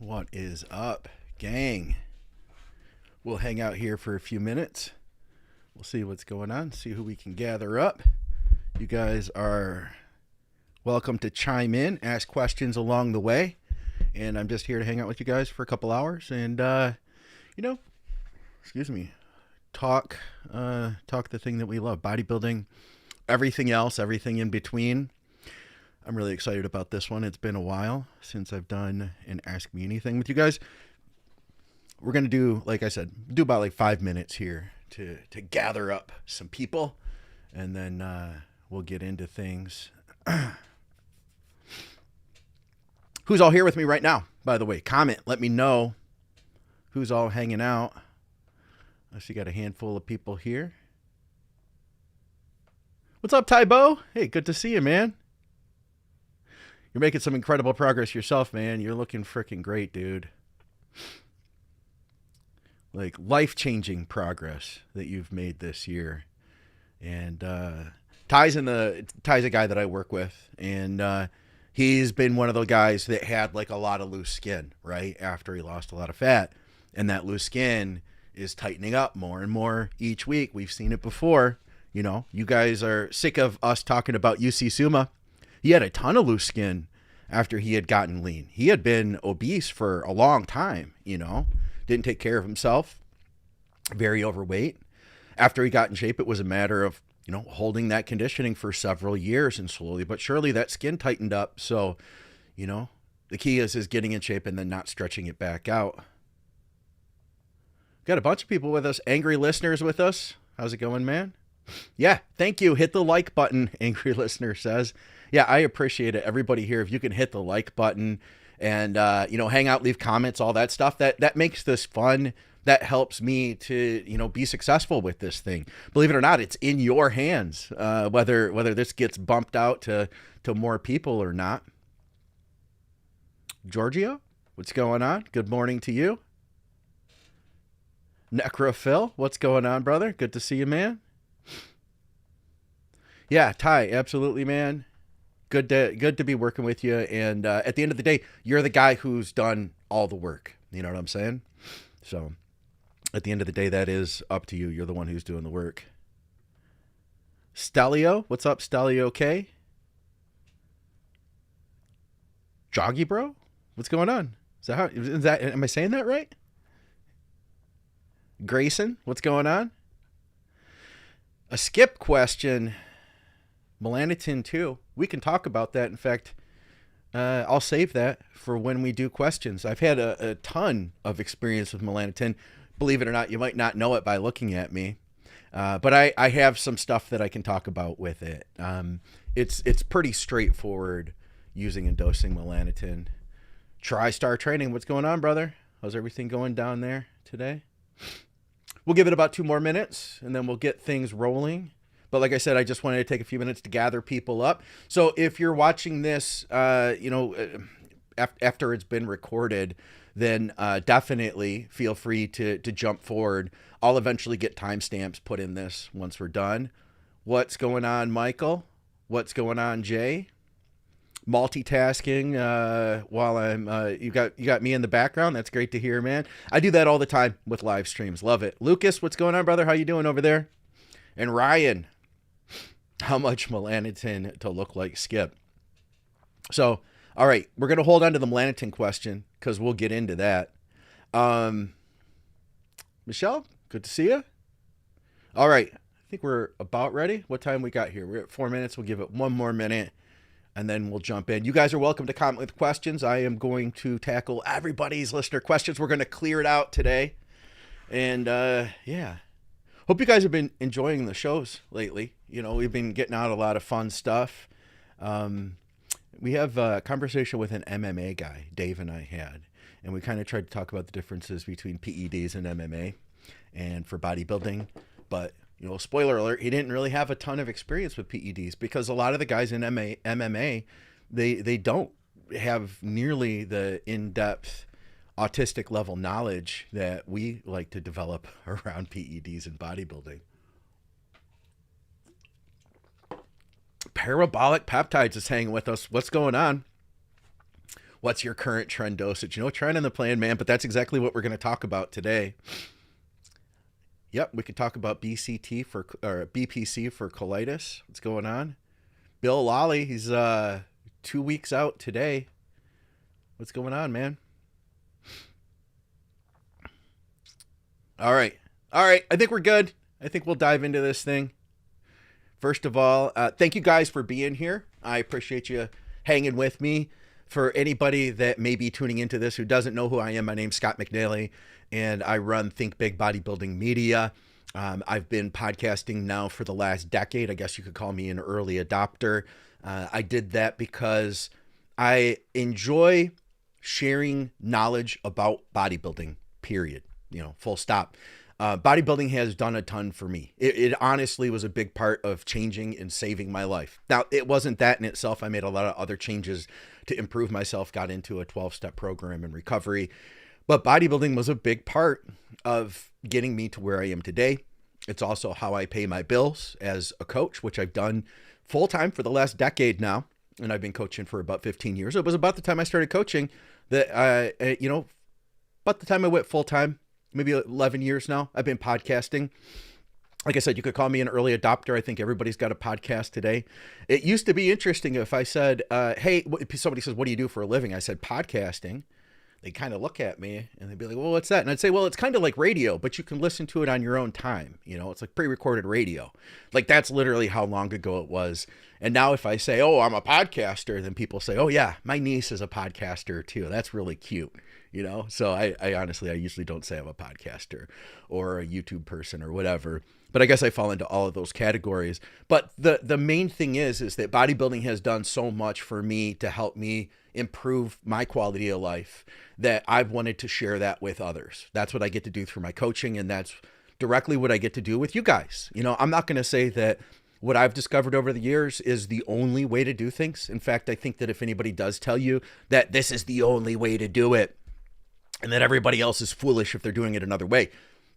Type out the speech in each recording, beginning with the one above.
What is up, gang? We'll hang out here for a few minutes. We'll see what's going on, see who we can gather up. You guys are welcome to chime in, ask questions along the way. And I'm just here to hang out with you guys for a couple hours and, talk the thing that we love, bodybuilding, everything else, everything in between. I'm really excited about this one. It's been a while since I've done an Ask Me Anything with you guys. We're going to do, like I said, about like 5 minutes here to gather up some people, and then we'll get into things. Who's all here with me right now, by the way? Comment. Let me know who's all hanging out. I see you got a handful of people here. What's up, Tybo? Hey, good to see you, man. You're making some incredible progress yourself, man. You're looking freaking great, dude. Like life-changing progress that you've made this year. And Ty's a guy that I work with, and he's been one of the guys that had like a lot of loose skin, right? After he lost a lot of fat. And that loose skin is tightening up more and more each week. We've seen it before. You know, you guys are sick of us talking about UC Suma. He had a ton of loose skin after he had gotten lean. He had been obese for a long time, didn't take care of himself, very overweight. After he got in shape, it was a matter of, holding that conditioning for several years, and slowly but surely that skin tightened up. So, the key is getting in shape and then not stretching it back out. Got a bunch of people with us, angry listeners with us. How's it going, man? Yeah, thank you. Hit the like button, angry listener says. Yeah, I appreciate it. Everybody here, if you can hit the like button and, hang out, leave comments, all that stuff, that makes this fun. That helps me to, be successful with this thing. Believe it or not, it's in your hands, whether this gets bumped out to more people or not. Giorgio, what's going on? Good morning to you. Necrophil, what's going on, brother? Good to see you, man. Yeah, Ty, absolutely, man. Good to be working with you. And at the end of the day, you're the guy who's done all the work. You know what I'm saying? So at the end of the day, that is up to you. You're the one who's doing the work. Stelio, what's up, Stelio K? Joggy bro? What's going on? Am I saying that right? Grayson, what's going on? A skip question. Melanatan too. We can talk about that. In fact, I'll save that for when we do questions. I've had a ton of experience with Melanatan. Believe it or not, you might not know it by looking at me. But I have some stuff that I can talk about with it. It's pretty straightforward using and dosing Melanatan. TriStar Training, what's going on, brother? How's everything going down there today? We'll give it about 2 more minutes, and then we'll get things rolling. But like I said, I just wanted to take a few minutes to gather people up. So if you're watching this, after it's been recorded, then definitely feel free to jump forward. I'll eventually get timestamps put in this once we're done. What's going on, Michael? What's going on, Jay? Multitasking while I'm you got me in the background. That's great to hear, man. I do that all the time with live streams. Love it. Lucas, what's going on, brother? How you doing over there? And Ryan, how much Melanatan to look like Skip? So, all right, we're gonna hold on to the Melanatan question because we'll get into that. Michelle, good to see you. All right, I think we're about ready. What time we got here? We're at 4 minutes. We'll give it 1 more minute, and then we'll jump in. You guys are welcome to comment with questions. I am going to tackle everybody's listener questions. We're going to clear it out today. And, yeah. Hope you guys have been enjoying the shows lately. We've been getting out a lot of fun stuff. We have a conversation with an MMA guy, Dave and I had. And we kind of tried to talk about the differences between PEDs and MMA and for bodybuilding. But spoiler alert, he didn't really have a ton of experience with PEDs because a lot of the guys in MMA, they don't have nearly the in-depth autistic level knowledge that we like to develop around PEDs and bodybuilding. Parabolic Peptides is hanging with us. What's going on? what's your current tren dosage? Tren in the plan, man, but that's exactly what we're going to talk about today. Yep, we could talk about BPC for colitis. What's going on? Bill Lally, he's 2 weeks out today. What's going on, man? All right. I think we're good. I think we'll dive into this thing. First of all, thank you guys for being here. I appreciate you hanging with me. For anybody that may be tuning into this who doesn't know who I am, my name's Scott McNally, and I run Think Big Bodybuilding Media. I've been podcasting now for the last decade. I guess you could call me an early adopter. I did that because I enjoy sharing knowledge about bodybuilding, period. Full stop. Bodybuilding has done a ton for me. It honestly was a big part of changing and saving my life. Now, it wasn't that in itself. I made a lot of other changes to improve myself, got into a 12-step program in recovery. But bodybuilding was a big part of getting me to where I am today. It's also how I pay my bills as a coach, which I've done full-time for the last decade now. And I've been coaching for about 15 years. It was about the time I started coaching that, about the time I went full-time, maybe 11 years now, I've been podcasting. Like I said, you could call me an early adopter. I think everybody's got a podcast today. It used to be interesting if I said, hey, somebody says, what do you do for a living? I said, podcasting. They kind of look at me and they'd be like, well, what's that? And I'd say, well, it's kind of like radio, but you can listen to it on your own time. It's like pre-recorded radio. Like that's literally how long ago it was. And now if I say, oh, I'm a podcaster, then people say, oh yeah, my niece is a podcaster too. That's really cute. So I honestly, I usually don't say I'm a podcaster or a YouTube person or whatever, but I guess I fall into all of those categories. But the main thing is that bodybuilding has done so much for me to help me improve my quality of life that I've wanted to share that with others. That's what I get to do through my coaching. And that's directly what I get to do with you guys. I'm not going to say that what I've discovered over the years is the only way to do things. In fact, I think that if anybody does tell you that this is the only way to do it, and that everybody else is foolish if they're doing it another way,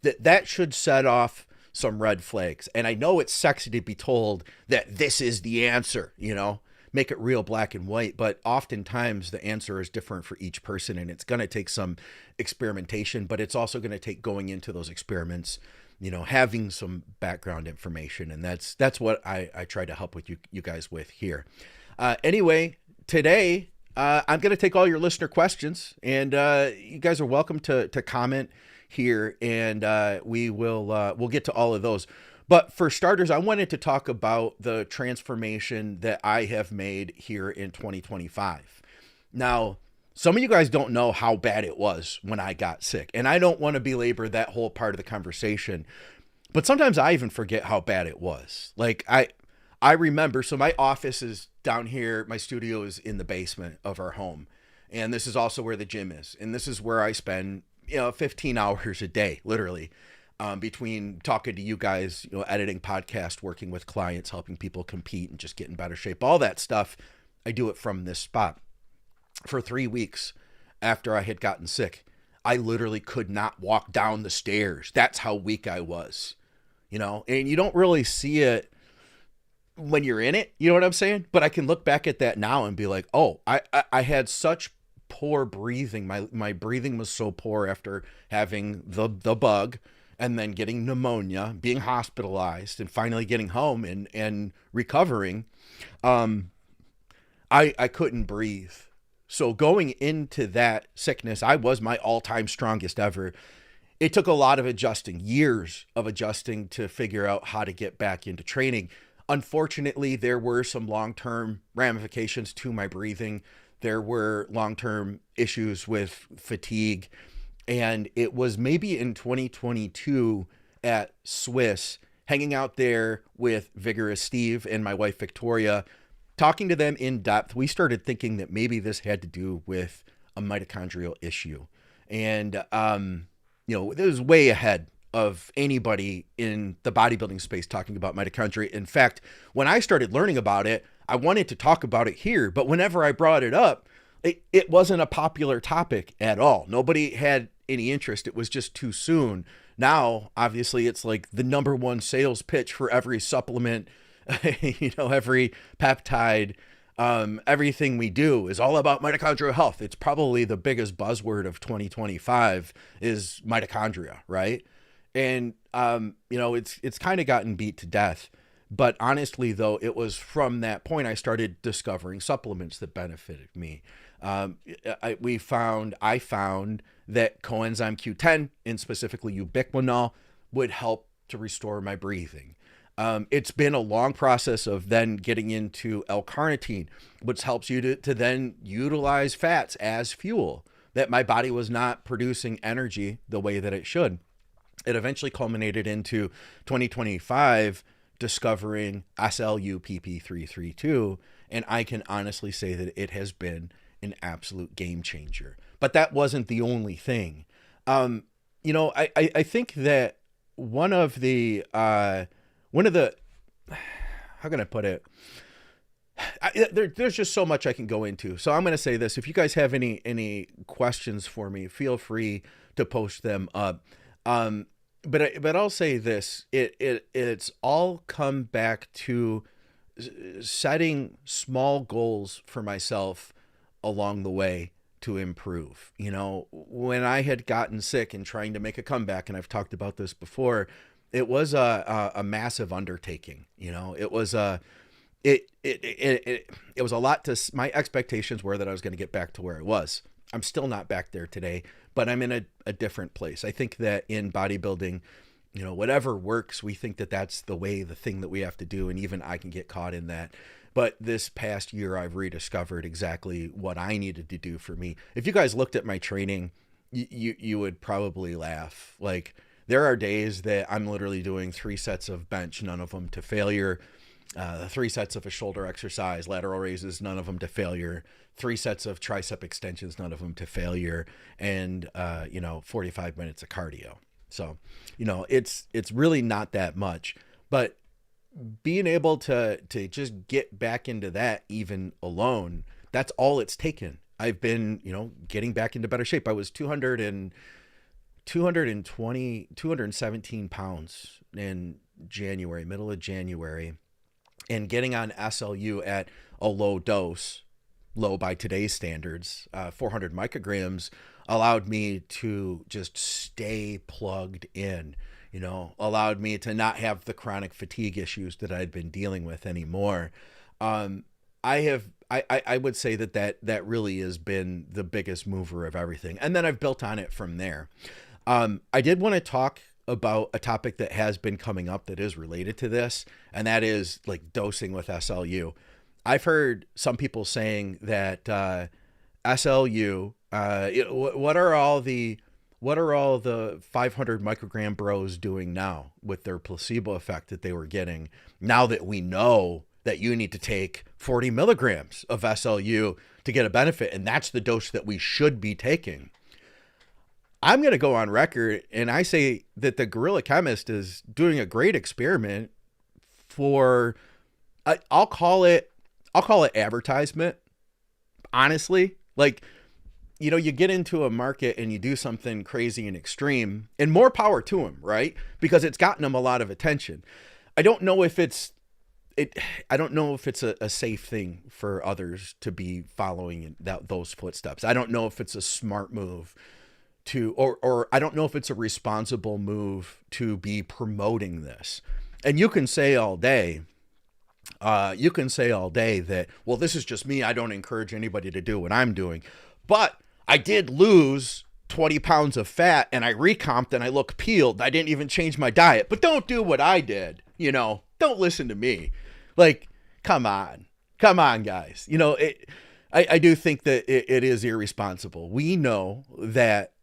that should set off some red flags. And I know it's sexy to be told that this is the answer, make it real black and white, but oftentimes the answer is different for each person, and it's going to take some experimentation, but it's also going to take going into those experiments, having some background information. And that's what I try to help with you guys with here. Anyway, today, I'm going to take all your listener questions, and you guys are welcome to comment here, and we'll get to all of those. But for starters, I wanted to talk about the transformation that I have made here in 2025. Now, some of you guys don't know how bad it was when I got sick, and I don't want to belabor that whole part of the conversation, but sometimes I even forget how bad it was. Like I remember, so my office is down here, my studio is in the basement of our home, and this is also where the gym is, and this is where I spend 15 hours a day, literally, between talking to you guys, editing podcasts, working with clients, helping people compete and just get in better shape, all that stuff. I do it from this spot. For 3 weeks after I had gotten sick, I literally could not walk down the stairs. That's how weak I was, and you don't really see it when you're in it, you know what I'm saying? But I can look back at that now and be like, oh, I had such poor breathing. My breathing was so poor after having the bug, and then getting pneumonia, being hospitalized, and finally getting home and recovering. I couldn't breathe. So going into that sickness, I was my all-time strongest ever. It took a lot of adjusting, years of adjusting to figure out how to get back into training. Unfortunately, there were some long-term ramifications to my breathing. There were long-term issues with fatigue. And it was maybe in 2022 at Swiss, hanging out there with Vigorous Steve and my wife, Victoria, talking to them in depth. We started thinking that maybe this had to do with a mitochondrial issue. And, it was way ahead of anybody in the bodybuilding space talking about mitochondria. In fact, when I started learning about it, I wanted to talk about it here, but whenever I brought it up, it wasn't a popular topic at all. Nobody had any interest. It was just too soon. Now, obviously, it's like the number one sales pitch for every supplement, every peptide, Everything we do is all about mitochondrial health. It's probably the biggest buzzword of 2025 is mitochondria, right? And, it's kind of gotten beat to death. But honestly, though, it was from that point I started discovering supplements that benefited me. I found that coenzyme Q10, and specifically ubiquinol, would help to restore my breathing. It's been a long process of then getting into L-Carnitine, which helps you to then utilize fats as fuel, that my body was not producing energy the way that it should. It eventually culminated into 2025 discovering SLU-PP332, and I can honestly say that it has been an absolute game changer. But that wasn't the only thing. I think that one of the how can I put it? There's just so much I can go into. So I'm going to say this. If you guys have any questions for me, feel free to post them up. But I'll say this. It's all come back to setting small goals for myself along the way to improve. When I had gotten sick and trying to make a comeback, and I've talked about this before, it was a massive undertaking. It was it was a lot to, my expectations were that I was going to get back to where I was. I'm still not back there today, but I'm in a different place. I think that in bodybuilding, whatever works, we think that that's the thing that we have to do. And even I can get caught in that. But this past year, I've rediscovered exactly what I needed to do for me. If you guys looked at my training, you would probably laugh. Like, there are days that I'm literally doing 3 sets of bench, none of them to failure. 3 sets of a shoulder exercise, lateral raises, none of them to failure. 3 sets of tricep extensions, none of them to failure. And, 45 minutes of cardio. So, it's really not that much. But being able to just get back into that even alone, that's all it's taken. I've been, getting back into better shape. I was 217 pounds in January, middle of January, and getting on SLU at a low dose, low by today's standards, 400 micrograms, allowed me to just stay plugged in, allowed me to not have the chronic fatigue issues that I'd been dealing with anymore. I would say that really has been the biggest mover of everything. And then I've built on it from there. I did want to talk about a topic that has been coming up that is related to this, and that is like dosing with SLU. I've heard some people saying that SLU, what are all the 500 microgram bros doing now with their placebo effect that they were getting, now that we know that you need to take 40 milligrams of SLU to get a benefit, and that's the dose that we should be taking? I'm going to go on record and I say that the Guerrilla Chemist is doing a great experiment for, I'll call it advertisement. Honestly, like, you get into a market and you do something crazy and extreme, and more power to them, right? Because it's gotten them a lot of attention. I don't know if it's a safe thing for others to be following those footsteps. I don't know if it's a smart move or I don't know if it's a responsible move to be promoting this. And you can say all day that, well, this is just me. I don't encourage anybody to do what I'm doing. But I did lose 20 pounds of fat and I recomped and I look peeled. I didn't even change my diet. But don't do what I did. Don't listen to me. Like, come on, guys. I do think that it is irresponsible. We know that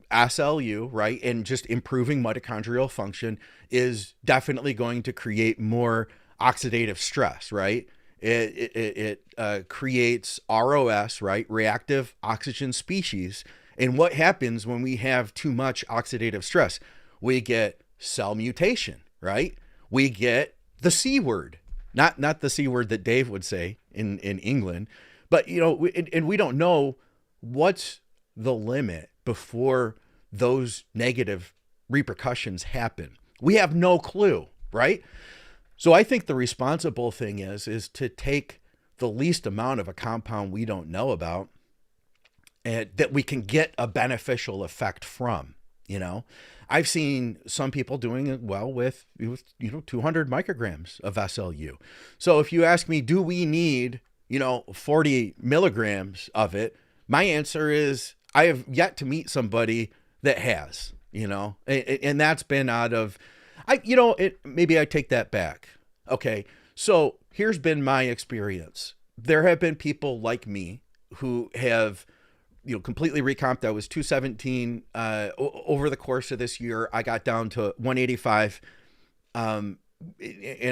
SLU, right, and just improving mitochondrial function is definitely going to create more oxidative stress, right? It creates ROS, right, reactive oxygen species. And what happens when we have too much oxidative stress? We get cell mutation, right? We get the C word, not the C word that Dave would say in England, but and we don't know what's the limit before those negative repercussions happen. We have no clue, right? So I think the responsible thing is to take the least amount of a compound we don't know about, and that we can get a beneficial effect from. I've seen some people doing it well with 200 micrograms of SLU. So if you ask me, do we need 40 milligrams of it? My answer is I have yet to meet somebody that has, and that's been out of, maybe I take that back. Okay. So here's been my experience. There have been people like me who have, completely recomped. I was 217 over the course of this year. I got down to 185. And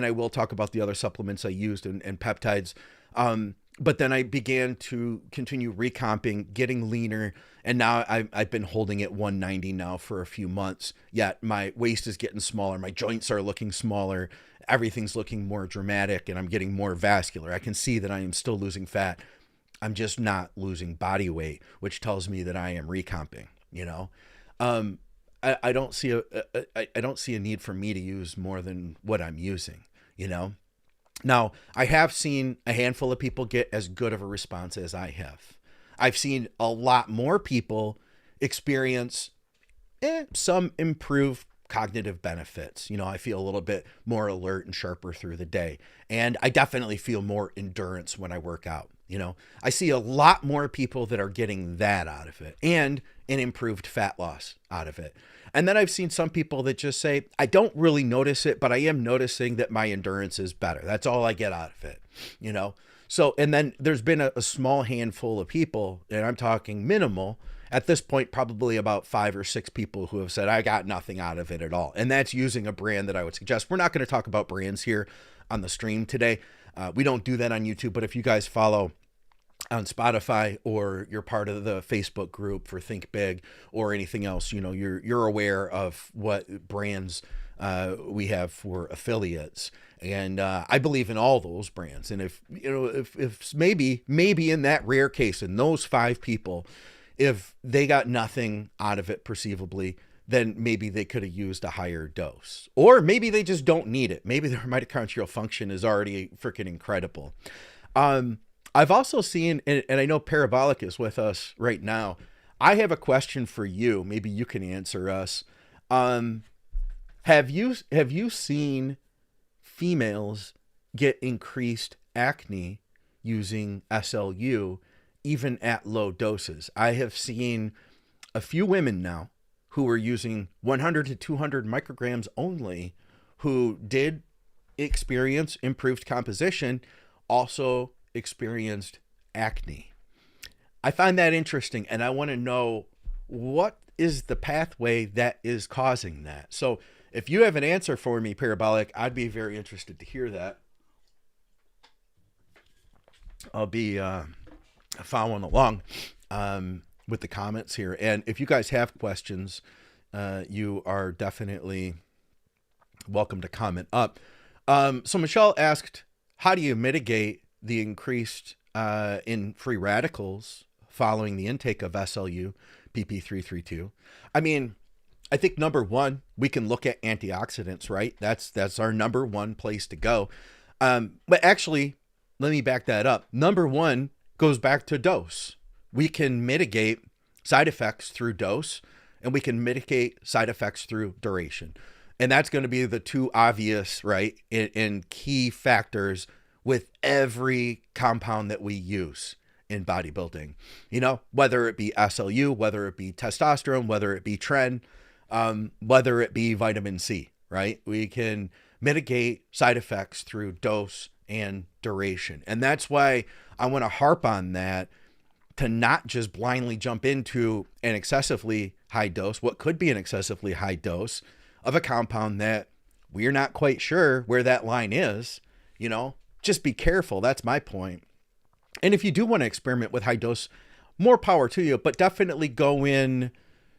I will talk about the other supplements I used and peptides. But then I began to continue recomping, getting leaner. And now I've been holding at 190 now for a few months. Yet my waist is getting smaller. My joints are looking smaller. Everything's looking more dramatic, and I'm getting more vascular. I can see that I am still losing fat. I'm just not losing body weight, which tells me that I am recomping. I don't see a need for me to use more than what I'm using. Now, I have seen a handful of people get as good of a response as I have. I've seen a lot more people experience some improved cognitive benefits. I feel a little bit more alert and sharper through the day. And I definitely feel more endurance when I work out. I see a lot more people that are getting that out of it and an improved fat loss out of it. And then I've seen some people that just say, I don't really notice it, but I am noticing that my endurance is better. That's all I get out of it, So, and then there's been a small handful of people, and I'm talking minimal, at this point, probably about 5 or 6 people who have said, I got nothing out of it at all. And that's using a brand that I would suggest. We're not going to talk about brands here on the stream today. We don't do that on YouTube, but if you guys follow on Spotify or you're part of the Facebook group for Think Big or anything else, you're aware of what brands we have for affiliates. And I believe in all those brands. And if maybe in that rare case, in those 5 people, if they got nothing out of it perceivably, then maybe they could have used a higher dose. Or maybe they just don't need it. Maybe their mitochondrial function is already freaking incredible. I've also seen, and I know Parabolic is with us right now. I have a question for you. Maybe you can answer us. Have you seen females get increased acne using SLU even at low doses? I have seen a few women now who are using 100 to 200 micrograms only who did experience improved composition, also experienced acne. I find that interesting, and I want to know what is the pathway that is causing that. So if you have an answer for me, Parabolic, I'd be very interested to hear that. I'll be following along with the comments here. And if you guys have questions, you are definitely welcome to comment up. So Michelle asked, how do you mitigate the increased in free radicals following the intake of SLU PP332? I mean, I think number one, we can look at antioxidants, right? That's our number one place to go. But actually, let me back that up. Number one goes back to dose. We can mitigate side effects through dose, and we can mitigate side effects through duration. And that's going to be the two obvious, right, and key factors with every compound that we use in bodybuilding. Whether it be SLU, whether it be testosterone, whether it be Tren, whether it be vitamin C, right? We can mitigate side effects through dose and duration. And that's why I want to harp on that, to not just blindly jump into an excessively high dose, what could be an excessively high dose of a compound that we're not quite sure where that line is. Just be careful. That's my point. And if you do want to experiment with high dose, more power to you, but definitely go in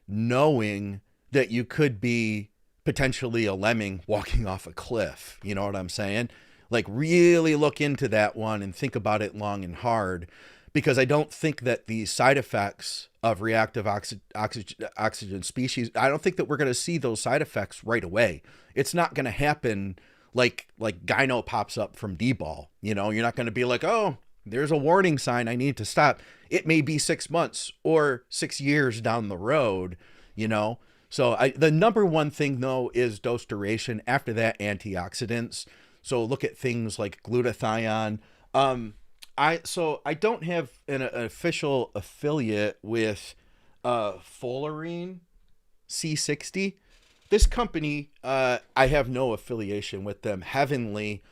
knowing that you could be potentially a lemming walking off a cliff. You know what I'm saying? Like, really look into that one and think about it long and hard, because I don't think that the side effects of reactive oxygen species, I don't think that we're going to see those side effects right away. It's not going to happen like gyno pops up from D-ball. You're not going to be like, oh, there's a warning sign. I need to stop. It may be 6 months or 6 years down the road, you know? So the number one thing though is dose duration. After that, antioxidants. So look at things like glutathione. I don't have an official affiliate with Fullerene C60. This company, I have no affiliation with them. Heavenly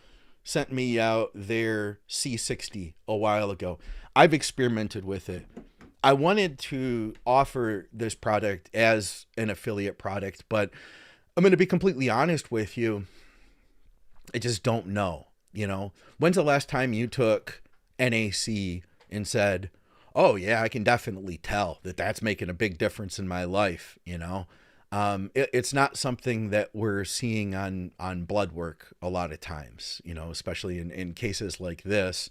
sent me out their C60 a while ago. I've experimented with it. I wanted to offer this product as an affiliate product, but I'm going to be completely honest with you. I just don't know, you know. When's the last time you took NAC and said, oh yeah, I can definitely tell that that's making a big difference in my life, you know? It's not something that we're seeing on blood work a lot of times, you know, especially in cases like this.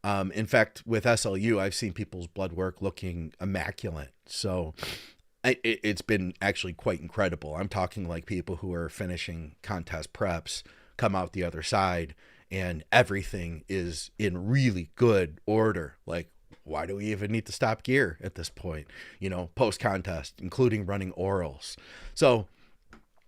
In fact, with SLU, I've seen people's blood work looking immaculate. So it's been actually quite incredible. I'm talking like people who are finishing contest preps come out the other side and everything is in really good order. Like, why do we even need to stop gear at this point, you know, post contest, including running orals? So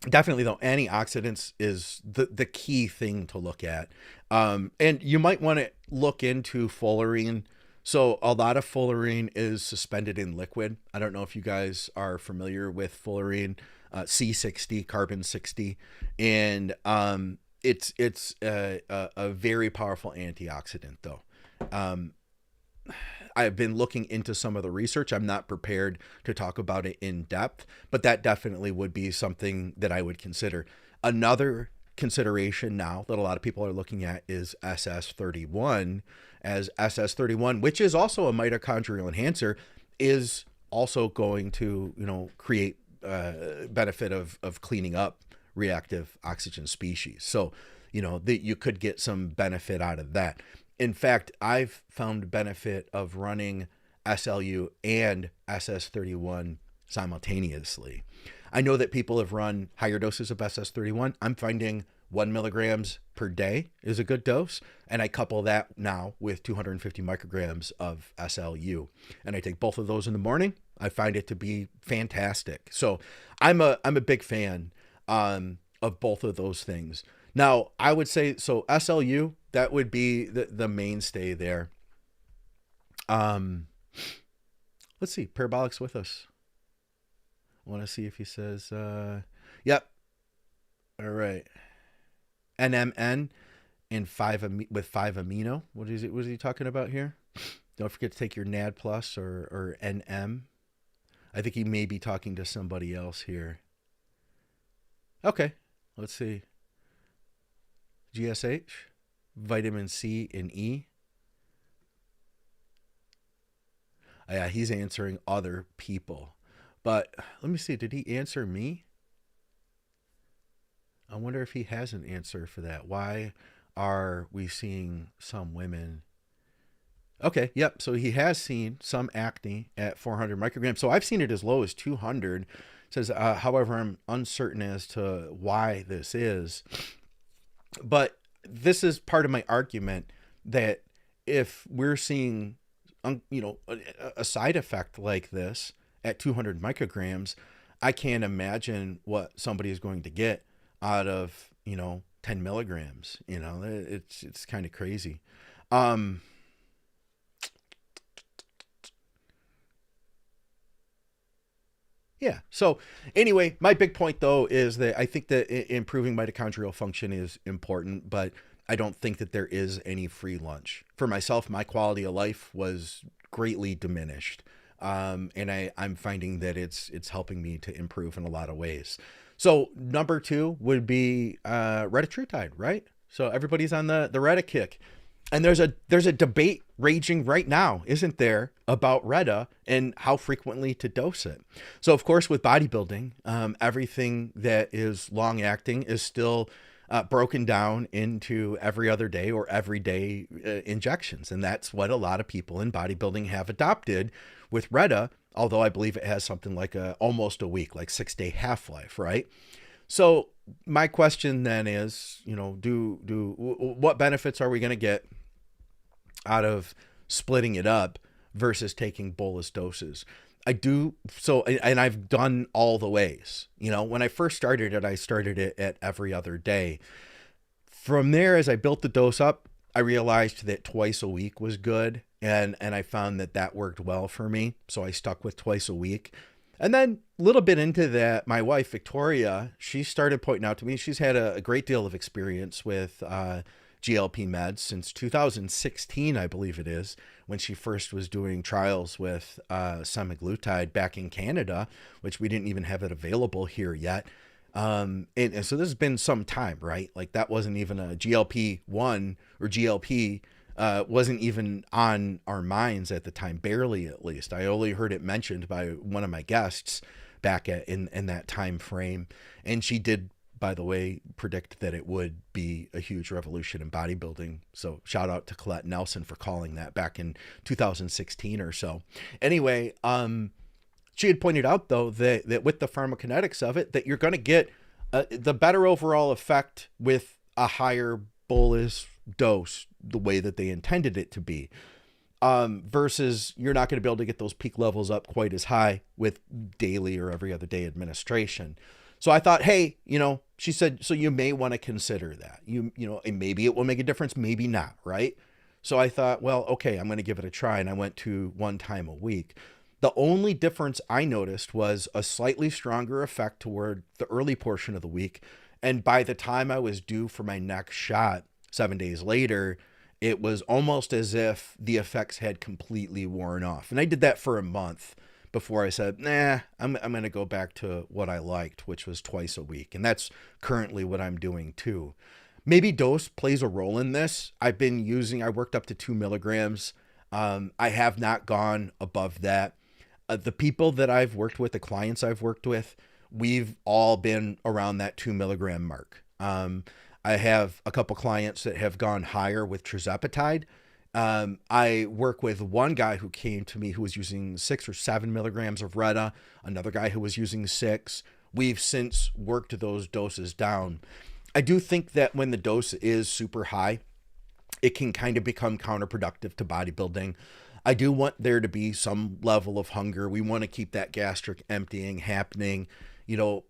definitely though, antioxidants is the key thing to look at. And you might want to look into Fullerene. So a lot of Fullerene is suspended in liquid. I don't know if you guys are familiar with Fullerene, C60, carbon 60. And it's a very powerful antioxidant though. I've been looking into some of the research. I'm not prepared to talk about it in depth, but that definitely would be something that I would consider. Another consideration now that a lot of people are looking at is SS31, as SS31, which is also a mitochondrial enhancer, is also going to, you know, create benefit of cleaning up reactive oxygen species. So, you know, that you could get some benefit out of that. In fact, I've found benefit of running SLU and SS31 simultaneously. I know that people have run higher doses of SS31. I'm finding 1 milligrams per day is a good dose. And I couple that now with 250 micrograms of SLU. And I take both of those in the morning. I find it to be fantastic. So I'm a big fan of both of those things. Now, I would say, so SLU, that would be the mainstay there. Let's see, Parabolic's with us. I want to see if he says, yep. All right. NMN and with 5 amino. What is it? What is he talking about here? Don't forget to take your NAD plus or NM. I think he may be talking to somebody else here. Okay. Let's see. GSH, vitamin C and E. Yeah, he's answering other people. But let me see, did he answer me? I wonder if he has an answer for that. Why are we seeing some women? Okay, yep, so he has seen some acne at 400 micrograms. So I've seen it as low as 200. It says, however, I'm uncertain as to why this is. But this is part of my argument that if we're seeing, you know, a side effect like this at 200 micrograms, I can't imagine what somebody is going to get out of, you know, 10 milligrams. You know, it's kind of crazy. Yeah. So anyway, my big point though is that I think that improving mitochondrial function is important, but I don't think that there is any free lunch. For myself, my quality of life was greatly diminished. And I'm finding that it's helping me to improve in a lot of ways. So number 2 would be Retatrutide, right? So everybody's on the Reta kick. And there's a debate raging right now, isn't there, about Reta and how frequently to dose it. So of course, with bodybuilding, everything that is long acting is still broken down into every other day or everyday injections. And that's what a lot of people in bodybuilding have adopted with Reta, although I believe it has something like almost a week, like 6-day half-life, right? So my question then is, you know, what benefits are we going to get out of splitting it up versus taking bolus doses. I do so, and I've done all the ways. You know, when I first started it, I started it at every other day. From there, as I built the dose up, I realized that twice a week was good, and I found that that worked well for me. So I stuck with twice a week. And then a little bit into that, my wife, Victoria, she started pointing out to me, she's had a great deal of experience with GLP meds since 2016, I believe it is, when she first was doing trials with semaglutide back in Canada, which we didn't even have it available here yet. And so this has been some time, right? Like that wasn't even a GLP-1 or GLP wasn't even on our minds at the time, barely at least. I only heard it mentioned by one of my guests back in that time frame. And she did, by the way, predict that it would be a huge revolution in bodybuilding. So shout out to Colette Nelson for calling that back in 2016 or so. Anyway, she had pointed out, though, that with the pharmacokinetics of it, that you're going to get the better overall effect with a higher bolus dose, the way that they intended it to be, versus you're not going to be able to get those peak levels up quite as high with daily or every other day administration. So I thought, hey, you know, she said, so you may want to consider that. You know, and maybe it will make a difference, maybe not, right? So I thought, well, okay, I'm going to give it a try. And I went to 1 time a week. The only difference I noticed was a slightly stronger effect toward the early portion of the week. And by the time I was due for my next shot, 7 days later, it was almost as if the effects had completely worn off. And I did that for a month before I said, nah, I'm going to go back to what I liked, which was twice a week. And that's currently what I'm doing too. Maybe dose plays a role in this. I worked up to 2 milligrams. I have not gone above that. The people that I've worked with, the clients I've worked with, we've all been around that 2 milligram mark. I have a couple clients that have gone higher with tirzepatide. I work with one guy who came to me who was using 6 or 7 milligrams of Reta, another guy who was using 6. We've since worked those doses down. I do think that when the dose is super high, it can kind of become counterproductive to bodybuilding. I do want there to be some level of hunger. We want to keep that gastric emptying happening. You know,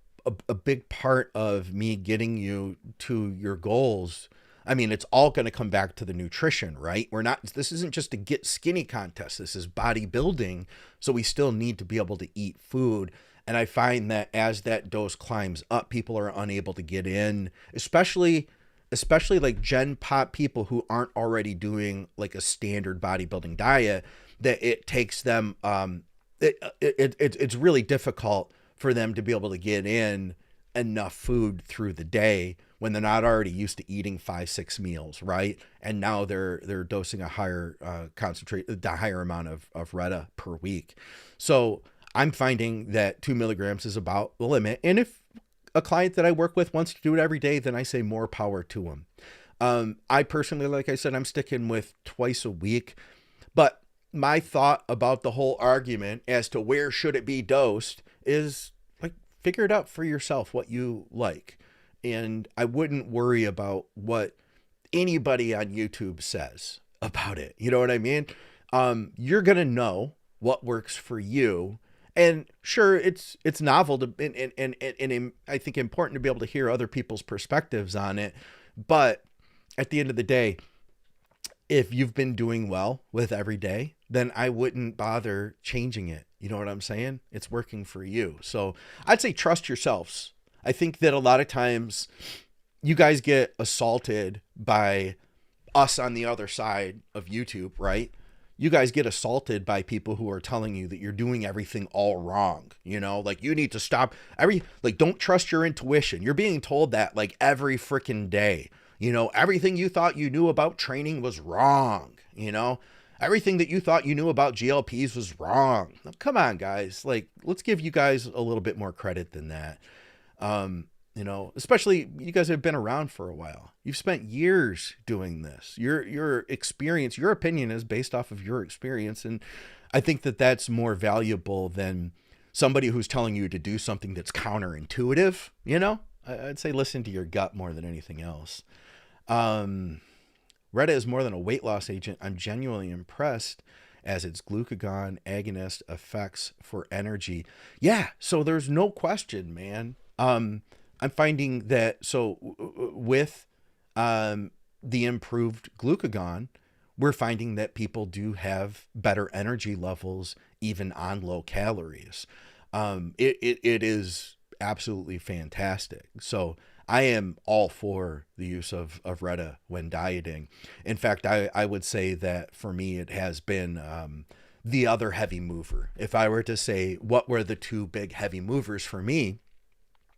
a big part of me getting you to your goals, I mean, it's all going to come back to the nutrition, right? This isn't just a get skinny contest. This is bodybuilding. So we still need to be able to eat food. And I find that as that dose climbs up, people are unable to get in, especially like Gen Pop people who aren't already doing like a standard bodybuilding diet, that it takes them, it's really difficult for them to be able to get in enough food through the day when they're not already used to eating 5-6 meals, right? And now they're dosing a higher the higher amount of Reta per week. So I'm finding that 2 milligrams is about the limit. And if a client that I work with wants to do it every day, then I say more power to them. I personally, like I said, I'm sticking with twice a week. But my thought about the whole argument as to where should it be dosed is like, figure it out for yourself, what you like. And I wouldn't worry about what anybody on YouTube says about it. You know what I mean? You're going to know what works for you. And sure, it's novel to, and I think important to be able to hear other people's perspectives on it. But at the end of the day, if you've been doing well with every day, then I wouldn't bother changing it. You know what I'm saying? It's working for you. So I'd say trust yourselves. I think that a lot of times you guys get assaulted by us on the other side of YouTube, right? You guys get assaulted by people who are telling you that you're doing everything all wrong. You know, like you need to stop don't trust your intuition. You're being told that like every freaking day. You know, everything you thought you knew about training was wrong. You know, everything that you thought you knew about GLPs was wrong. Now, come on, guys. Like, let's give you guys a little bit more credit than that. You know, especially you guys have been around for a while. You've spent years doing this. Your experience, your opinion is based off of your experience. And I think that that's more valuable than somebody who's telling you to do something that's counterintuitive. You know, I'd say listen to your gut more than anything else. Reta is more than a weight loss agent. I'm genuinely impressed as its glucagon agonist effects for energy. Yeah, so there's no question, man. I'm finding that with the improved glucagon, we're finding that people do have better energy levels even on low calories. It is absolutely fantastic. So I am all for the use of Reta when dieting. In fact, I would say that for me, it has been the other heavy mover. If I were to say what were the two big heavy movers for me,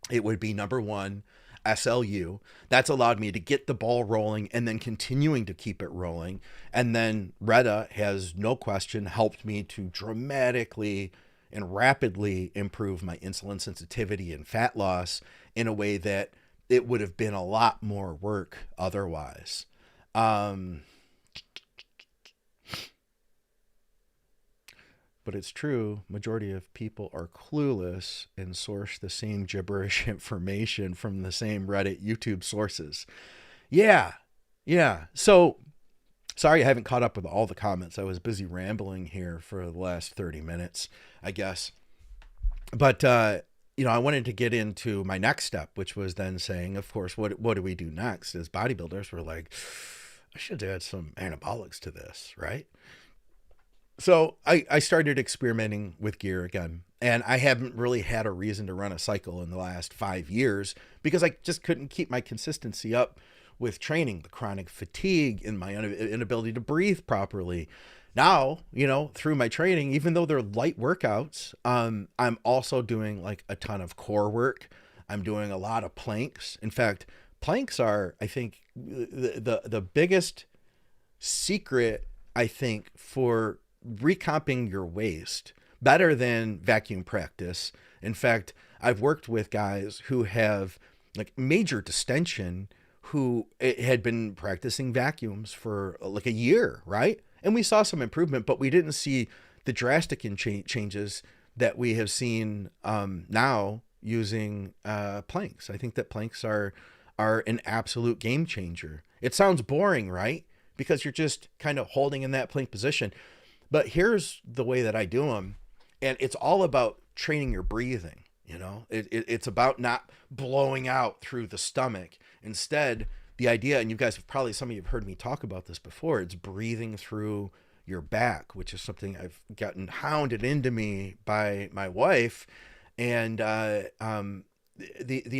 it would be number one, SLU. That's allowed me to get the ball rolling and then continuing to keep it rolling. And then Reta has no question helped me to dramatically and rapidly improve my insulin sensitivity and fat loss in a way that it would have been a lot more work otherwise. But it's true, majority of people are clueless and source the same gibberish information from the same Reddit, YouTube sources. Yeah. So, sorry I haven't caught up with all the comments. I was busy rambling here for the last 30 minutes, I guess. But, I wanted to get into my next step, which was then saying, of course, what do we do next? As bodybuilders, we're like, I should add some anabolics to this, right? So I started experimenting with gear again, and I haven't really had a reason to run a cycle in the last 5 years because I just couldn't keep my consistency up with training, the chronic fatigue and my inability to breathe properly. Now, through my training, even though they're light workouts, I'm also doing like a ton of core work. I'm doing a lot of planks. In fact, planks are, I think, the biggest secret, I think, for recomping your waist better than vacuum practice. In fact, I've worked with guys who have like major distension who had been practicing vacuums for like a year, right? And we saw some improvement, but we didn't see the drastic changes that we have seen now using planks. I think that planks are an absolute game changer. It sounds boring, right? Because you're just kind of holding in that plank position. But here's the way that I do them. And it's all about training your breathing. It's about not blowing out through the stomach. Instead, the idea, and you guys have probably, some of you have heard me talk about this before, it's breathing through your back, which is something I've gotten hounded into me by my wife. And the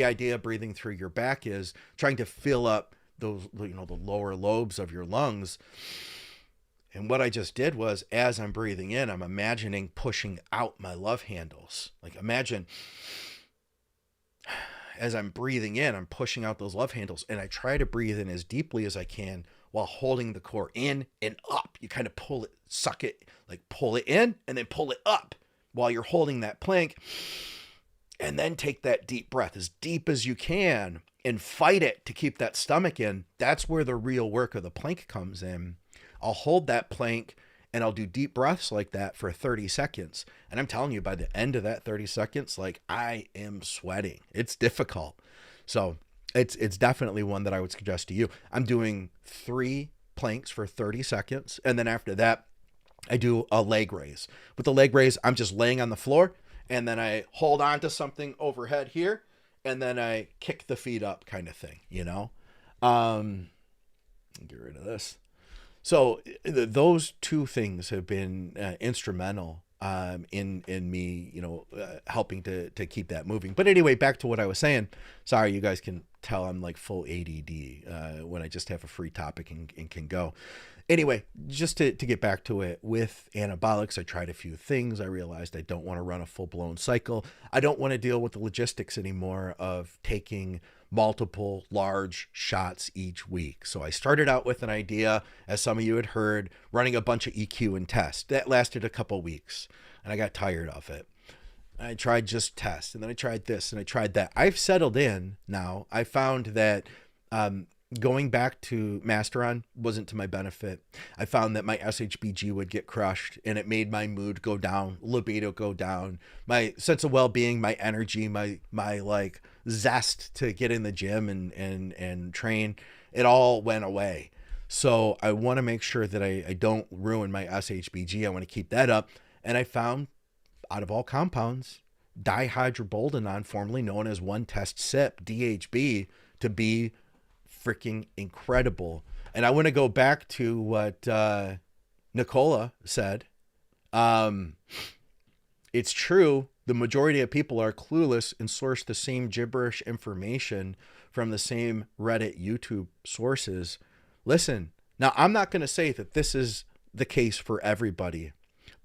idea of breathing through your back is trying to fill up those, the lower lobes of your lungs. And what I just did was, as I'm breathing in, I'm imagining pushing out my love handles. Like imagine as I'm breathing in, I'm pushing out those love handles, and I try to breathe in as deeply as I can while holding the core in and up. You kind of pull it, suck it, like pull it in and then pull it up while you're holding that plank. And then take that deep breath as deep as you can and fight it to keep that stomach in. That's where the real work of the plank comes in. I'll hold that plank and I'll do deep breaths like that for 30 seconds. And I'm telling you, by the end of that 30 seconds, like I am sweating. It's difficult. So it's definitely one that I would suggest to you. I'm doing 3 planks for 30 seconds. And then after that, I do a leg raise. With the leg raise, I'm just laying on the floor and then I hold on to something overhead here and then I kick the feet up kind of thing, Get rid of this. So those two things have been instrumental in me, helping to keep that moving. But anyway, back to what I was saying. Sorry, you guys can tell I'm like full ADD when I just have a free topic and can go. Anyway, just to get back to it, with anabolics, I tried a few things. I realized I don't want to run a full-blown cycle. I don't want to deal with the logistics anymore of taking multiple large shots each week. So I started out with an idea, as some of you had heard, running a bunch of EQ and test. That lasted a couple weeks, and I got tired of it. I tried just test, and then I tried this, and I tried that. I've settled in now. I found that going back to Masteron wasn't to my benefit. I found that my SHBG would get crushed, and it made my mood go down, libido go down, my sense of well-being, my energy, my like zest to get in the gym and train. It all went away. So I want to make sure that I don't ruin my SHBG. I want to keep that up. And I found, out of all compounds, dihydrobodenone, formerly known as one test CYP, DHB, to be freaking incredible. And I want to go back to what Nicola said. It's true. The majority of people are clueless and source the same gibberish information from the same Reddit, YouTube sources. Listen, now I'm not going to say that this is the case for everybody,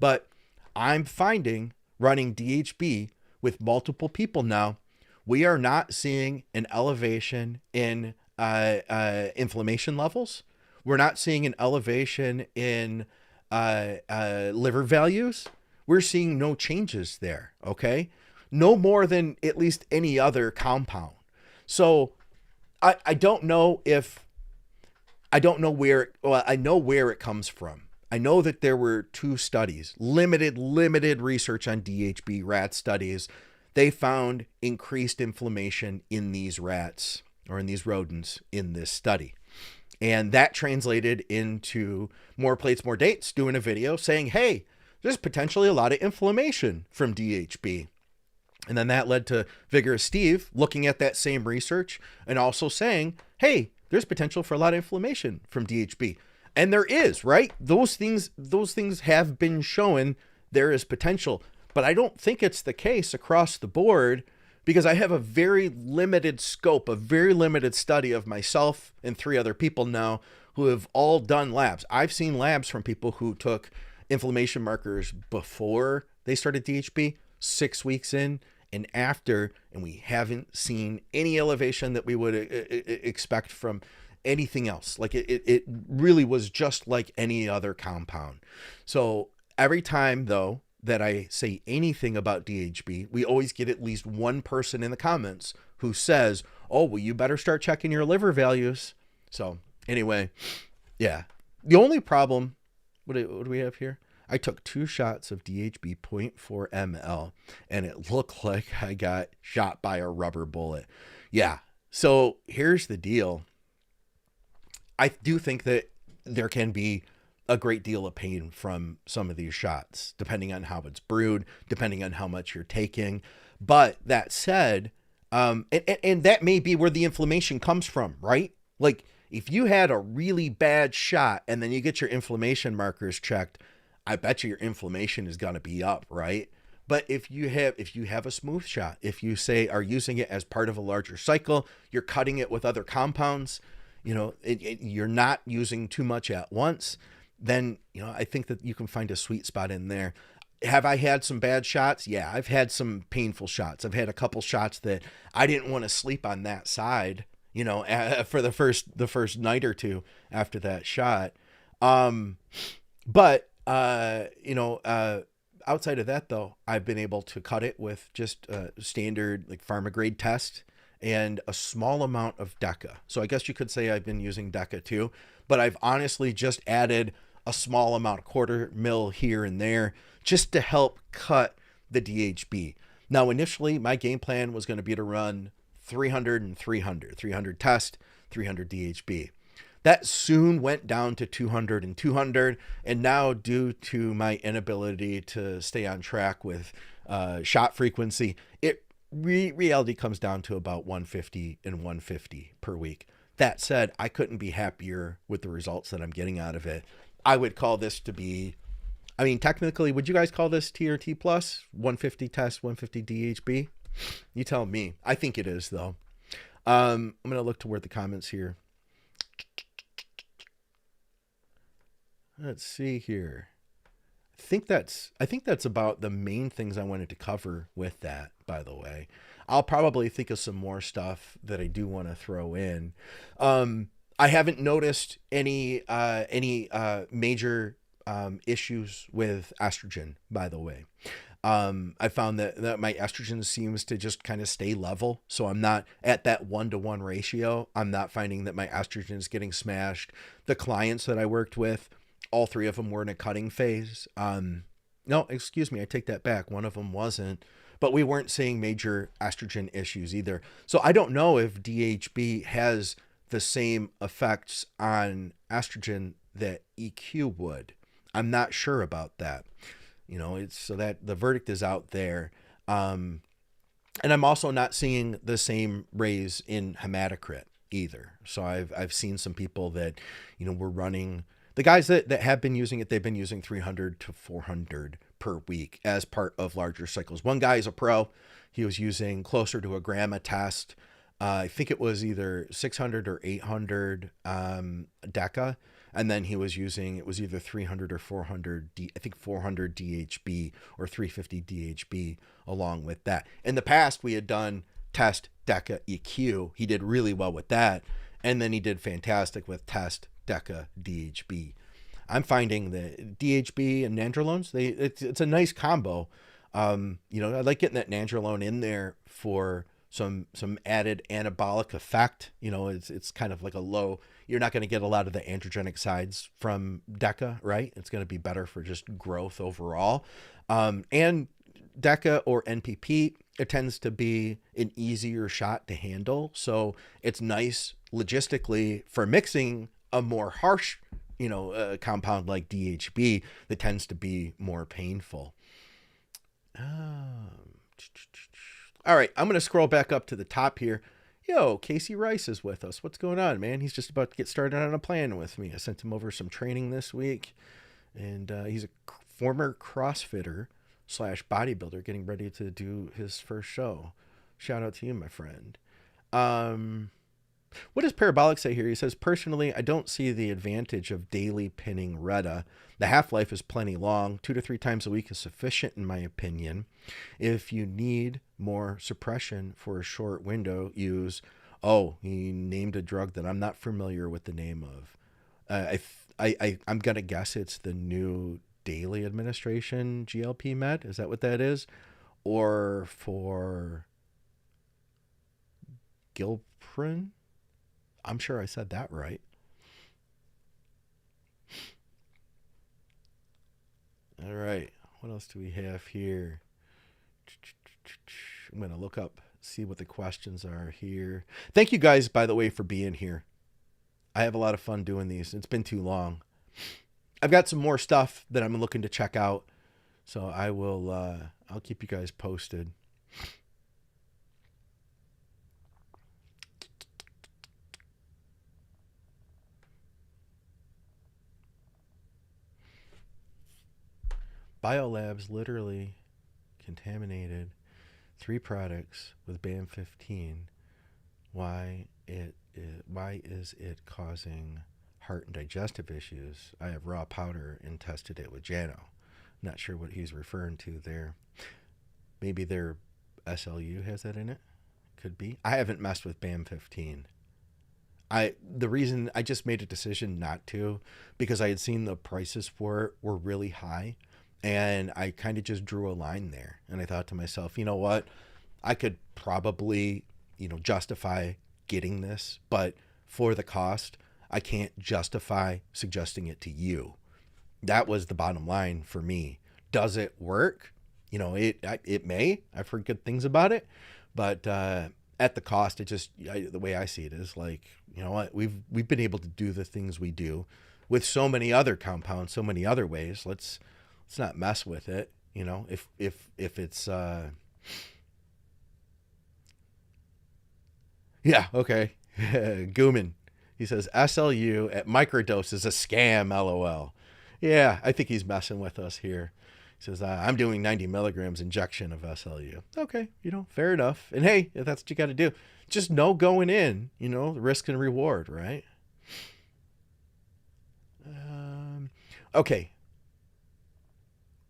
but I'm finding, running DHB with multiple people now, we are not seeing an elevation in inflammation levels. We're not seeing an elevation in liver values. We're seeing no changes there, okay? No more than at least any other compound. So I don't know I know where it comes from. I know that there were 2 studies, limited research on DHB rat studies. They found increased inflammation in these rats, or in these rodents, in this study. And that translated into More Plates, More Dates doing a video saying, hey, there's potentially a lot of inflammation from DHB. And then that led to Vigorous Steve looking at that same research and also saying, hey, there's potential for a lot of inflammation from DHB. And there is, right? Those things have been shown there is potential. But I don't think it's the case across the board, because I have a very limited scope, a very limited study of myself and 3 other people now who have all done labs. I've seen labs from people who took inflammation markers before they started DHB, 6 weeks in and after, and we haven't seen any elevation that we would expect from anything else. Like it really was just like any other compound. So every time though that I say anything about DHB, we always get at least one person in the comments who says, oh, well, you better start checking your liver values. So anyway, yeah. The only problem, what do we have here? I took 2 shots of DHB 0.4 ml and it looked like I got shot by a rubber bullet. Yeah. So here's the deal. I do think that there can be a great deal of pain from some of these shots, depending on how it's brewed, depending on how much you're taking. But that said, and that may be where the inflammation comes from, right? Like if you had a really bad shot and then you get your inflammation markers checked, I bet you your inflammation is going to be up, right? But if you have a smooth shot, if you say are using it as part of a larger cycle, you're cutting it with other compounds, you know, you're not using too much at once, then, you know, I think that you can find a sweet spot in there. Have I had some bad shots? Yeah, I've had some painful shots. I've had a couple shots that I didn't want to sleep on that side, you know, for the first night or two after that shot. But you know, outside of that though, I've been able to cut it with just a standard like pharma grade test and a small amount of DECA. So I guess you could say I've been using DECA too, but I've honestly just added a small amount, 1/4 ml here and there, just to help cut the DHB. Now, initially my game plan was going to be to run 300 and 300 test, 300 DHB. That soon went down to 200 and 200. And now due to my inability to stay on track with shot frequency, reality comes down to about 150 and 150 per week. That said, I couldn't be happier with the results that I'm getting out of it. I would call this to be, I mean, technically, would you guys call this T or T plus? 150 test, 150 DHB? You tell me. I think it is though. I'm going to look toward the comments here. Let's see here. I think that's about the main things I wanted to cover with that, by the way. I'll probably think of some more stuff that I do want to throw in. I haven't noticed any major issues with estrogen, by the way. I found that my estrogen seems to just kind of stay level. So I'm not at that 1-to-1 ratio. I'm not finding that my estrogen is getting smashed. The clients that I worked with, all 3 of them were in a cutting phase. No, excuse me, I take that back. One of them wasn't, but we weren't seeing major estrogen issues either. So I don't know if DHB has the same effects on estrogen that EQ would. I'm not sure about that. It's so that the verdict is out there. And I'm also not seeing the same raise in hematocrit either. So I've seen some people that, were running, the guys that have been using it, they've been using 300 to 400 per week as part of larger cycles. One guy is a pro. He was using closer to a gram a test. I think it was either 600 or 800 deca. And then he was using, it was either 300 or 400, I think 400 DHB or 350 DHB along with that. In the past, we had done test, deca, EQ. He did really well with that. And then he did fantastic with test, deca, DHB. I'm finding that DHB and nandrolones, it's a nice combo. I like getting that nandrolone in there for some added anabolic effect. It's kind of like a low, you're not going to get a lot of the androgenic sides from DECA, right? It's going to be better for just growth overall. And DECA or NPP, it tends to be an easier shot to handle. So it's nice logistically for mixing a more harsh, compound like DHB that tends to be more painful. All right, I'm going to scroll back up to the top here. Yo, Casey Rice is with us. What's going on, man? He's just about to get started on a plan with me. I sent him over some training this week, and he's a former CrossFitter / bodybuilder getting ready to do his first show. Shout out to you, my friend. What does Parabolic say here? He says, personally, I don't see the advantage of daily pinning Retta. The half-life is plenty long. 2 to 3 times a week is sufficient, in my opinion. If you need more suppression for a short window, use, he named a drug that I'm not familiar with the name of. I'm going to guess it's the new daily administration GLP med. Is that what that is? Or for Gilprin? I'm sure I said that right. All right. What else do we have here? I'm going to look up, see what the questions are here. Thank you guys, by the way, for being here. I have a lot of fun doing these. It's been too long. I've got some more stuff that I'm looking to check out. So I will, I'll keep you guys posted. Biolabs literally contaminated 3 products with BAM15. Why is it causing heart and digestive issues? I have raw powder and tested it with Jano. Not sure what he's referring to there. Maybe their SLU has that in it. Could be. I haven't messed with BAM15. The reason I just made a decision not to, because I had seen the prices for it were really high. And I kind of just drew a line there. And I thought to myself, you know what? I could probably, justify getting this. But for the cost, I can't justify suggesting it to you. That was the bottom line for me. Does it work? It may. I've heard good things about it. But at the cost, the way I see it is like, you know what? We've been able to do the things we do with so many other compounds, so many other ways. Let's not mess with it, if it's, yeah, okay. Gooman, he says, SLU at microdose is a scam, LOL. Yeah, I think he's messing with us here. He says, I'm doing 90 milligrams injection of SLU. Okay, fair enough. And hey, if that's what you got to do, just know going in, the risk and reward, right? Okay.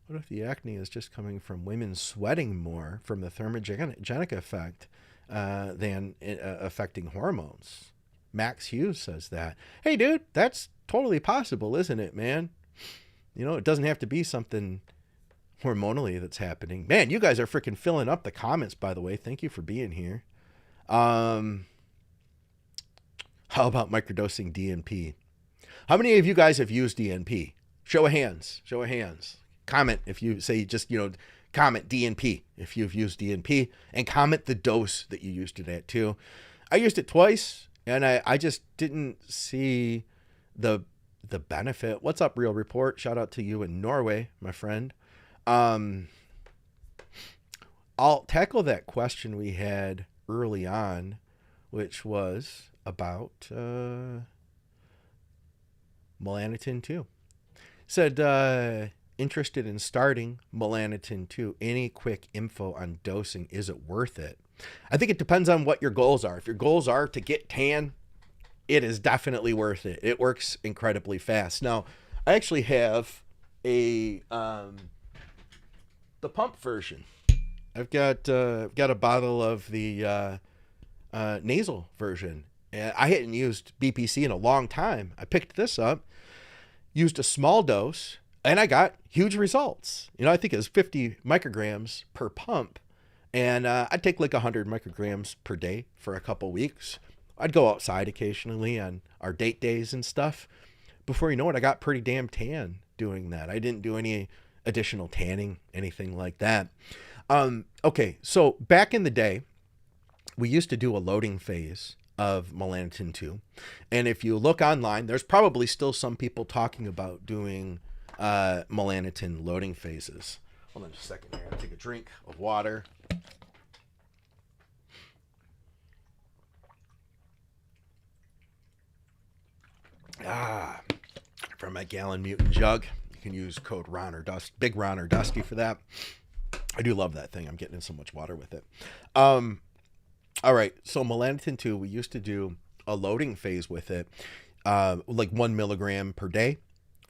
What if the acne is just coming from women sweating more from the thermogenic effect than affecting hormones? Max Hughes says that. Hey, dude, that's totally possible, isn't it, man? It doesn't have to be something hormonally that's happening. Man, you guys are freaking filling up the comments, by the way. Thank you for being here. How about microdosing DNP? How many of you guys have used DNP? Show of hands. Show of hands. Comment if you say comment DNP if you've used DNP, and comment the dose that you used it at too. I used it twice. And I just didn't see the benefit. What's up, Real Report? Shout out to you in Norway, my friend. I'll tackle that question we had early on, which was about Melanatan 2. Said, interested in starting Melanatan 2. Any quick info on dosing? Is it worth it? I think it depends on what your goals are. If your goals are to get tan, it is definitely worth it. It works incredibly fast. Now, I actually have the pump version. I've got a bottle of the nasal version. And I hadn't used BPC in a long time. I picked this up, used a small dose, and I got huge results. I think it was 50 micrograms per pump. And I'd take like 100 micrograms per day for a couple weeks. I'd go outside occasionally on our date days and stuff. Before you know it, I got pretty damn tan doing that. I didn't do any additional tanning, anything like that. Okay, so back in the day, we used to do a loading phase of Melanatan 2. And if you look online, there's probably still some people talking about doing Melanatan loading phases. Hold on just a second here. I'll take a drink of water. From my Gallon Mutant jug. You can use code Ron or Dust, Big Ron or Dusty for that. I do love that thing. I'm getting in so much water with it. All right. So Melanatan 2, we used to do a loading phase with it, like 1 milligram per day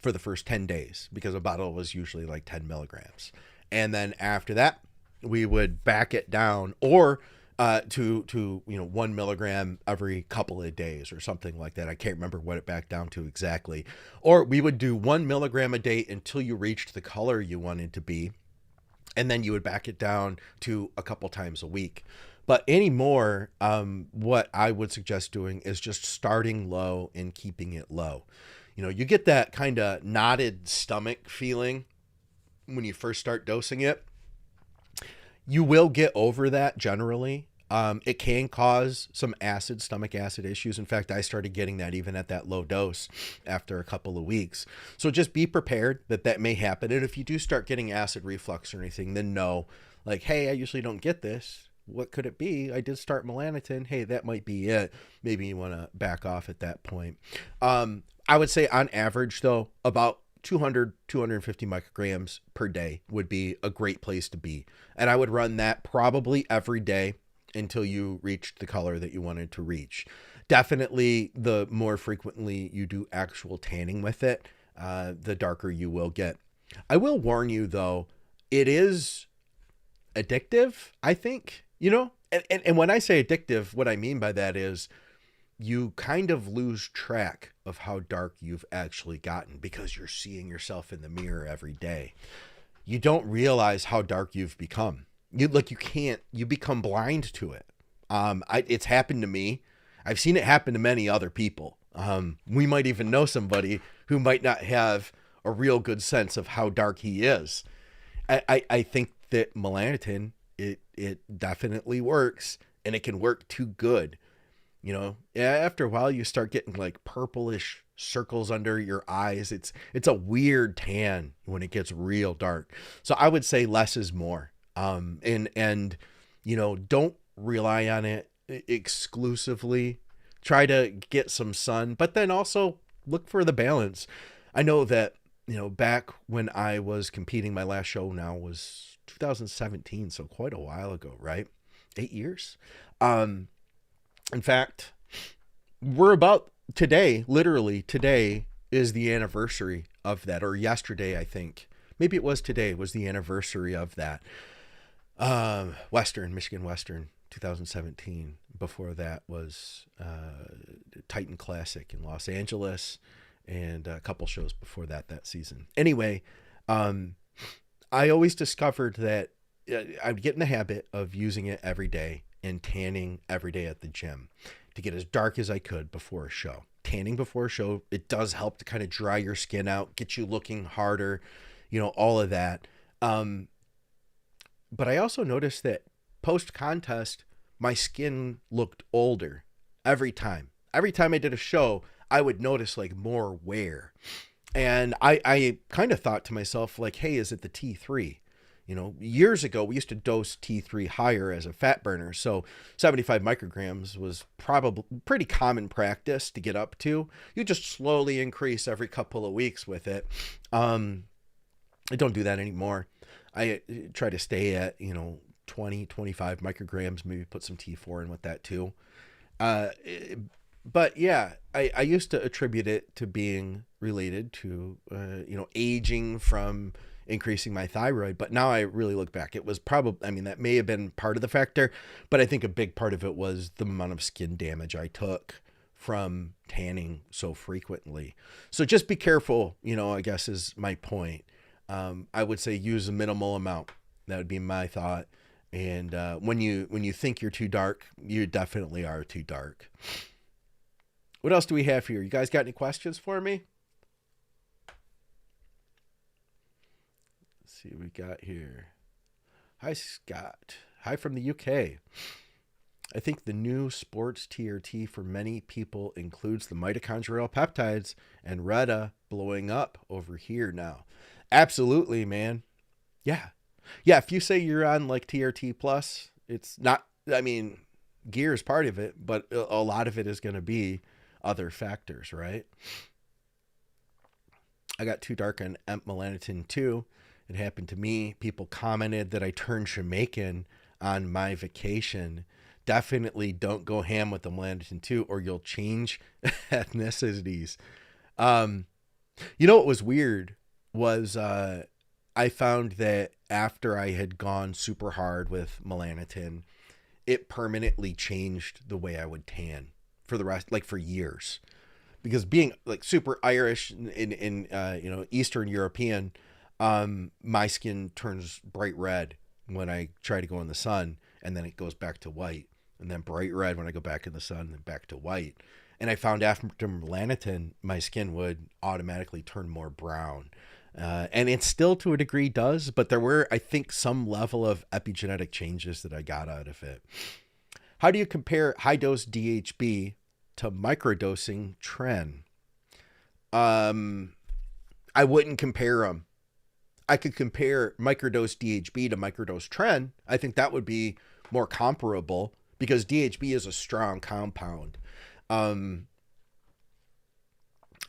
for the first 10 days, because a bottle was usually like 10 milligrams. And then after that, we would back it down or to 1 milligram every couple of days or something like that. I can't remember what it backed down to exactly. Or we would do 1 milligram a day until you reached the color you wanted to be. And then you would back it down to a couple times a week. But anymore, what I would suggest doing is just starting low and keeping it low. You get that kind of knotted stomach feeling when you first start dosing it. You will get over that generally. It can cause some stomach acid issues. In fact, I started getting that even at that low dose after a couple of weeks. So just be prepared that may happen. And if you do start getting acid reflux or anything, then know, like, hey, I usually don't get this. What could it be? I did start Melanatan. Hey, that might be it. Maybe you want to back off at that point. I would say on average, though, about 200, 250 micrograms per day would be a great place to be. And I would run that probably every day until you reached the color that you wanted to reach. Definitely the more frequently you do actual tanning with it, the darker you will get. I will warn you, though, it is addictive, I think, and when I say addictive, what I mean by that is you kind of lose track of how dark you've actually gotten because you're seeing yourself in the mirror every day. You don't realize how dark you've become. You become blind to it. It's happened to me. I've seen it happen to many other people. We might even know somebody who might not have a real good sense of how dark he is. I think that Melanatan, it definitely works, and it can work too good. After a while you start getting like purplish circles under your eyes. It's a weird tan when it gets real dark. So I would say less is more. And don't rely on it exclusively. Try to get some sun, but then also look for the balance. I know that, back when I was competing, my last show now was 2017. So quite a while ago, right? 8 years. In fact, we're about today, literally today is the anniversary of that, or yesterday, I think. Maybe it was today was the anniversary of that. Michigan Western, 2017. Before that was Titan Classic in Los Angeles, and a couple shows before that season. Anyway, I always discovered that I'd get in the habit of using it every day and tanning every day at the gym to get as dark as I could before a show. Tanning before a show, it does help to kind of dry your skin out, get you looking harder, all of that. But I also noticed that post-contest, my skin looked older every time. every time I did a show, I would notice like more wear. And I kind of thought to myself, like, hey, is it the T3? You know, years ago, we used to dose T3 higher as a fat burner. So 75 micrograms was probably pretty common practice to get up to. You just slowly increase every couple of weeks with it. I don't do that anymore. I try to stay at, 20, 25 micrograms, maybe put some T4 in with that too. But yeah, I used to attribute it to being related to, aging from increasing my thyroid. But now I really look back, it was probably, that may have been part of the factor, but I think a big part of it was the amount of skin damage I took from tanning so frequently. So just be careful, I guess is my point. I would say use a minimal amount. That would be my thought. And when you think you're too dark, you definitely are too dark. What else do we have here? You guys got any questions for me? Let's see what we got here. Hi, Scott. Hi from the UK. I think the new sports TRT for many people includes the mitochondrial peptides and Reta blowing up over here now. Absolutely, man. Yeah. Yeah, if you say you're on like TRT plus, it's not, gear is part of it, but a lot of it is going to be other factors, right? I got too dark on Melanatan too. It happened to me. People commented that I turned Jamaican on my vacation. Definitely don't go ham with the Melanatan too, or you'll change ethnicities. What was weird was I found that after I had gone super hard with Melanatan, it permanently changed the way I would tan for the rest, like for years. Because being like super Irish in Eastern European, my skin turns bright red when I try to go in the sun, and then it goes back to white, and then bright red when I go back in the sun, and then back to white. And I found after Melanatan, my skin would automatically turn more brown. And it still to a degree does, but there were, I think, some level of epigenetic changes that I got out of it. How do you compare high dose DHB to microdosing Tren? I wouldn't compare them. I could compare microdose DHB to microdose Tren. I think that would be more comparable because DHB is a strong compound.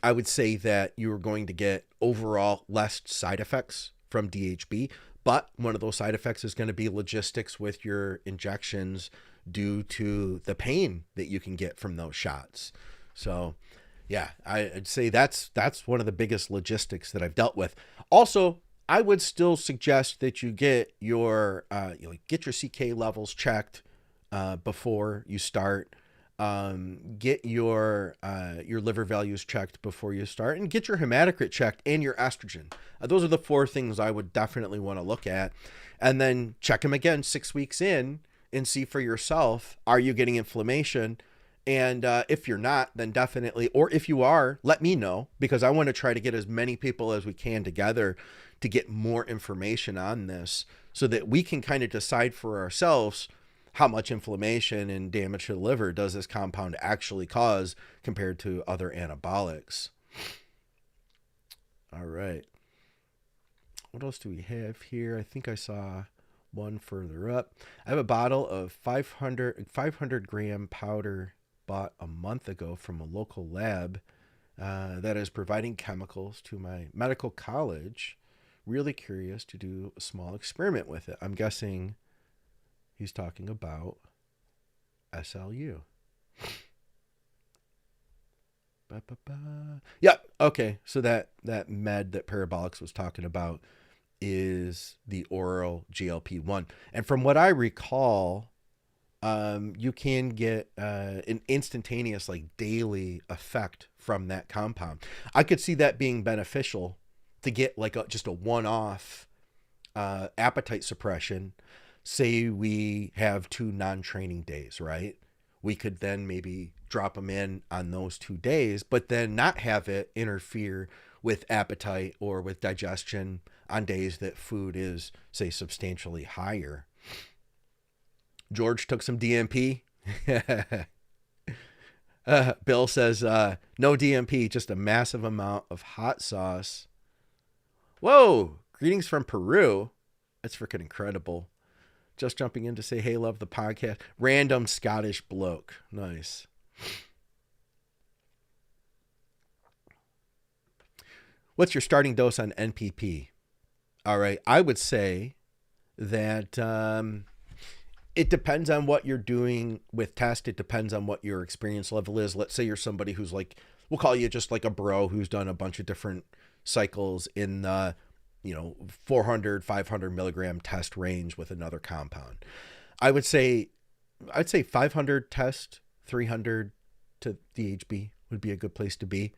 I would say that you're going to get overall less side effects from DHB, but one of those side effects is going to be logistics with your injections due to the pain that you can get from those shots. So yeah, I'd say that's one of the biggest logistics that I've dealt with. Also, I would still suggest that you get your get your CK levels checked before you start. Get your liver values checked before you start, and get your hematocrit checked and your estrogen. Those are the 4 things I would definitely want to look at, and then check them again 6 weeks in and see for yourself, are you getting inflammation? And if you're not, then definitely, or if you are, let me know, because I want to try to get as many people as we can together to get more information on this so that we can kind of decide for ourselves how much inflammation and damage to the liver does this compound actually cause compared to other anabolics. All right. What else do we have here? I think I saw one further up. I have a bottle of 500 gram powder bought a month ago from a local lab that is providing chemicals to my medical college. Really curious to do a small experiment with it. I'm guessing he's talking about SLU. Yeah, okay. So that med that Parabolics was talking about is the oral GLP-1. And from what I recall, you can get an instantaneous, like daily effect from that compound. I could see that being beneficial to get like just a one-off appetite suppression. Say we have 2 non-training days, right? We could then maybe drop them in on those 2 days, but then not have it interfere with appetite or with digestion on days that food is, say, substantially higher. George took some DMP. Bill says, no DMP, just a massive amount of hot sauce. Whoa, greetings from Peru. That's freaking incredible. Just jumping in to say, hey, love the podcast. Random Scottish bloke. Nice. What's your starting dose on NPP? All right, I would say that it depends on what you're doing with test. It depends on what your experience level is. Let's say you're somebody who's like, we'll call you just like a bro who's done a bunch of different cycles in the, 400, 500 milligram test range with another compound. I'd say 500 test, 300 to DHB would be a good place to be.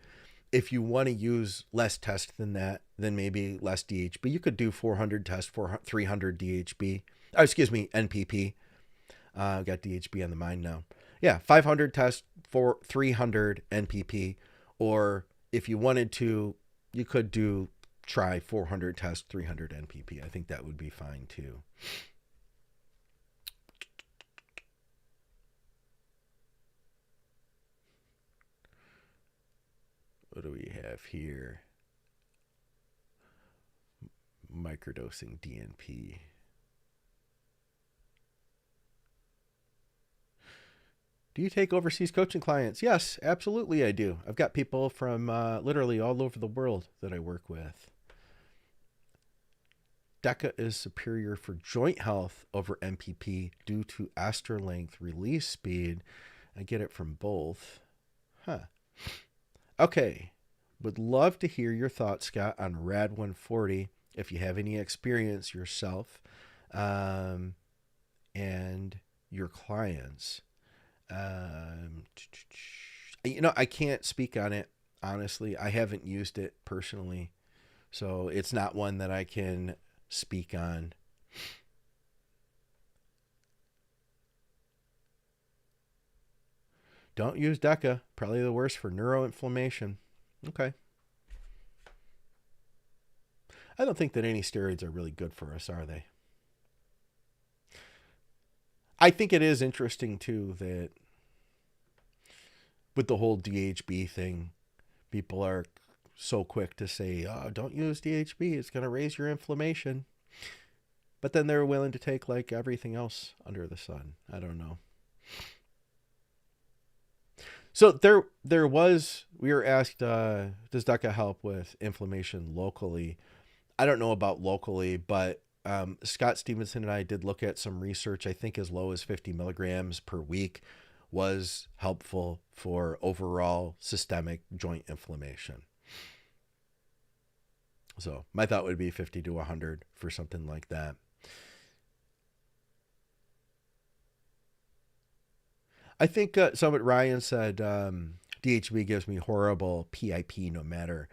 If you want to use less test than that, then maybe less DHB. You could do 400 test, 300 DHB. Oh, excuse me, NPP. I've got DHB on the mind now. Yeah, 500 test, 300 NPP. Or if you wanted to, you could try 400 test, 300 NPP. I think that would be fine too. What do we have here? Microdosing DNP. Do you take overseas coaching clients? Yes, absolutely I do. I've got people from literally all over the world that I work with. DECA is superior for joint health over MPP due to ester length release speed. I get it from both. Huh. Okay. Would love to hear your thoughts, Scott, on Rad 140 if you have any experience yourself and your clients. I can't speak on it, honestly. I haven't used it personally, so it's not one that I can speak on. Don't use DECA. Probably the worst for neuroinflammation. Okay. I don't think that any steroids are really good for us, are they? I think it is interesting, too, that with the whole DHB thing, people are so quick to say, oh, don't use DHB. It's going to raise your inflammation. But then they're willing to take like everything else under the sun. I don't know. So we were asked, does DECA help with inflammation locally? I don't know about locally, but Scott Stevenson and I did look at some research. I think as low as 50 milligrams per week was helpful for overall systemic joint inflammation. So my thought would be 50 to 100 for something like that. I think Summit Ryan said DHB gives me horrible PIP no matter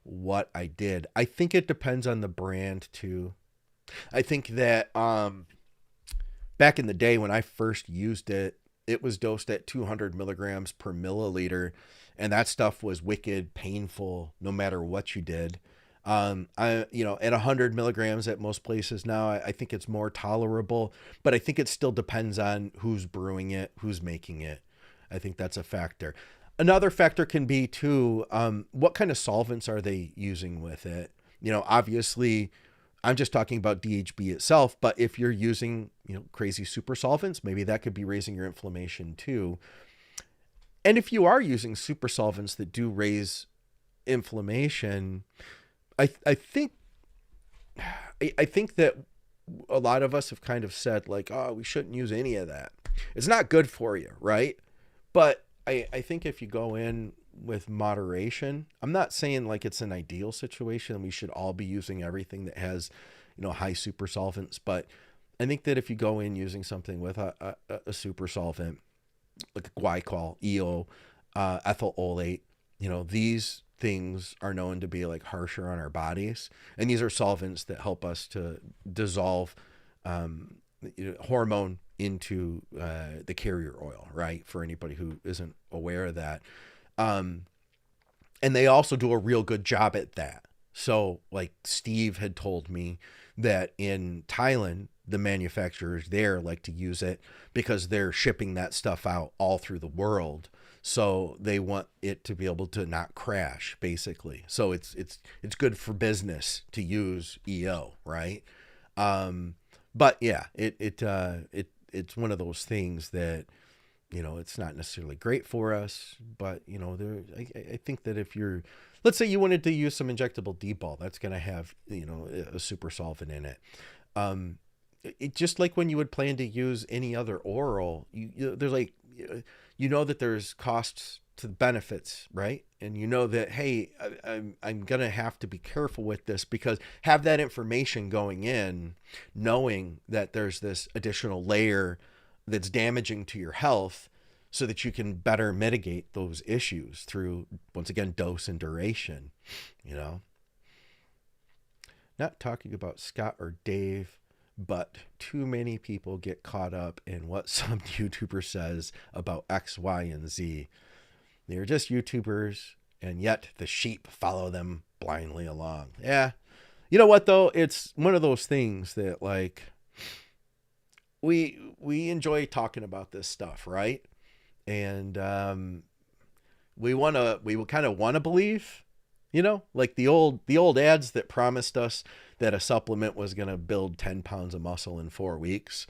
what I did. I think it depends on the brand too. I think that back in the day when I first used it, it was dosed at 200 milligrams per milliliter, and that stuff was wicked painful no matter what you did. At 100 milligrams at most places now, I think it's more tolerable, but I think it still depends on who's brewing it, who's making it. I think that's a factor. Another factor can be too, what kind of solvents are they using with it? Obviously I'm just talking about DHB itself, but if you're using, crazy super solvents, maybe that could be raising your inflammation too. And if you are using super solvents that do raise inflammation, I think that a lot of us have kind of said like, oh, we shouldn't use any of that. It's not good for you, right? But I think if you go in with moderation, I'm not saying like it's an ideal situation and we should all be using everything that has, high super solvents. But I think that if you go in using something with a super solvent, like a glycol, EO, ethyl olate, these things are known to be like harsher on our bodies. And these are solvents that help us to dissolve hormone into the carrier oil, right? For anybody who isn't aware of that. And they also do a real good job at that. So like Steve had told me that in Thailand, the manufacturers there like to use it because they're shipping that stuff out all through the world. So they want it to be able to not crash, basically. So it's good for business to use EO, right? But yeah, it's one of those things that, it's not necessarily great for us, but I think that if you're, let's say you wanted to use some injectable D-ball, that's going to have, a super solvent in it. It just like when you would plan to use any other oral, there's like, that there's costs to the benefits, right? And that, hey, I'm going to have to be careful with this, because have that information going in, knowing that there's this additional layer that's damaging to your health, so that you can better mitigate those issues through, once again, dose and duration, Not talking about Scott or Dave, but too many people get caught up in what some YouTuber says about X, Y, and Z. They're just YouTubers, and yet the sheep follow them blindly along. Yeah. You know what, though? It's one of those things that, like, we enjoy talking about this stuff, right? And we kind of want to believe, like the old ads that promised us that a supplement was going to build 10 pounds of muscle in 4 weeks.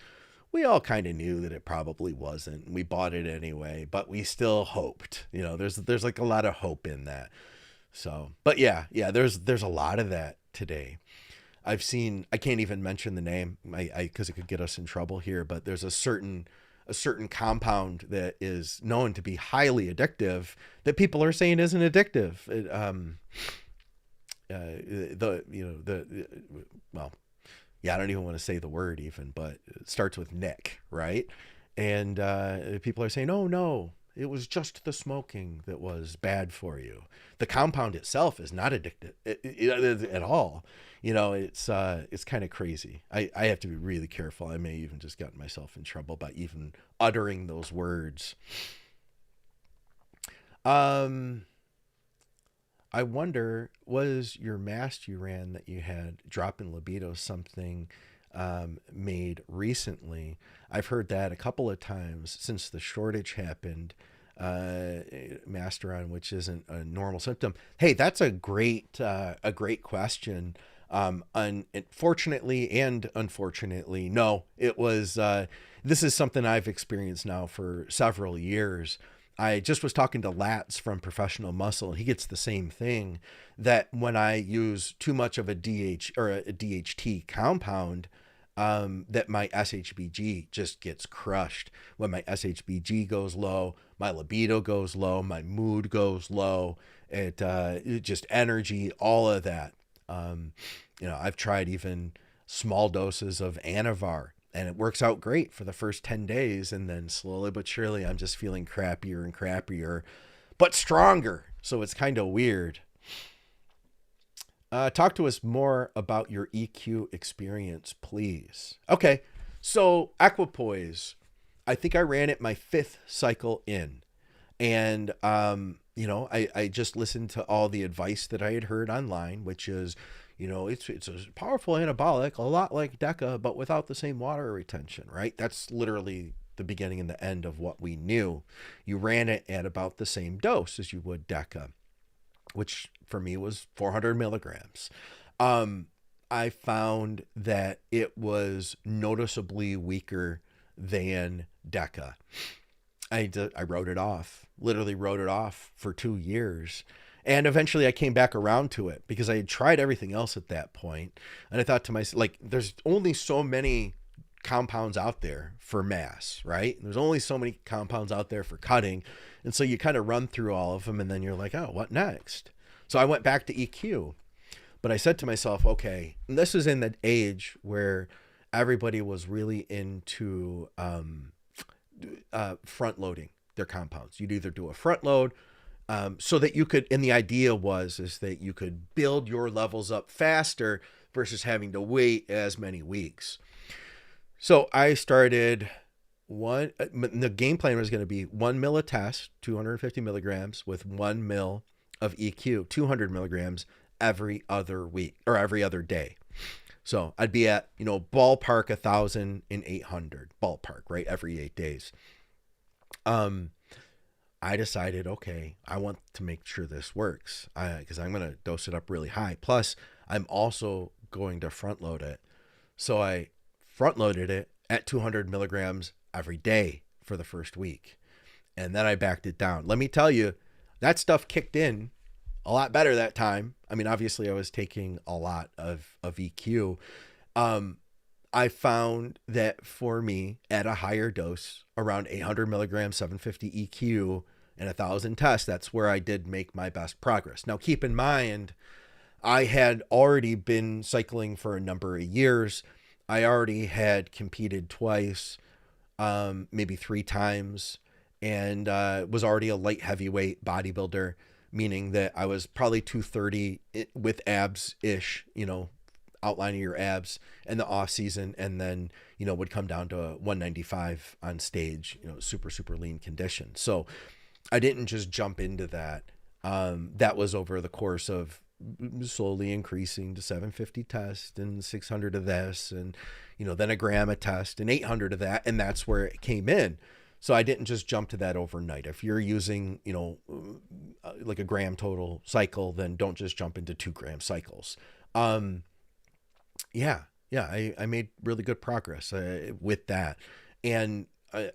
We all kind of knew that it probably wasn't. We bought it anyway, but we still hoped. There's like a lot of hope in that. So, but yeah, there's a lot of that today. I've seen, I can't even mention the name, because it could get us in trouble here, but there's a certain compound that is known to be highly addictive that people are saying isn't addictive. I don't even want to say the word even, but it starts with Nick, right? And people are saying, oh no, it was just the smoking that was bad for you. The compound itself is not addictive at all. It's kind of crazy. I have to be really careful. I may even just gotten myself in trouble by even uttering those words. I wonder, was your mast you ran that you had drop in libido something made recently? I've heard that a couple of times since the shortage happened. Masteron, which isn't a normal symptom. Hey, that's a great question. Fortunately and unfortunately, no, it was, this is something I've experienced now for several years. I just was talking to Lats from Professional Muscle, and he gets the same thing, that when I use too much of a DHT compound, that my SHBG just gets crushed. When my SHBG goes low, my libido goes low, my mood goes low, it just energy, all of that. I've tried even small doses of Anavar, and it works out great for the first 10 days. And then slowly but surely, I'm just feeling crappier and crappier, but stronger. So it's kind of weird. Talk to us more about your EQ experience, please. Okay. So Equipoise, I think I ran it my 5th cycle in, and, I just listened to all the advice that I had heard online, which is, it's a powerful anabolic, a lot like DECA, but without the same water retention, right? That's literally the beginning and the end of what we knew. You ran it at about the same dose as you would DECA, which for me was 400 milligrams. I found that it was noticeably weaker than DECA. I wrote it off, literally wrote it off for 2 years. And eventually I came back around to it because I had tried everything else at that point. And I thought to myself, like, there's only so many compounds out there for mass, right? There's only so many compounds out there for cutting. And so you kind of run through all of them, and then you're like, oh, what next? So I went back to EQ. But I said to myself, okay, and this is in the age where everybody was really into front loading their compounds. You'd either do a front load so that you could, and the idea is that you could build your levels up faster versus having to wait as many weeks. So I started the game plan was going to be 1 mil a test, 250 milligrams with 1 mil of EQ, 200 milligrams every other week or every other day. So I'd be at, ballpark 1,000 and 800 ballpark, right? Every 8 days. I decided, okay, I want to make sure this works because I'm going to dose it up really high. Plus, I'm also going to front load it. So I front loaded it at 200 milligrams every day for the first week. And then I backed it down. Let me tell you, that stuff kicked in a lot better that time. I mean, obviously I was taking a lot of EQ. I found that for me at a higher dose, around 800 milligrams, 750 EQ, and 1,000 tests, that's where I did make my best progress. Now, keep in mind, I had already been cycling for a number of years. I already had competed twice, maybe 3 times, and was already a light heavyweight bodybuilder, meaning that I was probably 230 with abs-ish, you know, outlining your abs in the off season, and then, you know, would come down to 195 on stage, you know, super, super lean condition. So I didn't just jump into that. That was over the course of slowly increasing to 750 test and 600 of this, and, you know, then a gram a test and 800 of that. And that's where it came in. So I didn't just jump to that overnight. If you're using, you know, like a gram total cycle, then don't just jump into 2 gram cycles. Yeah, I made really good progress with that. And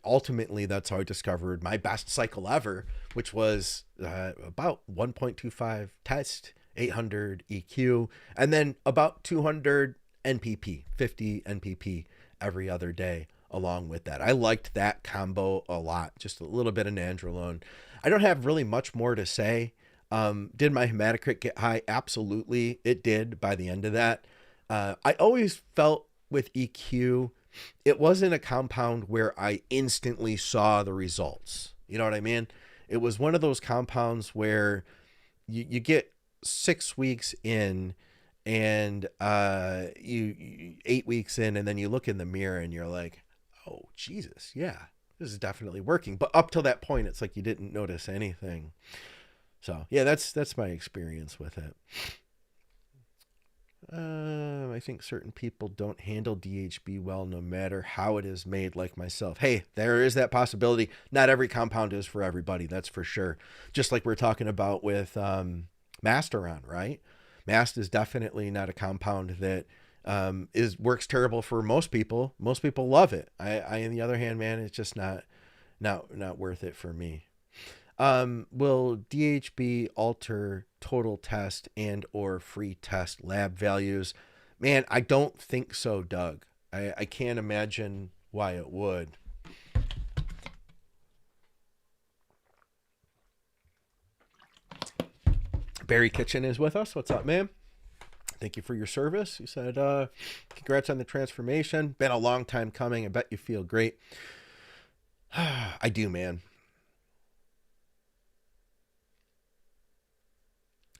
ultimately, that's how I discovered my best cycle ever, which was about 1.25 test, 800 EQ, and then about 200 NPP, 50 NPP every other day along with that. I liked that combo a lot, just a little bit of nandrolone. I don't have really much more to say. Did my hematocrit get high? Absolutely, it did by the end of that. I always felt with EQ, it wasn't a compound where I instantly saw the results. You know what I mean? It was one of those compounds where you get 6 weeks in and you 8 weeks in, and then you look in the mirror and you're like, oh, Jesus, yeah, this is definitely working. But up till that point, it's like you didn't notice anything. So yeah, that's my experience with it. I think certain people don't handle DHB well, no matter how it is made, like myself. Hey, there is that possibility. Not every compound is for everybody. That's for sure. Just like we're talking about with Masteron, right? Mast is definitely not a compound that works terrible for most people. Most people love it. I on the other hand, man, it's just not worth it for me. Will DHB alter total test and or free test lab values? Man, I don't think so, Doug. I can't imagine why it would. Barry Kitchen is with us. What's up, man? Thank you for your service. He said, congrats on the transformation. Been a long time coming. I bet you feel great. I do, man.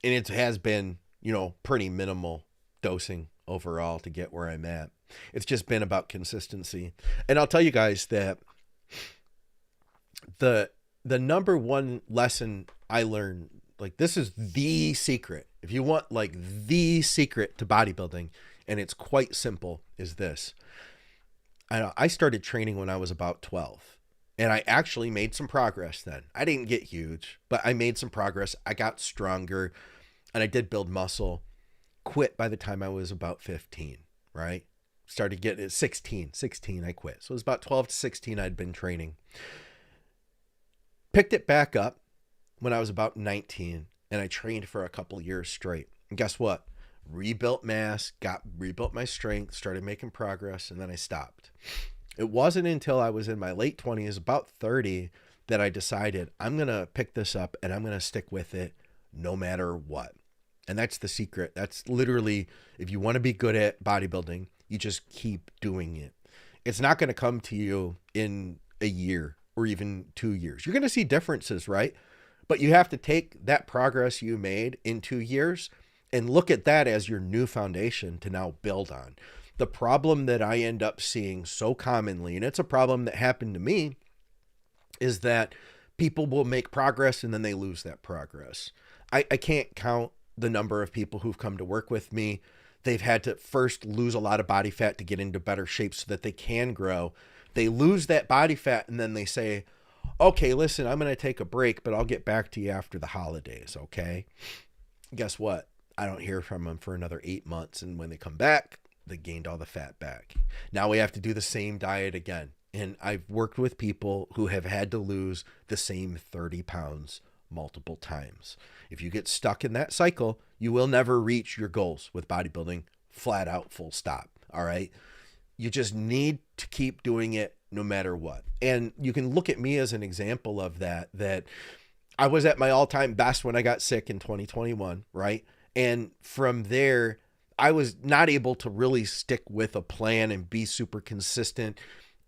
And it has been, you know, pretty minimal dosing overall to get where I'm at. It's just been about consistency. And I'll tell you guys that the number one lesson I learned, like, this is the secret. If you want, like, the secret to bodybuilding, and it's quite simple, is this. I started training when I was about 12. And I actually made some progress then. I didn't get huge, but I made some progress. I got stronger, and I did build muscle. Quit by the time I was about 15, right? Started getting at 16 I quit. So it was about 12 to 16 I'd been training. Picked it back up when I was about 19, and I trained for a couple years straight. And guess what? Rebuilt mass, rebuilt my strength, started making progress, and then I stopped. It wasn't until I was in my late 20s, about 30, that I decided I'm going to pick this up and I'm going to stick with it no matter what. And that's the secret. That's literally, if you want to be good at bodybuilding, you just keep doing it. It's not going to come to you in a year or even 2 years. You're going to see differences, right? But you have to take that progress you made in 2 years and look at that as your new foundation to now build on. The problem that I end up seeing so commonly, and it's a problem that happened to me, is that people will make progress and then they lose that progress. I can't count the number of people who've come to work with me. They've had to first lose a lot of body fat to get into better shape so that they can grow. They lose that body fat and then they say, Okay, listen, I'm going to take a break, but I'll get back to you after the holidays, okay? Guess what? I don't hear from them for another 8 months. And when they come back, they gained all the fat back. Now we have to do the same diet again. And I've worked with people who have had to lose the same 30 pounds multiple times. If you get stuck in that cycle, you will never reach your goals with bodybuilding, flat out, full stop. All right. You just need to keep doing it no matter what. And you can look at me as an example of that I was at my all-time best when I got sick in 2021, right? And from there, I was not able to really stick with a plan and be super consistent.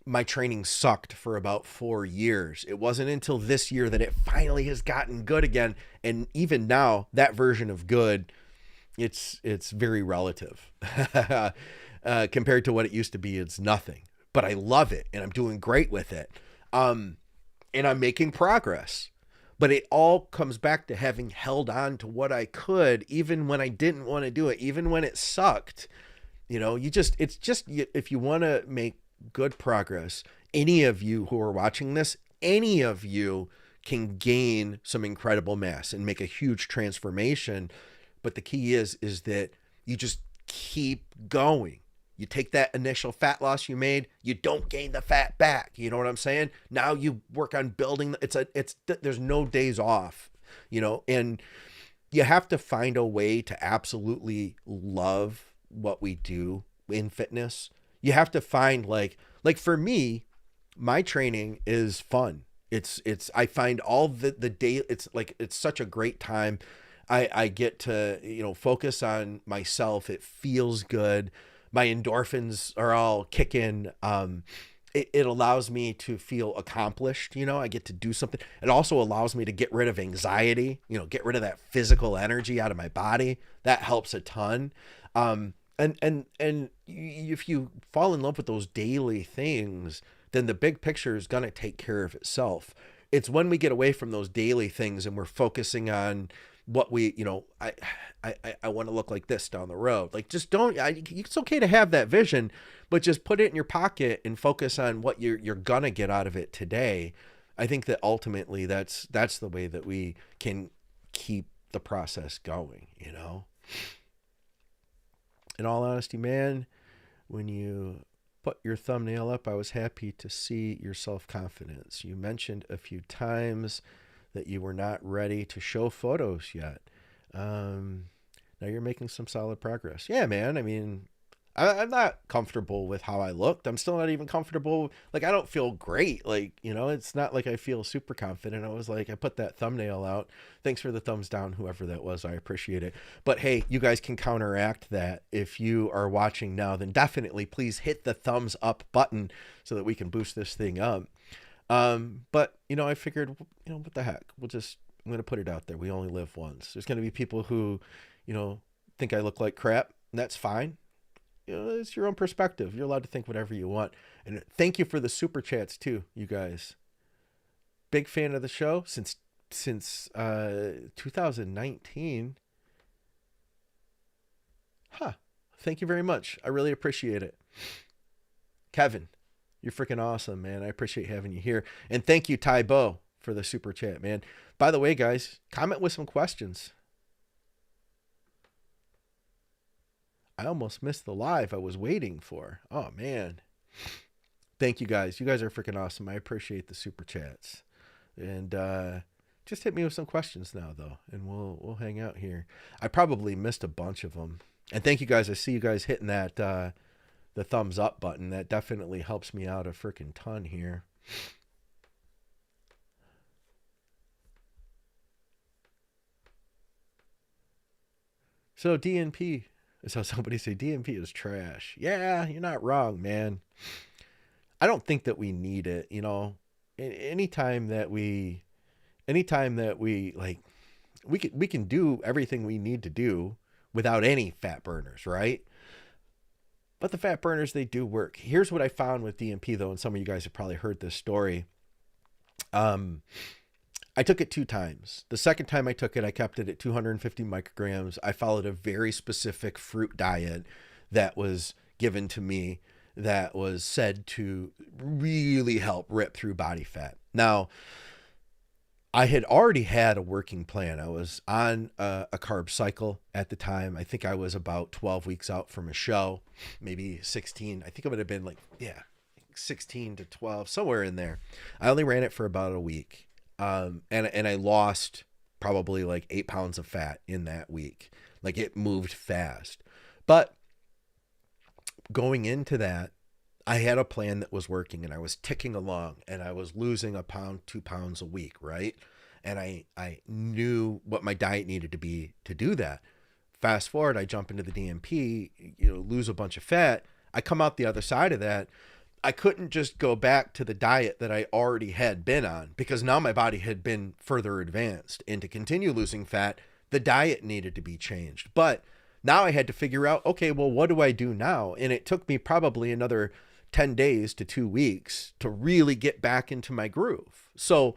My training sucked for about 4 years. It wasn't until this year that it finally has gotten good again. And even now, that version of good, it's very relative. Compared to what it used to be, it's nothing. But I love it, and I'm doing great with it. And I'm making progress. But it all comes back to having held on to what I could, even when I didn't want to do it, even when it sucked. If you want to make good progress, any of you who are watching this, any of you can gain some incredible mass and make a huge transformation. But the key is that you just keep going. You take that initial fat loss you made, you don't gain the fat back. You know what I'm saying? Now you work on building. There's no days off, and you have to find a way to absolutely love what we do in fitness. You have to find like for me, my training is fun. I find all the day. It's such a great time. I get to, focus on myself. It feels good. My endorphins are all kicking. It allows me to feel accomplished. I get to do something. It also allows me to get rid of anxiety, get rid of that physical energy out of my body. That helps a ton. And if you fall in love with those daily things, then the big picture is going to take care of itself. It's when we get away from those daily things and we're focusing on what I want to look like this down the road. Like, just it's okay to have that vision, but just put it in your pocket and focus on what you're going to get out of it today. I think that ultimately that's the way that we can keep the process going, In all honesty, man, when you put your thumbnail up, I was happy to see your self-confidence. You mentioned a few times that you were not ready to show photos yet. Now you're making some solid progress. Yeah, man. I mean, I'm not comfortable with how I looked. I'm still not even comfortable. Like, I don't feel great. Like, it's not like I feel super confident. I put that thumbnail out. Thanks for the thumbs down, whoever that was. I appreciate it. But hey, you guys can counteract that. If you are watching now, then definitely please hit the thumbs up button so that we can boost this thing up. But I figured, what the heck? I'm going to put it out there. We only live once. There's going to be people who, think I look like crap, and that's fine. It's your own perspective. You're allowed to think whatever you want. And thank you for the super chats too, you guys. Big fan of the show since 2019. Thank you very much. I really appreciate it. Kevin, you're freaking awesome, man. I appreciate having you here. And thank you, Ty Bo, for the super chat, man. By the way, guys, comment with some questions. I almost missed the live I was waiting for. Oh, man. Thank you, guys. You guys are freaking awesome. I appreciate the super chats. And just hit me with some questions now, though, and we'll hang out here. I probably missed a bunch of them. And thank you, guys. I see you guys hitting that the thumbs up button. That definitely helps me out a freaking ton here. So DNP, so somebody say DNP is trash. Yeah, you're not wrong, man. I don't think that we need it. Anytime that we like, we can do everything we need to do without any fat burners, right? But the fat burners, they do work. Here's what I found with DNP, though, and some of you guys have probably heard this story. I took it 2 times. The second time I took it, I kept it at 250 micrograms. I followed a very specific fruit diet that was given to me. that was said to really help rip through body fat. Now, I had already had a working plan. I was on a carb cycle at the time. I think I was about 12 weeks out from a show, maybe 16. I think it would have been 16 to 12, somewhere in there. I only ran it for about a week. And I lost probably 8 pounds of fat in that week. It moved fast. But going into that, I had a plan that was working, and I was ticking along, and I was losing a pound, 2 pounds a week, right? And I knew what my diet needed to be to do that. Fast forward, I jump into the DMP, lose a bunch of fat. I come out the other side of that. I couldn't just go back to the diet that I already had been on, because now my body had been further advanced. And to continue losing fat, the diet needed to be changed. But now I had to figure out, okay, well, what do I do now? And it took me probably another 10 days to 2 weeks to really get back into my groove. So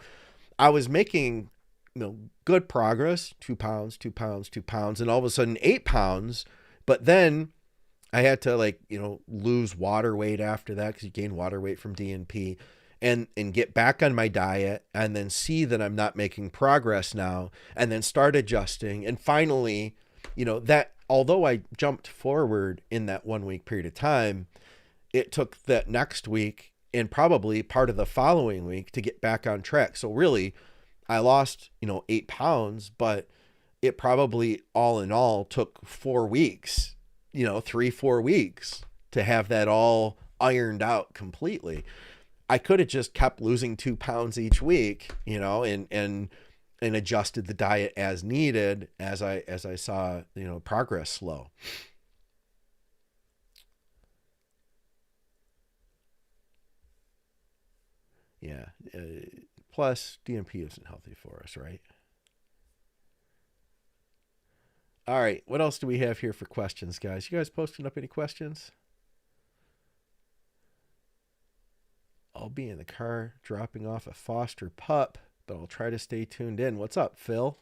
I was making, good progress, 2 pounds, 2 pounds, 2 pounds, and all of a sudden 8 pounds. But then I had to lose water weight after that, because you gain water weight from DNP, and get back on my diet, and then see that I'm not making progress now, and then start adjusting. And finally, that although I jumped forward in that 1 week period of time, it took that next week and probably part of the following week to get back on track. So really, I lost, 8 pounds, but it probably all in all took 4 weeks, 3-4 weeks to have that all ironed out completely. I could have just kept losing 2 pounds each week, and adjusted the diet as needed as I saw, progress slow. Yeah. Plus, DMP isn't healthy for us, right? All right. What else do we have here for questions, guys? You guys posting up any questions? I'll be in the car dropping off a foster pup, but I'll try to stay tuned in. What's up, Phil?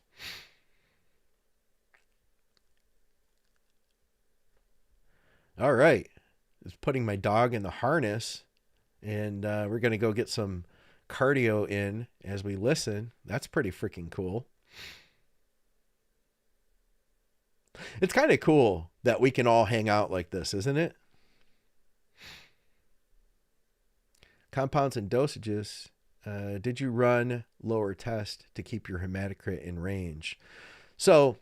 All right. Just putting my dog in the harness, and we're going to go get some cardio in as we listen. That's pretty freaking cool. It's kind of cool that we can all hang out like this, isn't it? Compounds and dosages. Did you run lower test to keep your hematocrit in range? So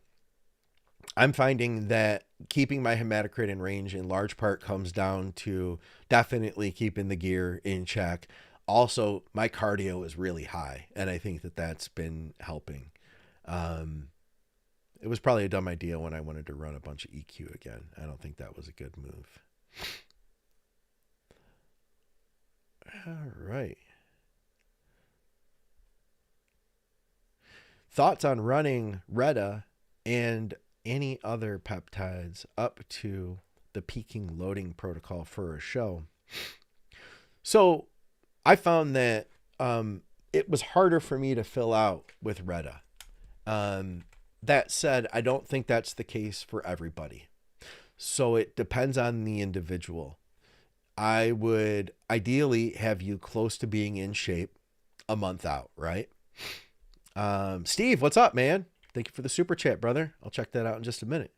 I'm finding that keeping my hematocrit in range in large part comes down to definitely keeping the gear in check. Also, my cardio is really high, and I think that that's been helping. It was probably a dumb idea when I wanted to run a bunch of EQ again. I don't think that was a good move. All right. Thoughts on running Reta and any other peptides up to the peaking loading protocol for a show? So I found that it was harder for me to fill out with Reta. That said, I don't think that's the case for everybody. So it depends on the individual. I would ideally have you close to being in shape a month out, right? Steve, what's up, man? Thank you for the super chat, brother. I'll check that out in just a minute.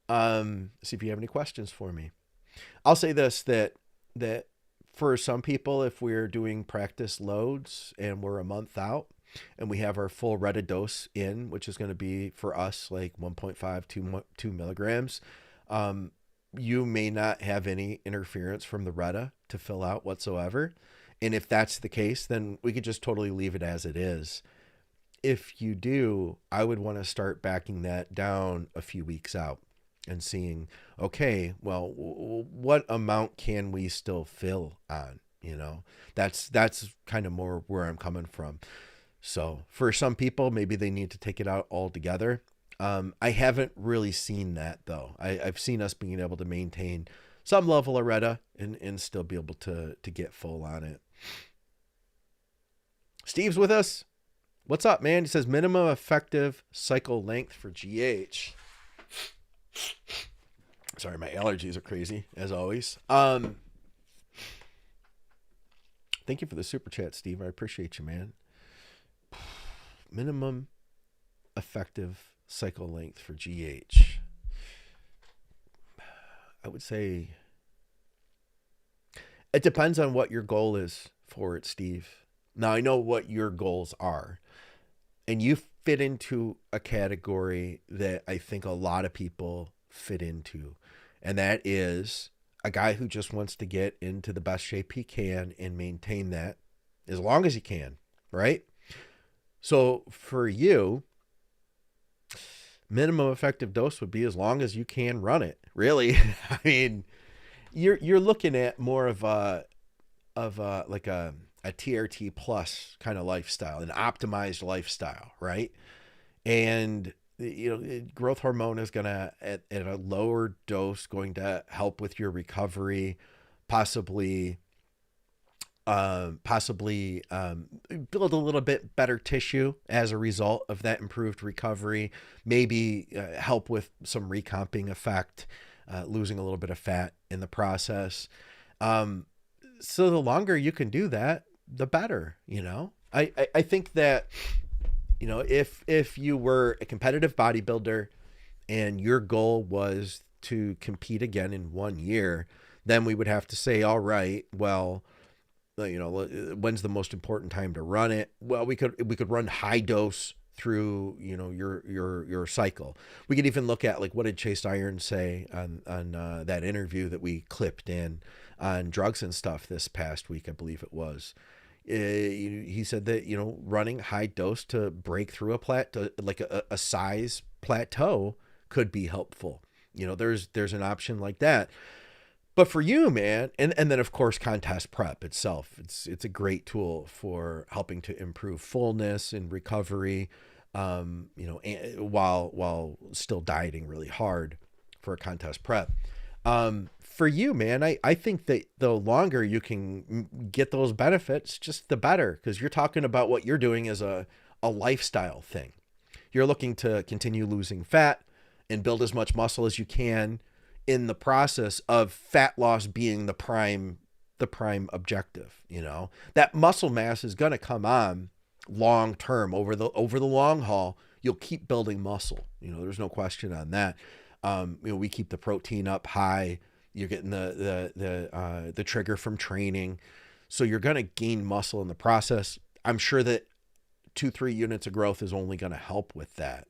See if you have any questions for me. I'll say this, that for some people, if we're doing practice loads and we're a month out and we have our full Reta dose in, which is going to be for us like 1.5, 2 milligrams, you may not have any interference from the Reta to fill out whatsoever. And if that's the case, then we could just totally leave it as it is. If you do, I would want to start backing that down a few weeks out and seeing, okay, well, what amount can we still fill on? That's kind of more where I'm coming from. So for some people, maybe they need to take it out altogether. I haven't really seen that though. I've seen us being able to maintain some level of Reta and still be able to get full on it. Steve's with us. What's up, man? He says minimum effective cycle length for GH. Sorry, my allergies are crazy as always. Thank you for the super chat, Steve. I appreciate you, man. Minimum effective cycle length for GH. I would say it depends on what your goal is for it, Steve. Now, I know what your goals are, and you fit into a category that I think a lot of people fit into, and that is a guy who just wants to get into the best shape he can and maintain that as long as he can, right? So for you, minimum effective dose would be as long as you can run it, really. I mean, you're looking at more of a like a TRT plus kind of lifestyle, an optimized lifestyle, right? And growth hormone is gonna at a lower dose going to help with your recovery, possibly build a little bit better tissue as a result of that improved recovery, maybe help with some recomping effect, losing a little bit of fat in the process. So the longer you can do that, the better. I think that if you were a competitive bodybuilder and your goal was to compete again in 1 year, then we would have to say, all right, well, when's the most important time to run it? Well, we could run high dose through, your cycle. We could even look at like, what did Chase Iron say on that interview that we clipped in on drugs and stuff this past week, I believe it was. He said that, running high dose to break through a plateau, like a size plateau, could be helpful. There's an option like that. But for you, man, and then of course contest prep itself, it's a great tool for helping to improve fullness and recovery, while still dieting really hard for a contest prep. For you, man, I think that the longer you can get those benefits, just the better, because you're talking about what you're doing as a lifestyle thing. You're looking to continue losing fat and build as much muscle as you can, in the process of fat loss being the prime objective. That muscle mass is going to come on long term over the long haul. You'll keep building muscle. There's no question on that. We keep the protein up high. You're getting the trigger from training, so you're going to gain muscle in the process. I'm sure that 2-3 units of growth is only going to help with that.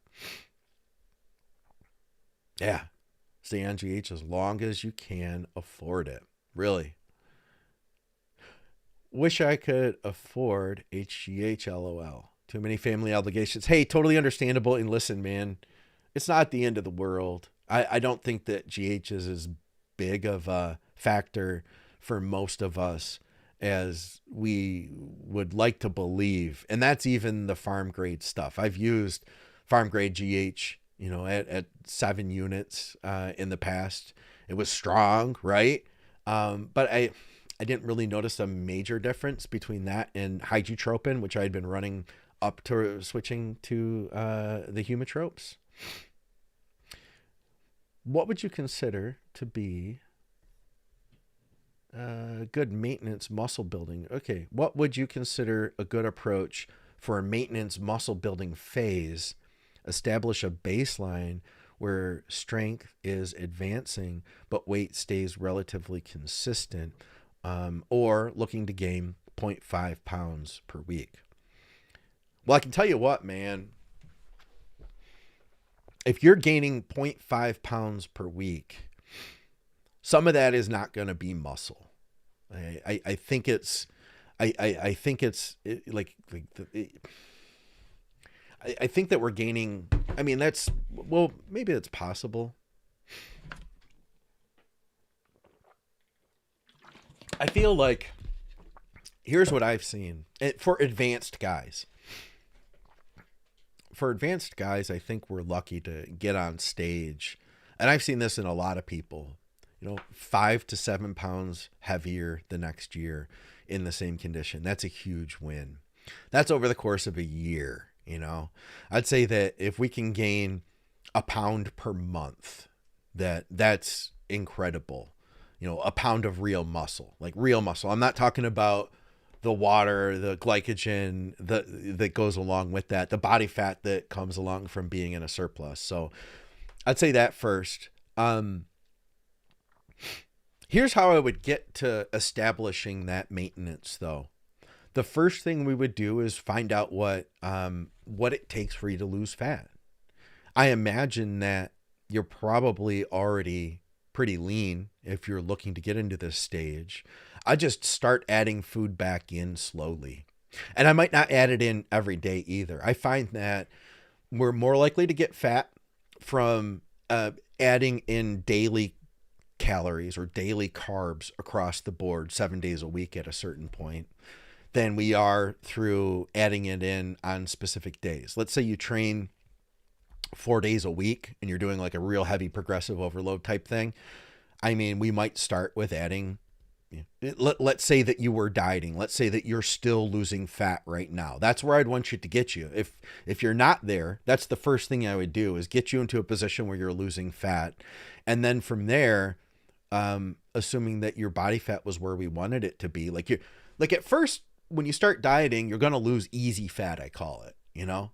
Yeah. Stay on GH as long as you can afford it. Really. Wish I could afford HGH, LOL. Too many family obligations. Hey, totally understandable. And listen, man, it's not the end of the world. I don't think that GH is as big of a factor for most of us as we would like to believe. And that's even the farm grade stuff. I've used farm grade GH at 7 units in the past. It was strong, right? But I didn't really notice a major difference between that and hydrotropin, which I had been running up to switching to the humotropes. What would you consider to be good maintenance muscle building? Okay, what would you consider a good approach for a maintenance muscle building phase? Establish a baseline where strength is advancing, but weight stays relatively consistent, or looking to gain 0.5 pounds per week. Well, I can tell you what, man, if you're gaining 0.5 pounds per week, some of that is not going to be muscle. I think it's I think that we're gaining, maybe it's possible. I feel like, here's what I've seen for advanced guys. For advanced guys, I think we're lucky to get on stage. And I've seen this in a lot of people, 5 to 7 pounds heavier the next year in the same condition. That's a huge win. That's over the course of a year. I'd say that if we can gain a pound per month, that's incredible. A pound of real muscle, like real muscle. I'm not talking about the water, the glycogen that goes along with that, the body fat that comes along from being in a surplus. So I'd say that first. Here's how I would get to establishing that maintenance, though. The first thing we would do is find out what it takes for you to lose fat. I imagine that you're probably already pretty lean if you're looking to get into this stage. I just start adding food back in slowly. And I might not add it in every day either. I find that we're more likely to get fat from adding in daily calories or daily carbs across the board 7 days a week at a certain point than we are through adding it in on specific days. Let's say you train 4 days a week and you're doing like a real heavy progressive overload type thing. I mean, we might start with adding, let's say that you were dieting. Let's say that you're still losing fat right now. That's where I'd want you to get you. If you're not there, that's the first thing I would do is get you into a position where you're losing fat. And then from there, assuming that your body fat was where we wanted it to be, like at first, when you start dieting, you're going to lose easy fat, I call it,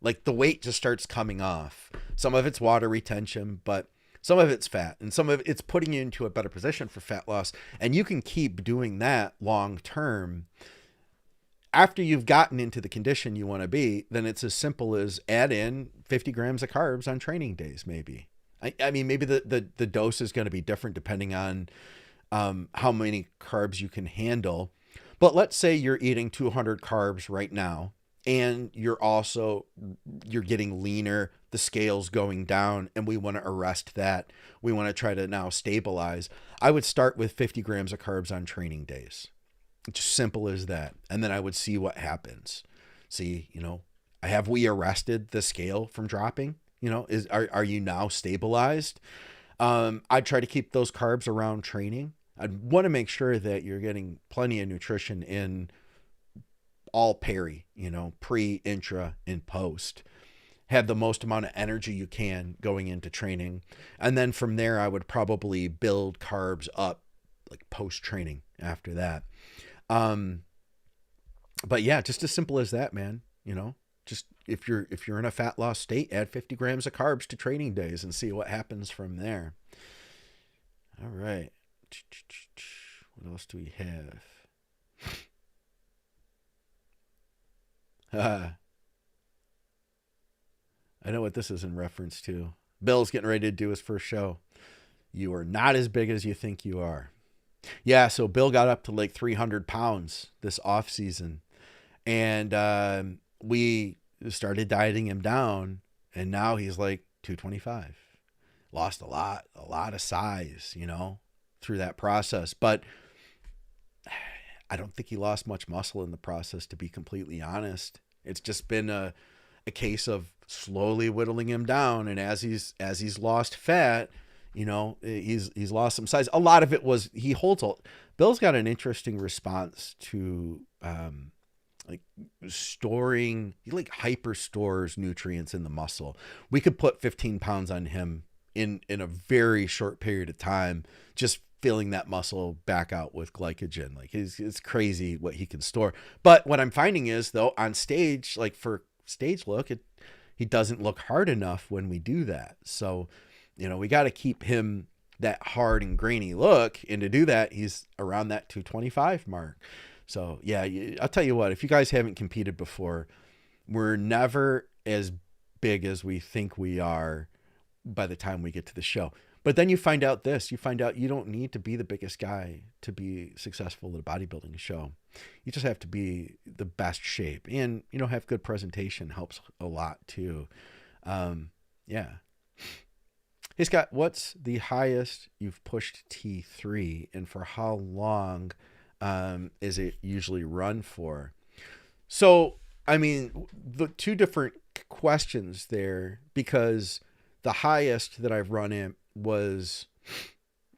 like the weight just starts coming off. Some of it's water retention, but some of it's fat, and some of it's putting you into a better position for fat loss. And you can keep doing that long term. After you've gotten into the condition you want to be, then it's as simple as add in 50 grams of carbs on training days, maybe. I mean, maybe the dose is going to be different depending on how many carbs you can handle. But let's say you're eating 200 carbs right now, and you're getting leaner, the scale's going down, and we want to arrest that. We want to try to now stabilize. I would start with 50 grams of carbs on training days. It's simple as that. And then I would see what happens. See, have we arrested the scale from dropping? Are you now stabilized? I'd try to keep those carbs around training. I'd want to make sure that you're getting plenty of nutrition in all peri, pre, intra, and post. Have the most amount of energy you can going into training. And then from there, I would probably build carbs up like post training after that. But yeah, just as simple as that, man. Just if you're in a fat loss state, add 50 grams of carbs to training days and see what happens from there. All right. What else do we have? I know what this is in reference to. Bill's getting ready to do his first show. You are not as big as you think you are. Yeah, so Bill got up to like 300 pounds this off season, and we started dieting him down, and now he's like 225. Lost a lot of size, through that process. But I don't think he lost much muscle in the process, to be completely honest. It's just been a case of slowly whittling him down, and as he's lost fat, he's lost some size. A lot of it was Bill's got an interesting response to storing. He hyper stores nutrients in the muscle. We could put 15 pounds on him in a very short period of time, just filling that muscle back out with glycogen. It's crazy what he can store. But what I'm finding is, though, on stage, for stage look, he doesn't look hard enough when we do that. So, we got to keep him that hard and grainy look. And to do that, he's around that 225 mark. So yeah, I'll tell you what, if you guys haven't competed before, we're never as big as we think we are by the time we get to the show. But then you find out you don't need to be the biggest guy to be successful at a bodybuilding show. You just have to be the best shape, and, have good presentation helps a lot too. Yeah. Hey Scott, what's the highest you've pushed T3, and for how long is it usually run for? So, I mean, the two different questions there, because the highest that I've run in was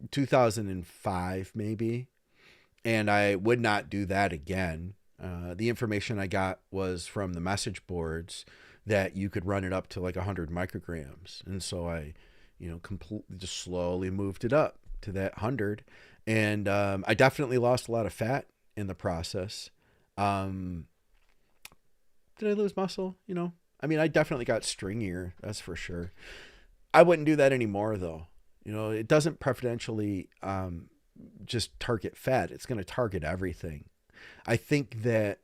2005 maybe, and I would not do that again. The information I got was from the message boards that you could run it up to 100 micrograms, and so I completely just slowly moved it up to that 100, and I definitely lost a lot of fat in the process. Um, did I lose muscle? I mean, I definitely got stringier. That's for sure. I wouldn't do that anymore though. It doesn't preferentially just target fat. It's going to target everything. I think that,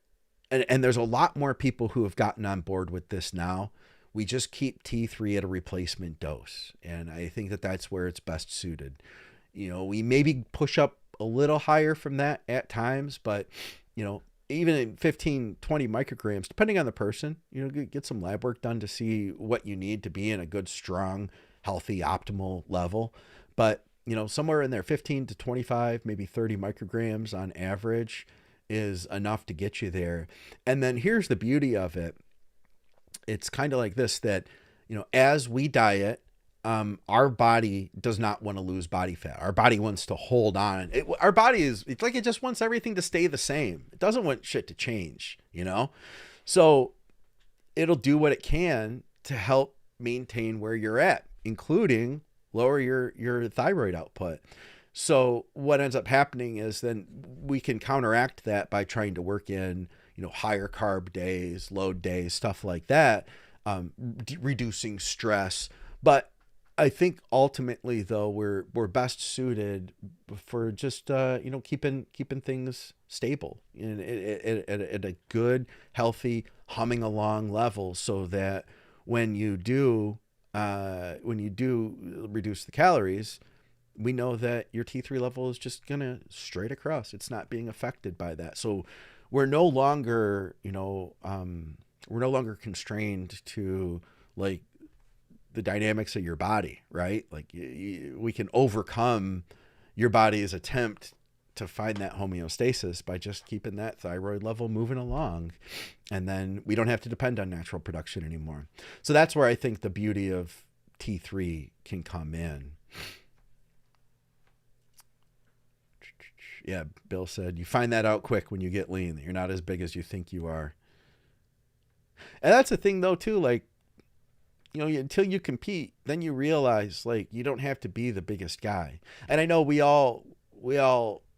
and there's a lot more people who have gotten on board with this now. We just keep T3 at a replacement dose. And I think that that's where it's best suited. We maybe push up a little higher from that at times, but, even in 15, 20 micrograms, depending on the person, get some lab work done to see what you need to be in a good, strong, healthy, optimal level. But, somewhere in there, 15 to 25, maybe 30 micrograms on average is enough to get you there. And then here's the beauty of it. It's kind of like this, that, as we diet, our body does not want to lose body fat. Our body wants to hold on. Our body it's like it just wants everything to stay the same. It doesn't want shit to change, So it'll do what it can to help maintain where you're at, including lower your thyroid output. So what ends up happening is then we can counteract that by trying to work in, higher carb days, load days, stuff like that, reducing stress. But I think ultimately though, we're best suited for just, keeping things stable and at a good, healthy, humming along level, so that when you do reduce the calories, we know that your T3 level is just going to straight across. It's not being affected by that. So we're no longer, constrained to like the dynamics of your body, right? Like we can overcome your body's attempt to find that homeostasis by just keeping that thyroid level moving along. And then we don't have to depend on natural production anymore. So that's where I think the beauty of T3 can come in. Yeah, Bill said, you find that out quick when you get lean, that you're not as big as you think you are. And that's the thing though, too, like, until you compete, then you realize like you don't have to be the biggest guy. And I know we all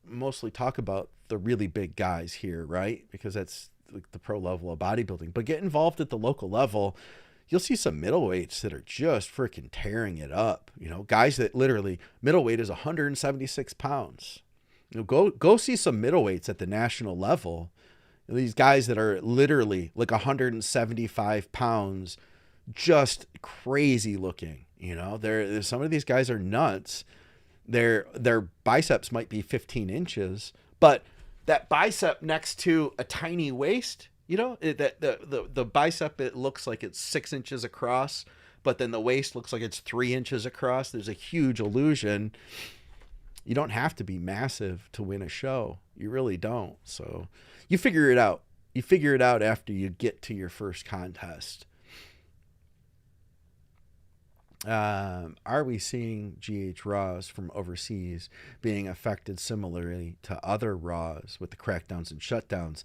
mostly talk about the really big guys here, right? Because that's like the pro level of bodybuilding. But get involved at the local level, you'll see some middleweights that are just freaking tearing it up. Guys that literally, middleweight is 176 pounds. Go see some middleweights at the national level. These guys that are literally like 175 pounds, just crazy looking. There's some of these guys are nuts. Their biceps might be 15 inches, but that bicep next to a tiny waist, the bicep, it looks like it's 6 inches across, but then the waist looks like it's 3 inches across. There's a huge illusion. You don't have to be massive to win a show. You really don't. So you figure it out. You figure it out after you get to your first contest. Are we seeing GH Raws from overseas being affected similarly to other Raws with the crackdowns and shutdowns?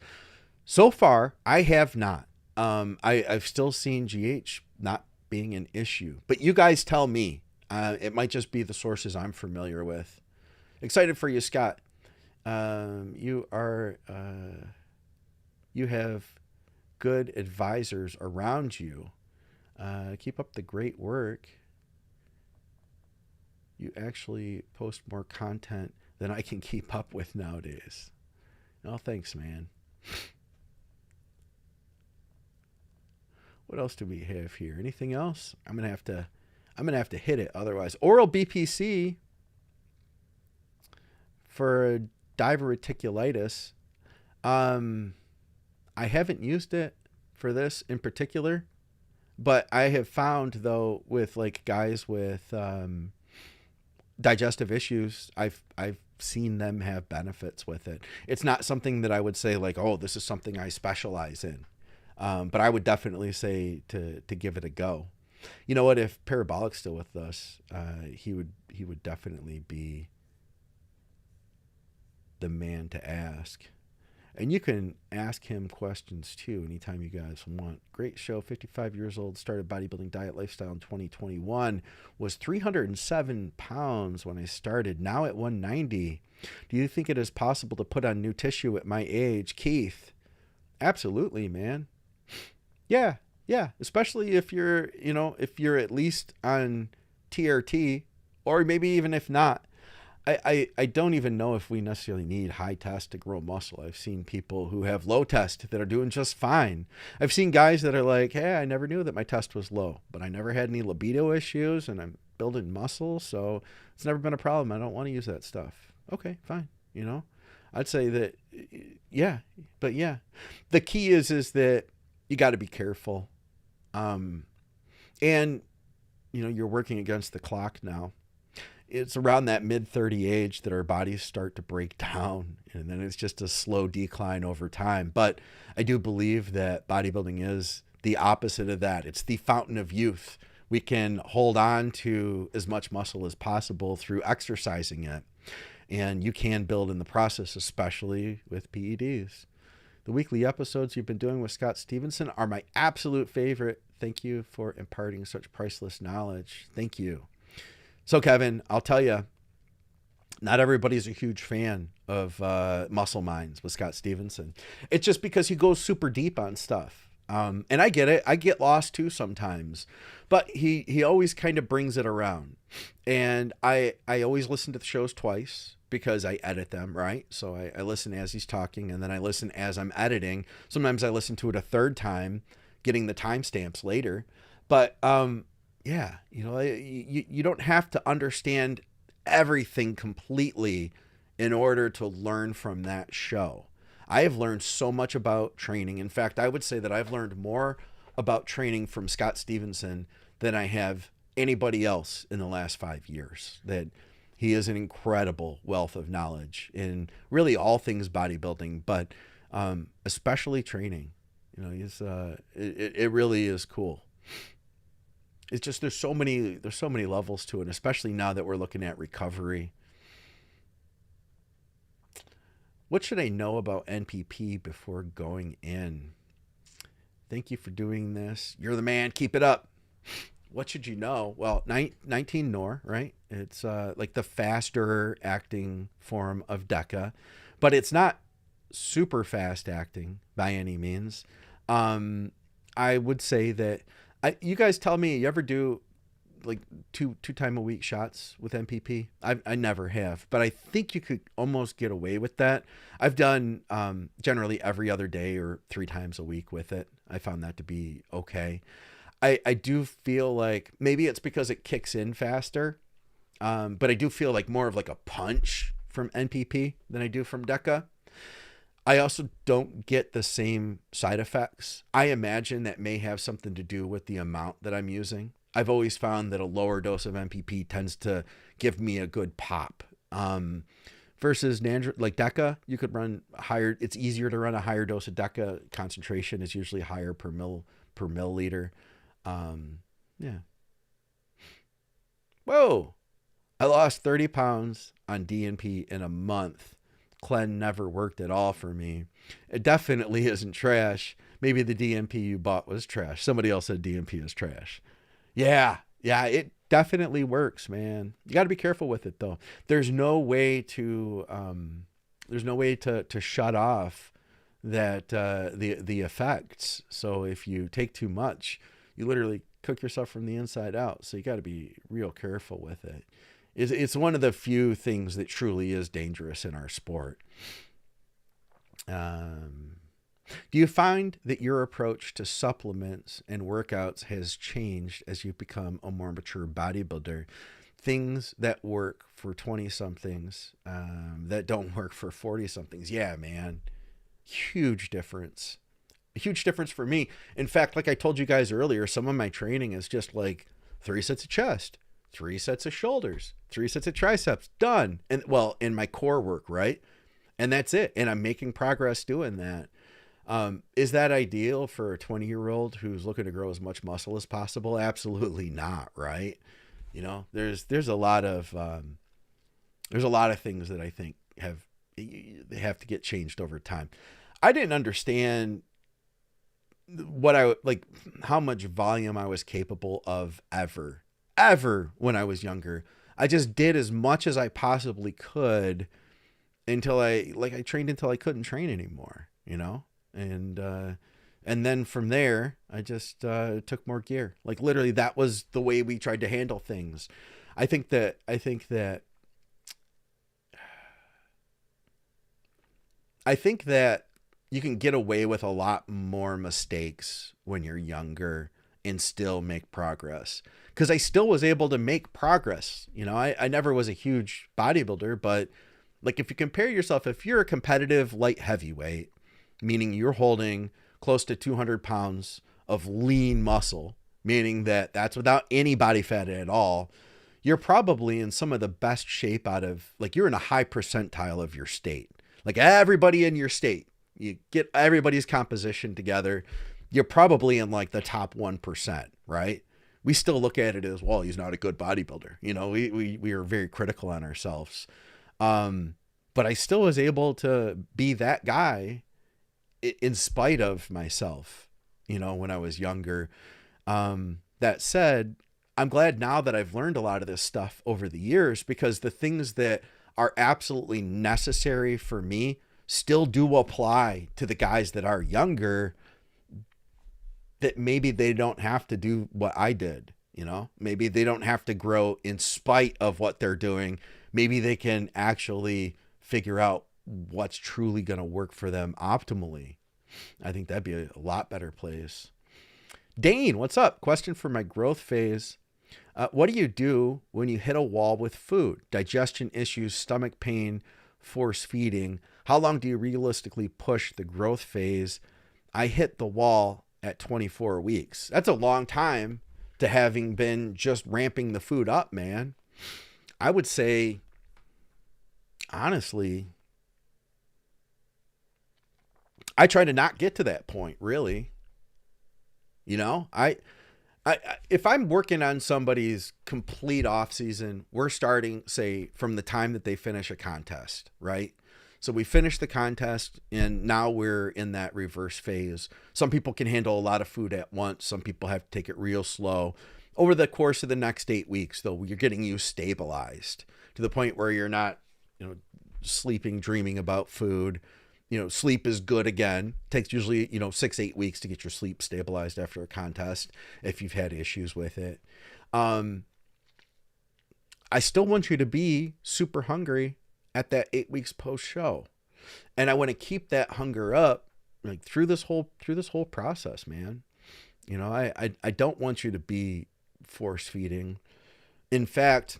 So far, I have not. I've still seen GH not being an issue. But you guys tell me. It might just be the sources I'm familiar with. Excited for you, Scott. You have good advisors around you. Keep up the great work. You actually post more content than I can keep up with nowadays. Oh, thanks, man. What else do we have here? Anything else? I'm gonna have to hit it. Otherwise, oral BPC for diverticulitis. I haven't used it for this in particular, but I have found though with like guys with digestive issues, I've seen them have benefits with it. It's not something that I would say like, oh, this is something I specialize in. But I would definitely say to give it a go. You know what? If Parabolic's still with us, he would definitely be the man to ask. And you can ask him questions too anytime you guys want. Great show. 55 years old, started bodybuilding diet lifestyle in 2021. Was 307 pounds when I started. Now at 190. Do you think it is possible to put on new tissue at my age? Keith, Absolutely, man. Yeah. Yeah. Especially if you're, if you're at least on TRT, or maybe even if not. I don't even know if we necessarily need high test to grow muscle. I've seen people who have low test that are doing just fine. I've seen guys that are like, hey, I never knew that my test was low, but I never had any libido issues and I'm building muscle, so it's never been a problem. I don't want to use that stuff. Okay, fine. I'd say that, yeah, but yeah, the key is that you got to be careful. And you're working against the clock now. It's around that mid-30 age that our bodies start to break down, and then it's just a slow decline over time. But I do believe that bodybuilding is the opposite of that. It's the fountain of youth. We can hold on to as much muscle as possible through exercising it, and you can build in the process, especially with PEDs. The weekly episodes you've been doing with Scott Stevenson are my absolute favorite. Thank you for imparting such priceless knowledge. Thank you. So, Kevin, I'll tell you, not everybody's a huge fan of Muscle Minds with Scott Stevenson. It's just because he goes super deep on stuff. And I get it. I get lost too sometimes. But he always kind of brings it around. And I always listen to the shows twice because I edit them, right? So I listen as he's talking, and then I listen as I'm editing. Sometimes I listen to it a third time, getting the timestamps later. But yeah, you don't have to understand everything completely in order to learn from that show. I have learned so much about training. In fact, I would say that I've learned more about training from Scott Stevenson than I have anybody else in the last 5 years. That he is an incredible wealth of knowledge in really all things bodybuilding, but especially training. It really is cool. It's just there's so many levels to it, especially now that we're looking at recovery. What should I know about NPP before going in? Thank you for doing this. You're the man. Keep it up. What should you know? Well, 19 Nor, right? It's like the faster acting form of DECA, but it's not super fast acting by any means. I would say that you guys tell me, you ever do like two time a week shots with NPP? I never have, but I think you could almost get away with that. I've done generally every other day or 3 times a week with it. I found that to be okay. I do feel like maybe it's because it kicks in faster, but I do feel like more of like a punch from NPP than I do from DECA. I also don't get the same side effects. I imagine that may have something to do with the amount that I'm using. I've always found that a lower dose of NPP tends to give me a good pop. Versus like DECA, you could run higher. It's easier to run a higher dose of DECA. Concentration is usually higher per milliliter. Yeah. Whoa. I lost 30 pounds on DNP in a month. Clen never worked at all for me. It definitely isn't trash. Maybe the DNP you bought was trash. Somebody else said DNP is trash. Yeah, it definitely works, man. You got to be careful with it though. There's no way to shut off that the effects. So if you take too much, you literally cook yourself from the inside out. So you got to be real careful with it. It's one of the few things that truly is dangerous in our sport. Do you find that your approach to supplements and workouts has changed as you've become a more mature bodybuilder? Things that work for 20-somethings that don't work for 40-somethings. Yeah, man. Huge difference. A huge difference for me. In fact, like I told you guys earlier, some of my training is just like 3 sets of chest, 3 sets of shoulders, 3 sets of triceps, done. And well, in my core work, right? And that's it. And I'm making progress doing that. Is that ideal for a 20-year-old who's looking to grow as much muscle as possible? Absolutely not, right? There's a lot of things that I think they have to get changed over time. I didn't understand how much volume I was capable of ever when I was younger. I just did as much as I possibly could until I trained until I couldn't train anymore, And then from there, I just took more gear. Like literally, that was the way we tried to handle things. I think that you can get away with a lot more mistakes when you're younger and still make progress. Because I still was able to make progress. You know, I never was a huge bodybuilder, but like if you compare yourself, if you're a competitive light heavyweight, meaning you're holding close to 200 pounds of lean muscle, meaning that that's without any body fat at all, you're probably in some of the best shape out of, like, you're in a high percentile of your state. Like everybody in your state, you get everybody's composition together, you're probably in like the top 1%, right? We still look at it as, well, he's not a good bodybuilder. You know, we are very critical on ourselves. But I still was able to be that guy in spite of myself, you know, when I was younger. That said, I'm glad now that I've learned a lot of this stuff over the years, because the things that are absolutely necessary for me still do apply to the guys that are younger, that maybe they don't have to do what I did. You know, maybe they don't have to grow in spite of what they're doing. Maybe they can actually figure out what's truly going to work for them optimally. I think that'd be a lot better place. Dane, what's up? Question for my growth phase. What do you do when you hit a wall with food? Digestion issues, stomach pain, force feeding. How long do you realistically push the growth phase? I hit the wall at 24 weeks. That's a long time to having been just ramping the food up, man. I would say, honestly, I try to not get to that point, really. You know, if I'm working on somebody's complete off season, we're starting, say, from the time that they finish a contest, right? So we finish the contest and now we're in that reverse phase. Some people can handle a lot of food at once. Some people have to take it real slow. Over the course of the next 8 weeks, though, you're getting you stabilized to the point where you're not, you know, sleeping, dreaming about food. You know, sleep is good again. It takes usually, 6-8 weeks to get your sleep stabilized after a contest if you've had issues with it. I still want you to be super hungry at that 8 weeks post show. And I want to keep that hunger up like through this whole process, man. You know, I don't want you to be force feeding. In fact,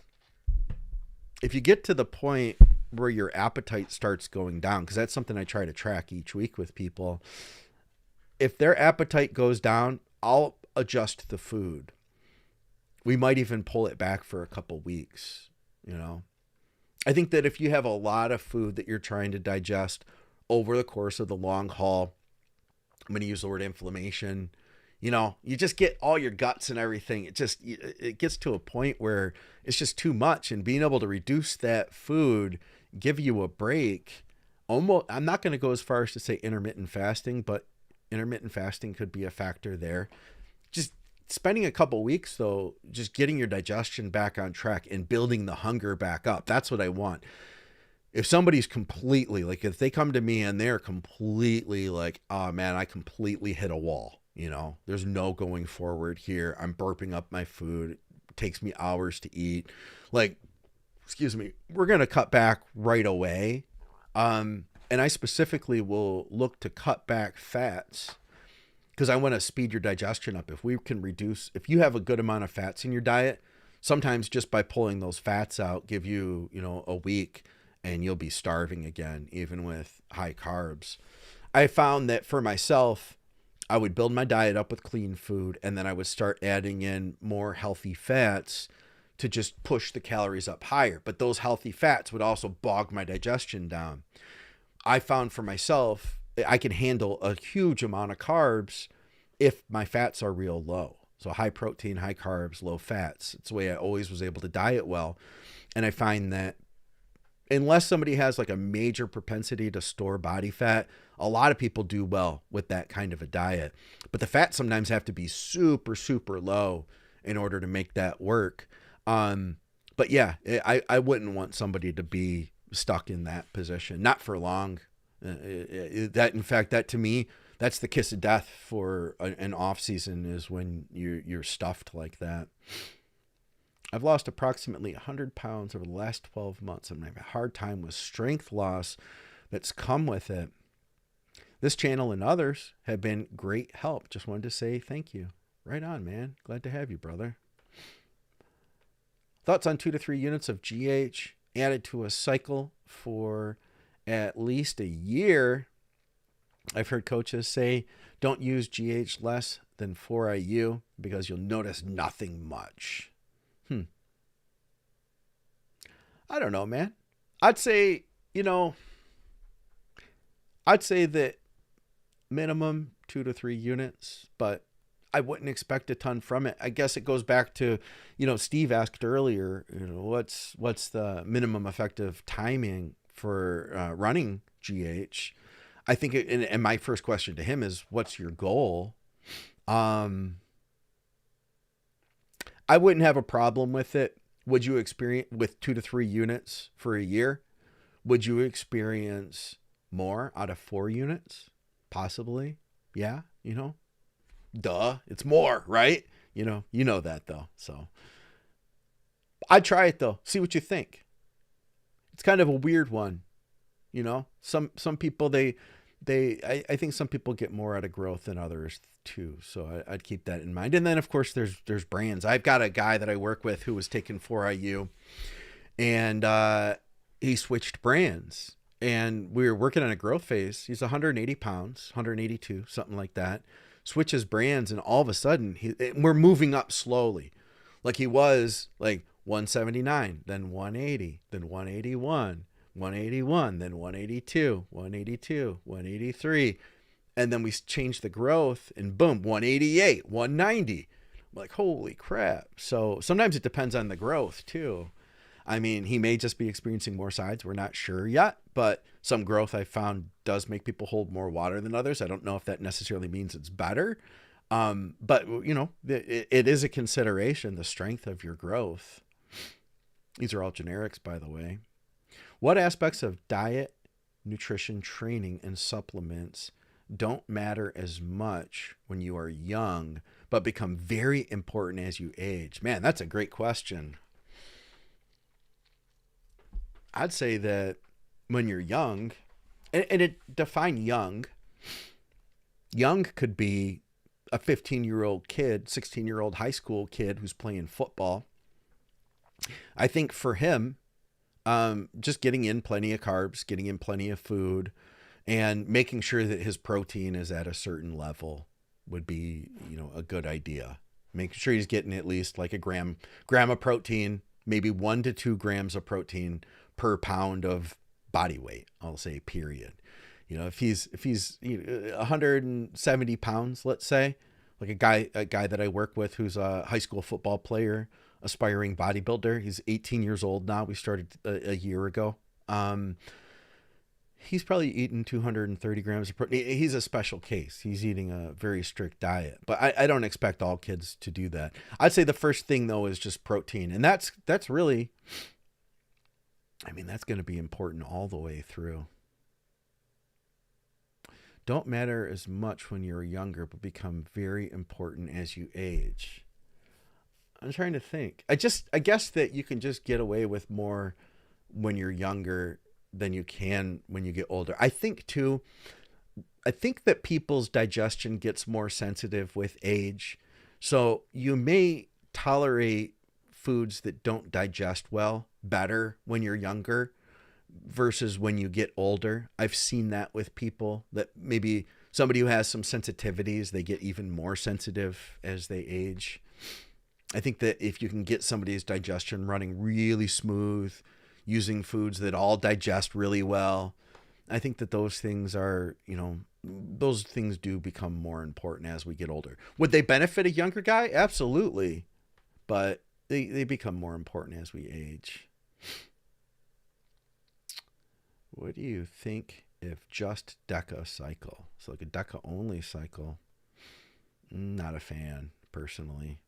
if you get to the point where your appetite starts going down, because that's something I try to track each week with people. If their appetite goes down, I'll adjust the food. We might even pull it back for a couple weeks, you know. I think that if you have a lot of food that you're trying to digest over the course of the long haul, I'm going to use the word inflammation, you know, you just get all your guts and everything. It gets to a point where it's just too much, and being able to reduce that food, give you a break. Almost, I'm not going to go as far as to say intermittent fasting, but intermittent fasting could be a factor there. Just spending a couple weeks though, just getting your digestion back on track and building the hunger back up. That's what I want. If somebody's completely, like, if they come to me and they're completely like, oh man, I completely hit a wall, you know, there's no going forward here. I'm burping up my food. It takes me hours to eat. Like, excuse me, we're going to cut back right away. And I specifically will look to cut back fats because I want to speed your digestion up. If we can reduce, if you have a good amount of fats in your diet, sometimes just by pulling those fats out, give you, a week and you'll be starving again, even with high carbs. I found that for myself, I would build my diet up with clean food, and then I would start adding in more healthy fats to just push the calories up higher. But those healthy fats would also bog my digestion down. I found for myself, I can handle a huge amount of carbs if my fats are real low. So high protein, high carbs, low fats. It's the way I always was able to diet well. And I find that unless somebody has like a major propensity to store body fat, a lot of people do well with that kind of a diet. But the fats sometimes have to be super, super low in order to make that work. But yeah, I wouldn't want somebody to be stuck in that position, not for long. That, in fact, that to me, That's the kiss of death for an off season, is when you're stuffed like that. I've lost approximately 100 pounds over the last 12 months. I'm having a hard time with strength loss that's come with it. This channel and others have been great help. Just wanted to say thank you. Right on, man. Glad to have you, brother. Thoughts on 2 to 3 units of GH added to a cycle for at least a year. I've heard coaches say don't use GH less than 4 IU because you'll notice nothing much. I don't know, man. I'd say that minimum 2 to 3 units, but I wouldn't expect a ton from it. I guess it goes back to, Steve asked earlier, what's the minimum effective timing for running GH? I think, and my first question to him is, what's your goal? I wouldn't have a problem with it. Would you experience with 2 to 3 units for a year? Would you experience more out of 4 units? Possibly. Yeah. Duh. It's more, right? You know that though. So I'd try it though. See what you think. It's kind of a weird one. Some people, I think some people get more out of growth than others too. So I'd keep that in mind. And then of course there's brands. I've got a guy that I work with who was taking 4 IU, and he switched brands, and we were working on a growth phase. He's 180 pounds, 182, something like that. Switches brands, and all of a sudden we're moving up slowly. Like he was like 179, then 180, then 181, 181, then 182, 182, 183. And then we changed the growth, and boom, 188, 190. I'm like, holy crap. So sometimes it depends on the growth too. I mean, he may just be experiencing more sides. We're not sure yet, but some growth I found does make people hold more water than others. I don't know if that necessarily means it's better. But it is a consideration, the strength of your growth. These are all generics, by the way. What aspects of diet, nutrition, training, and supplements don't matter as much when you are young, but become very important as you age? Man, that's a great question. I'd say that when you're young, and it define young could be a 15-year-old kid, 16-year-old high school kid who's playing football. I think for him, just getting in plenty of carbs, getting in plenty of food, and making sure that his protein is at a certain level would be, a good idea. Making sure he's getting at least like a gram of protein, maybe 1 to 2 grams of protein per pound of body weight, I'll say, period. If he's 170 pounds, let's say, like a guy that I work with who's a high school football player, aspiring bodybuilder. He's 18 years old now. We started a year ago. He's probably eating 230 grams of protein. He's a special case. He's eating a very strict diet, but I don't expect all kids to do that. I'd say the first thing though is just protein. And that's really, that's going to be important all the way through. Don't matter as much when you're younger, but become very important as you age. I'm trying to think. I guess that you can just get away with more when you're younger than you can when you get older. I think that people's digestion gets more sensitive with age. So you may tolerate foods that don't digest well better when you're younger versus when you get older. I've seen that with people, that maybe somebody who has some sensitivities, they get even more sensitive as they age. I think that if you can get somebody's digestion running really smooth, using foods that all digest really well, I think that those things are, those things do become more important as we get older. Would they benefit a younger guy? Absolutely. But they become more important as we age. What do you think if just DECA cycle? So like a DECA only cycle? Not a fan, personally.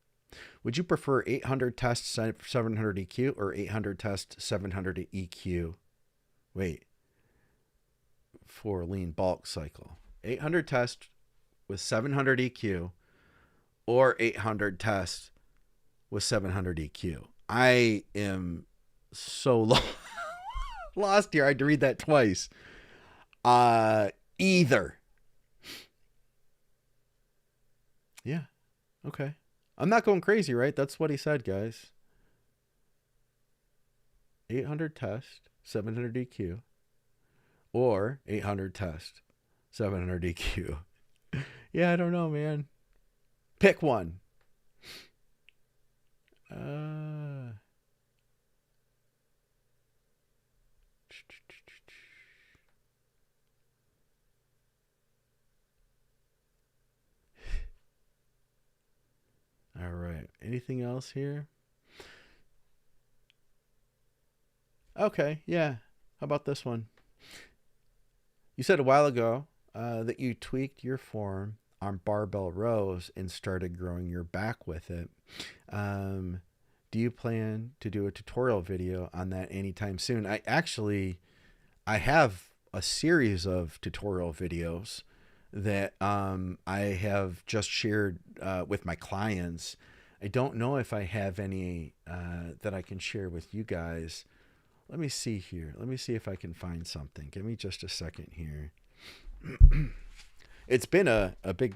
Would you prefer 800 test 700 EQ or 800 test 700 EQ? Wait. For lean bulk cycle. 800 test with 700 EQ or 800 test with 700 EQ. I am so lost here. I had to read that twice. Either. Yeah. Okay. I'm not going crazy, right? That's what he said, guys. 800 test, 700 EQ, or 800 test, 700 EQ. Yeah, I don't know, man. Pick one. All right. Anything else here? Okay. Yeah. How about this one? You said a while ago that you tweaked your form on barbell rows and started growing your back with it. Do you plan to do a tutorial video on that anytime soon? I have a series of tutorial videos that I have just shared with my clients. I don't know if I have any that I can share with you guys. Let me see here. Let me see if I can find something. Give me just a second here. It's been a big,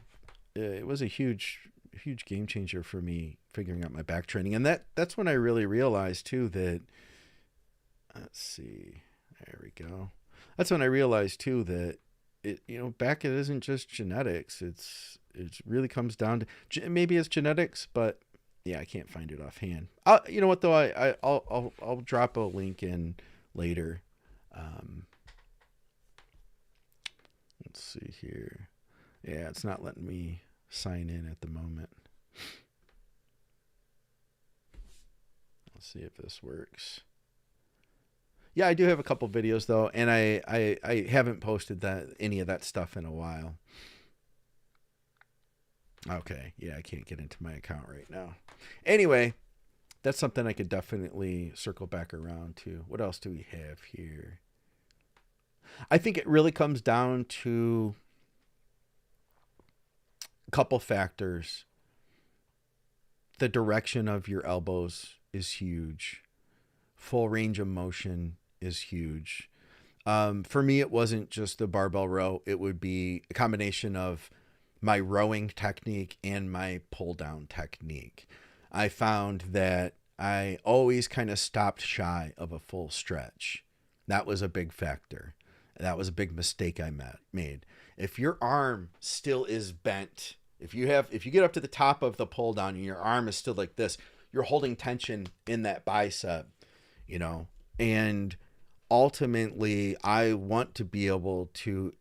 it was a huge game changer for me figuring out my back training. And that's when I really realized too that, let's see, there we go. That's when I realized too that back, it isn't just genetics. It really comes down to, maybe it's genetics, but yeah, I can't find it offhand. You know what though? I'll drop a link in later. Let's see here. Yeah, it's not letting me sign in at the moment. Let's see if this works. Yeah, I do have a couple videos though, and I haven't posted any of that stuff in a while. Okay, yeah, I can't get into my account right now. Anyway, that's something I could definitely circle back around to. What else do we have here? I think it really comes down to a couple factors. The direction of your elbows is huge. Full range of motion is huge. For me, it wasn't just the barbell row. It would be a combination of my rowing technique and my pull down technique. I found that I always kind of stopped shy of a full stretch. That was a big factor. That was a big mistake I made. If your arm still is bent, if you get up to the top of the pull down and your arm is still like this, you're holding tension in that bicep, and ultimately I want to be able to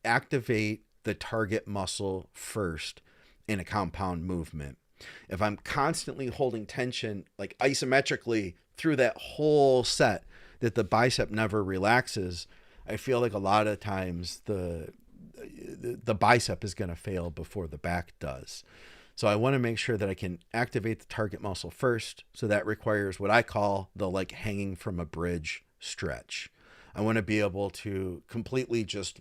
activate the target muscle first in a compound movement. If I'm constantly holding tension like isometrically through that whole set that the bicep never relaxes, I feel like a lot of times the bicep is going to fail before the back does. So I want to make sure that I can activate the target muscle first. So that requires what I call the hanging from a bridge stretch. I want to be able to completely just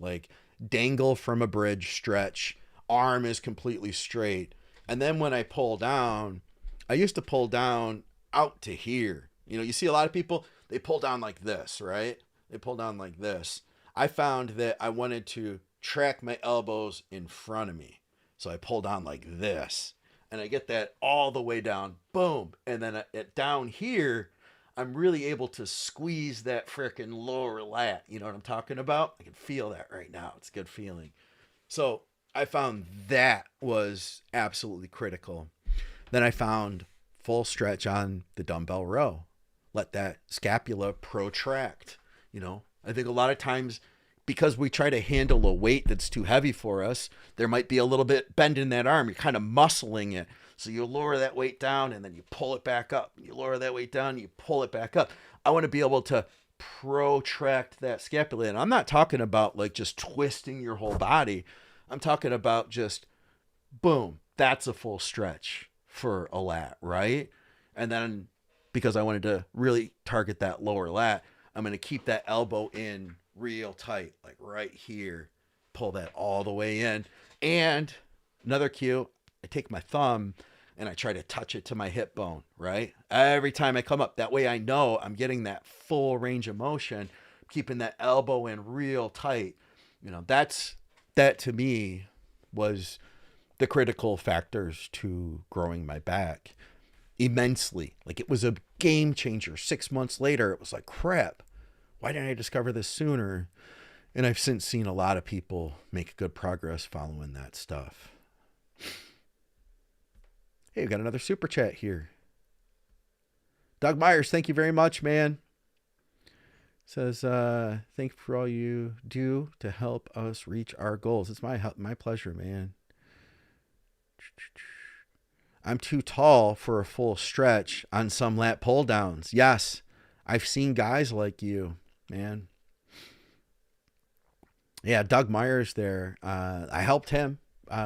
dangle from a bridge stretch. Arm is completely straight. And then when I pull down, I used to pull down out to here. You see a lot of people, they pull down like this, right? They pull down like this. I found that I wanted to track my elbows in front of me. So I pull down like this. And I get that all the way down. Boom. And then down here, I'm really able to squeeze that frickin' lower lat. You know what I'm talking about? I can feel that right now. It's a good feeling. So I found that was absolutely critical. Then I found full stretch on the dumbbell row. Let that scapula protract. I think a lot of times because we try to handle a weight that's too heavy for us, there might be a little bit bend in that arm. You're kind of muscling it. So you lower that weight down and then you pull it back up. You lower that weight down, you pull it back up. I want to be able to protract that scapula. And I'm not talking about just twisting your whole body. I'm talking about just boom. That's a full stretch for a lat, right? And then because I wanted to really target that lower lat, I'm going to keep that elbow in real tight, like right here. pull that all the way in. And another cue, I take my thumb and I try to touch it to my hip bone, right? Every time I come up, that way I know I'm getting that full range of motion, keeping that elbow in real tight. You know, that to me was the critical factors to growing my back immensely. Like, it was a game changer. 6 months later, it was like, crap, why didn't I discover this sooner? And I've since seen a lot of people make good progress following that stuff. Hey, we got another super chat here. Doug Myers, thank you very much, man. Says, thank you for all you do to help us reach our goals. It's my pleasure, man. I'm too tall for a full stretch on some lat pull downs. Yes, I've seen guys like you, man. Yeah, Doug Myers there. I helped him.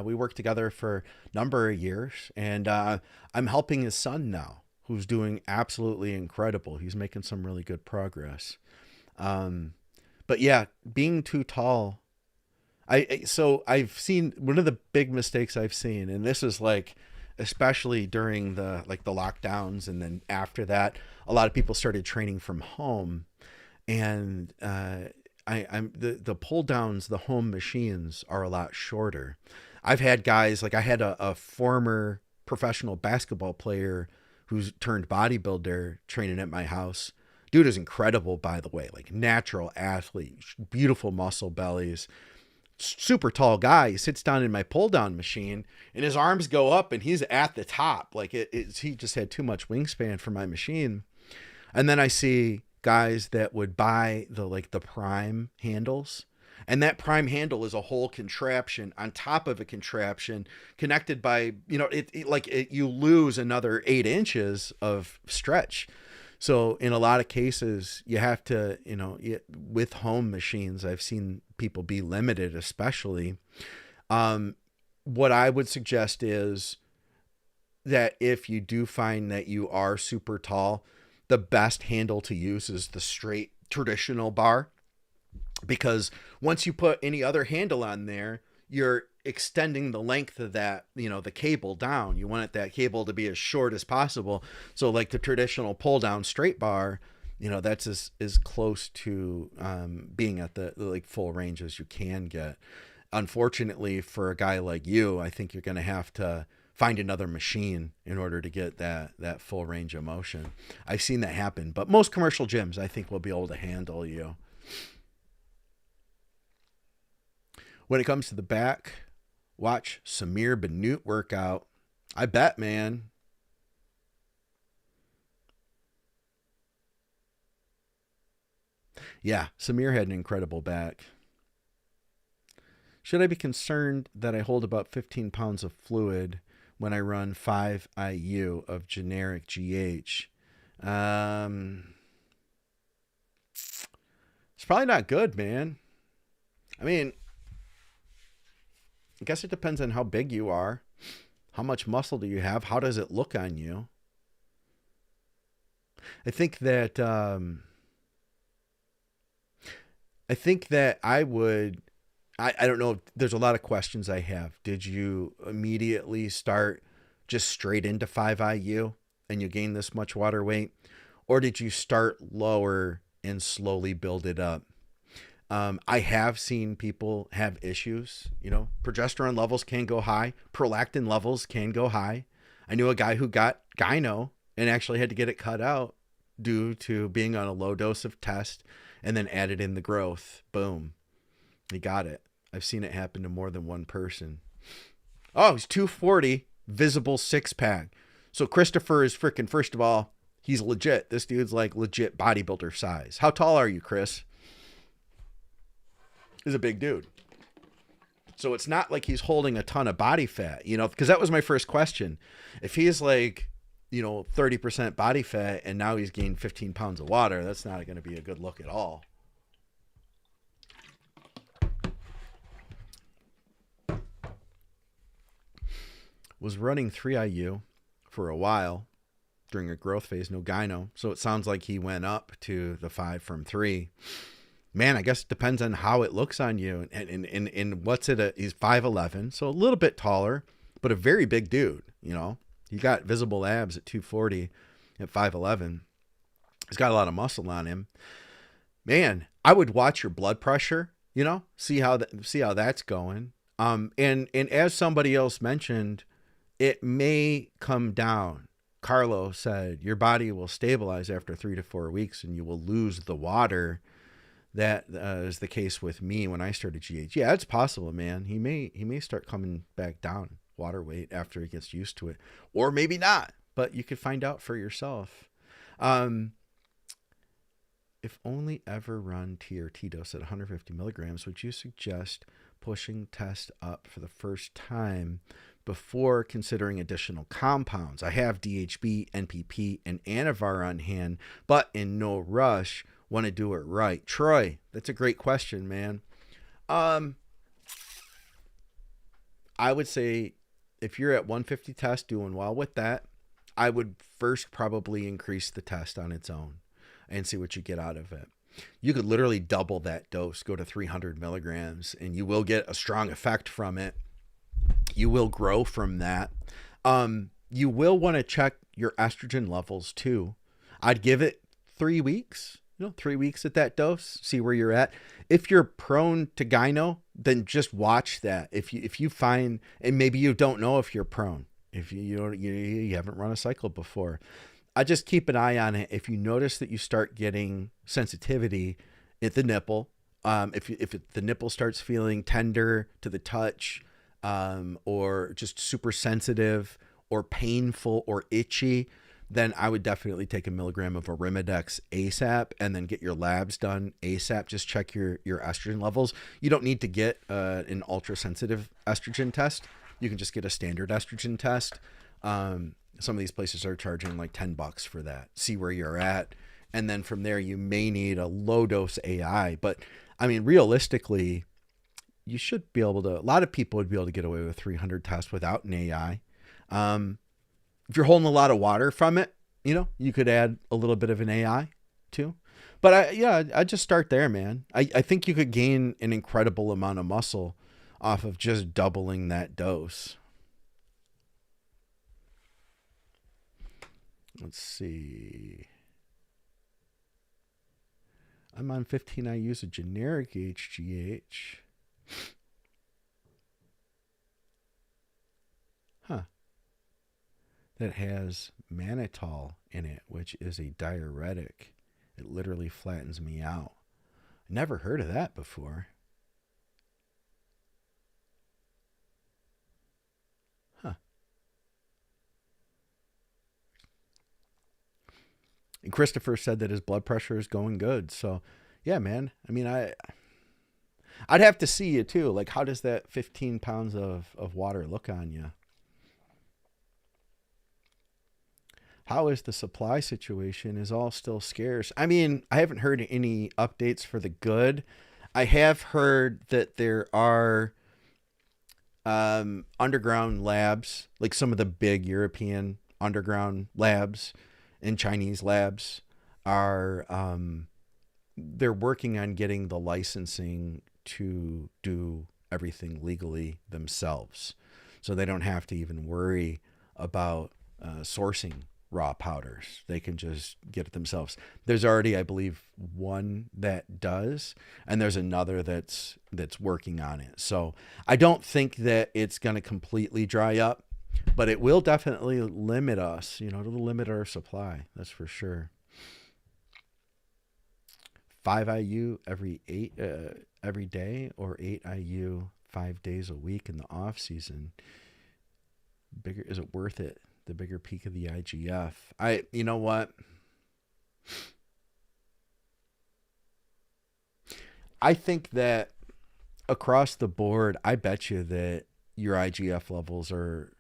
We worked together for a number of years, and I'm helping his son now, who's doing absolutely incredible. He's making some really good progress. But yeah, being too tall. So I've seen one of the big mistakes I've seen, and this is like, especially during the lockdowns, and then after that, a lot of people started training from home, and I'm the pull downs, the home machines are a lot shorter. I've had guys, like I had a former professional basketball player who's turned bodybuilder training at my house. Dude is incredible, by the way, like natural athlete, beautiful muscle bellies, super tall guy. He sits down in my pull down machine and his arms go up and he's at the top. Like he just had too much wingspan for my machine. And then I see guys that would buy the prime handles, and that prime handle is a whole contraption on top of a contraption connected by, you lose another 8 inches of stretch. So in a lot of cases, you have to, with home machines, I've seen people be limited, especially. What I would suggest is that if you do find that you are super tall, the best handle to use is the straight traditional bar, because once you put any other handle on there, you're extending the length of that, the cable down. You want that cable to be as short as possible. So like the traditional pull down straight bar, that's as close to being at the full range as you can get. Unfortunately for a guy like you, I think you're going to have to find another machine in order to get that full range of motion. I've seen that happen, but most commercial gyms, I think, will be able to handle you. When it comes to the back, watch Samir Bannout workout. I bet, man. Yeah, Samir had an incredible back. Should I be concerned that I hold about 15 pounds of fluid when I run 5 IU of generic GH? It's probably not good, man. I mean, I guess it depends on how big you are. How much muscle do you have? How does it look on you? I think that I don't know. There's a lot of questions I have. Did you immediately start just straight into 5 IU and you gain this much water weight? Or did you start lower and slowly build it up? I have seen people have issues. Progesterone levels can go high. Prolactin levels can go high. I knew a guy who got gyno and actually had to get it cut out due to being on a low dose of test and then added in the growth. Boom. He got it. I've seen it happen to more than one person. Oh, he's 240, visible 6-pack. So Christopher is freaking, first of all, he's legit. This dude's like legit bodybuilder size. How tall are you, Chris? He's a big dude. So it's not like he's holding a ton of body fat, because that was my first question. If he's like, 30% body fat and now he's gained 15 pounds of water, that's not going to be a good look at all. Was running 3 IU for a while during a growth phase, no gyno. So it sounds like he went up to the 5 from 3. man, I guess it depends on how it looks on you. And what's it? He's 5'11", so a little bit taller, but a very big dude. You know, he got visible abs at 240 at 5'11". He's got a lot of muscle on him. Man, I would watch your blood pressure, you know, see how that's going. And as somebody else mentioned, it may come down. Carlo said your body will stabilize after 3 to 4 weeks and you will lose the water. That is the case with me when I started GH. Yeah, it's possible, man. He may start coming back down water weight after he gets used to it, or maybe not, but you could find out for yourself. If only ever run TRT dose at 150 milligrams, would you suggest pushing test up for the first time before considering additional compounds? I have DHB, NPP, and Anavar on hand, but in no rush, want to do it right. Troy, that's a great question, man. I would say if you're at 150 test, doing well with that, I would first probably increase the test on its own and see what you get out of it. You could literally double that dose, go to 300 milligrams, and you will get a strong effect from it. You will grow from that. You will want to check your estrogen levels too. I'd give it 3 weeks, 3 weeks at that dose, see where you're at. If you're prone to gyno, then just watch that. If you find, and maybe you don't know if you're prone, if you haven't run a cycle before, I just keep an eye on it. If you notice that you start getting sensitivity at the nipple, if the nipple starts feeling tender to the touch, or just super sensitive or painful or itchy, then I would definitely take a milligram of Arimidex ASAP and then get your labs done ASAP. Just check your estrogen levels. You don't need to get an ultra sensitive estrogen test. You can just get a standard estrogen test. Some of these places are charging like $10 for that. See where you're at. And then from there, you may need a low dose AI. But I mean, realistically, you should be able to, a lot of people would be able to get away with 300 tests without an AI. If you're holding a lot of water from it, you could add a little bit of an AI too. But I'd just start there, man. I think you could gain an incredible amount of muscle off of just doubling that dose. Let's see. I'm on 15. I use a generic HGH. Huh. That has mannitol in it, which is a diuretic. It literally flattens me out. Never heard of that before. Huh. And Christopher said that his blood pressure is going good. So, yeah, man. I mean, I'd have to see you too. Like, how does that 15 pounds of water look on you? How is the supply situation? Is all still scarce? I mean, I haven't heard any updates for the good. I have heard that there are underground labs, like some of the big European underground labs and Chinese labs are, they're working on getting the licensing to do everything legally themselves. So they don't have to even worry about sourcing raw powders. They can just get it themselves. There's already, I believe, one that does, and there's another that's working on it. So I don't think that it's going to completely dry up, but it will definitely limit us, it'll limit our supply. That's for sure. 5 IU every day, or 8 IU 5 days a week in the off season. Is it worth it? The bigger peak of the IGF. You know what? I think that across the board, I bet you that your IGF levels are,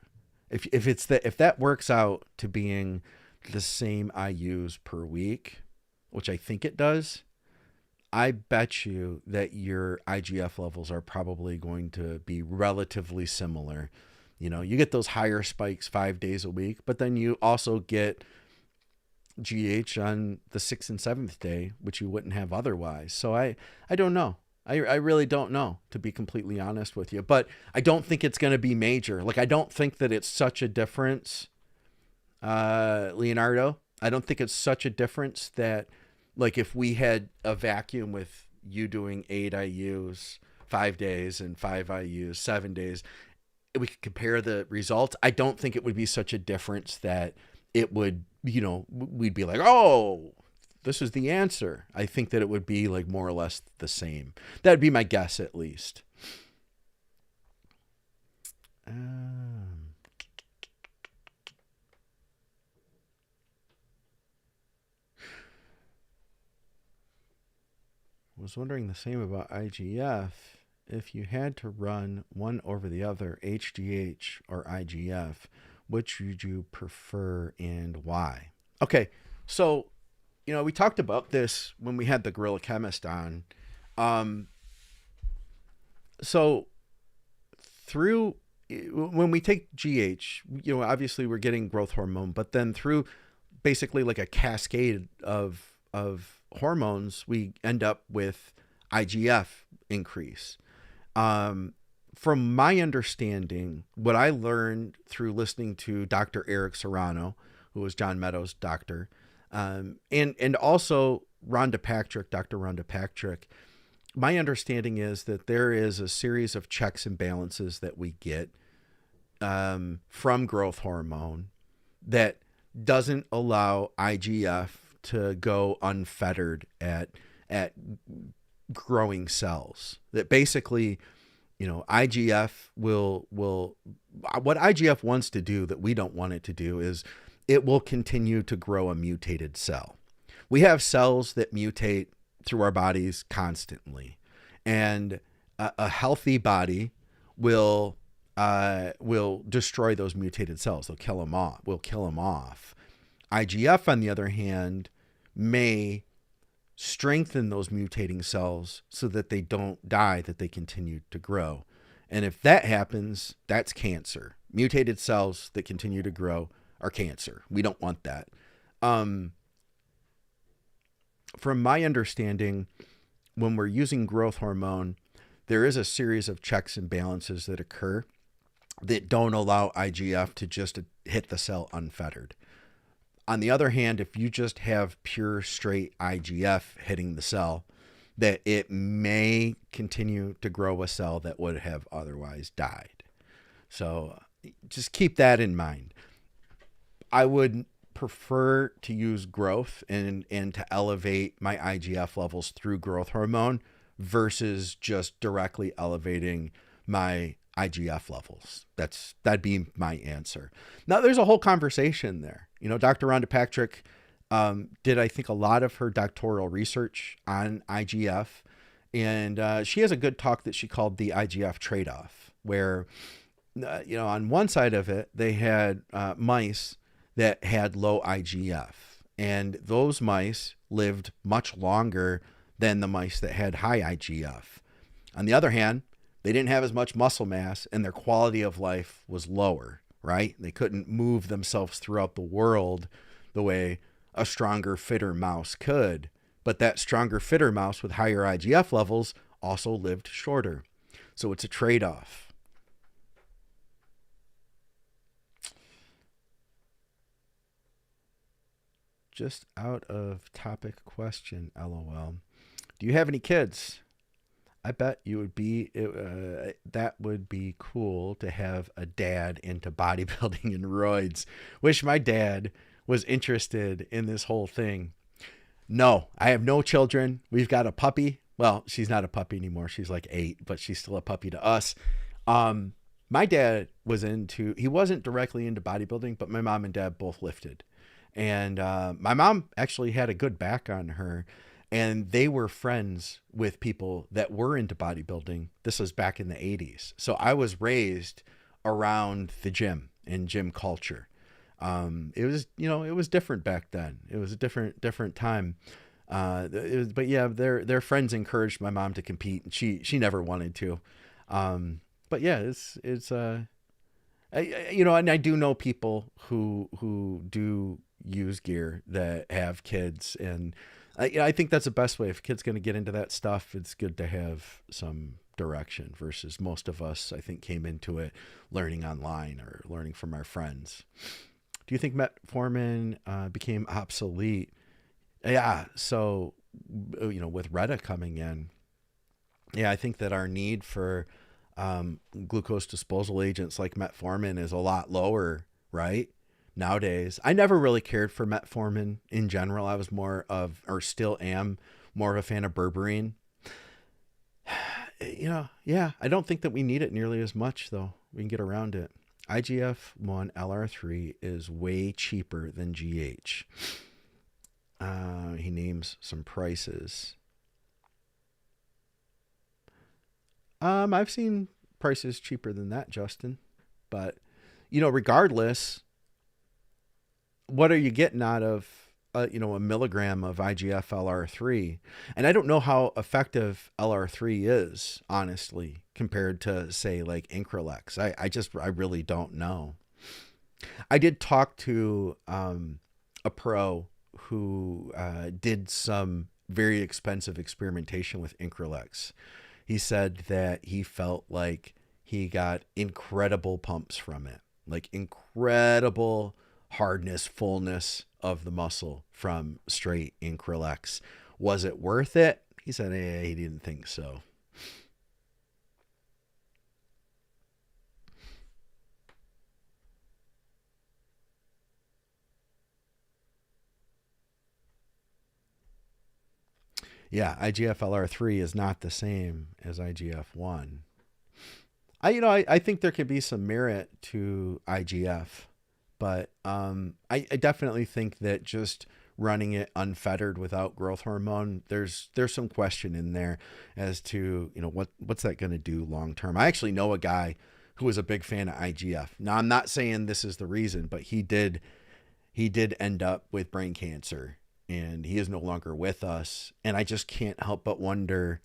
if that works out to being the same IUs per week, which I think it does, I bet you that your IGF levels are probably going to be relatively similar. You get those higher spikes 5 days a week, but then you also get GH on the 6th and 7th day, which you wouldn't have otherwise. So I don't know. I really don't know, to be completely honest with you. But I don't think it's going to be major. Like, I don't think that it's such a difference, Leonardo. I don't think it's such a difference that, like, if we had a vacuum with you doing 8 IUs 5 days and 5 IUs 7 days, we could compare the results. I don't think it would be such a difference that it would, we'd be like, oh, this is the answer. I think that it would be like more or less the same. That'd be my guess, at least. Was wondering the same about IGF. If you had to run one over the other, HGH or IGF, which would you prefer and why? Okay, so, we talked about this when we had the Gorilla Chemist on. So when we take GH, obviously we're getting growth hormone, but then through basically like a cascade of hormones, we end up with IGF increase. From my understanding, what I learned through listening to Dr. Eric Serrano, who was John Meadows' doctor, and also Dr. Rhonda Patrick, my understanding is that there is a series of checks and balances that we get from growth hormone that doesn't allow IGF to go unfettered at growing cells. That basically, IGF will what IGF wants to do that we don't want it to do is it will continue to grow a mutated cell. We have cells that mutate through our bodies constantly, and a healthy body will destroy those mutated cells. They'll kill them off. Will kill them off. IGF, on the other hand, may strengthen those mutating cells so that they don't die, that they continue to grow. And if that happens, that's cancer. Mutated cells that continue to grow are cancer. We don't want that. From my understanding, when we're using growth hormone, there is a series of checks and balances that occur that don't allow IGF to just hit the cell unfettered. On the other hand, if you just have pure straight IGF hitting the cell, that it may continue to grow a cell that would have otherwise died. So just keep that in mind. I would prefer to use growth and to elevate my IGF levels through growth hormone versus just directly elevating my IGF levels. That'd be my answer. Now, there's a whole conversation there. Dr. Rhonda Patrick did, I think, a lot of her doctoral research on IGF, and she has a good talk that she called the IGF trade-off, where, on one side of it, they had mice that had low IGF, and those mice lived much longer than the mice that had high IGF. On the other hand, they didn't have as much muscle mass, and their quality of life was lower, right? They couldn't move themselves throughout the world the way a stronger, fitter mouse could. But that stronger, fitter mouse with higher IGF levels also lived shorter. So it's a trade-off. Just out of topic question, LOL. Do you have any kids? I bet you would be, that would be cool to have a dad into bodybuilding and roids. Wish my dad was interested in this whole thing. No, I have no children. We've got a puppy. Well, she's not a puppy anymore. She's like 8, but she's still a puppy to us. My dad he wasn't directly into bodybuilding, but my mom and dad both lifted. And my mom actually had a good back on her. And they were friends with people that were into bodybuilding. This was back in the 80s. So I was raised around the gym and gym culture. It was different back then. It was a different time. But yeah, their friends encouraged my mom to compete, and she never wanted to. But yeah, and I do know people who do use gear that have kids. And I think that's the best way. If a kid's going to get into that stuff, it's good to have some direction versus most of us, I think, came into it learning online or learning from our friends. Do you think metformin became obsolete? Yeah. So, with Reta coming in, I think that our need for glucose disposal agents like metformin is a lot lower, right? Nowadays, I never really cared for metformin in general. I was more of, or still am, more of a fan of berberine. I don't think that we need it nearly as much, though. We can get around it. IGF-1 LR3 is way cheaper than GH. He names some prices. I've seen prices cheaper than that, Justin. But, regardless, what are you getting out of, a milligram of IGF-LR3? And I don't know how effective LR3 is, honestly, compared to, say, like Increlex. I really don't know. I did talk to a pro who did some very expensive experimentation with Increlex. He said that he felt like he got incredible pumps from it, like incredible hardness, fullness of the muscle from straight Increlex. Was it worth it? He said he didn't think so. Yeah, IGF-LR3 is not the same as IGF-1. I think there could be some merit to IGF, but I definitely think that just running it unfettered without growth hormone, there's some question in there as to, what's that going to do long term. I actually know a guy who was a big fan of IGF. Now, I'm not saying this is the reason, but he did end up with brain cancer, and he is no longer with us. And I just can't help but wonder,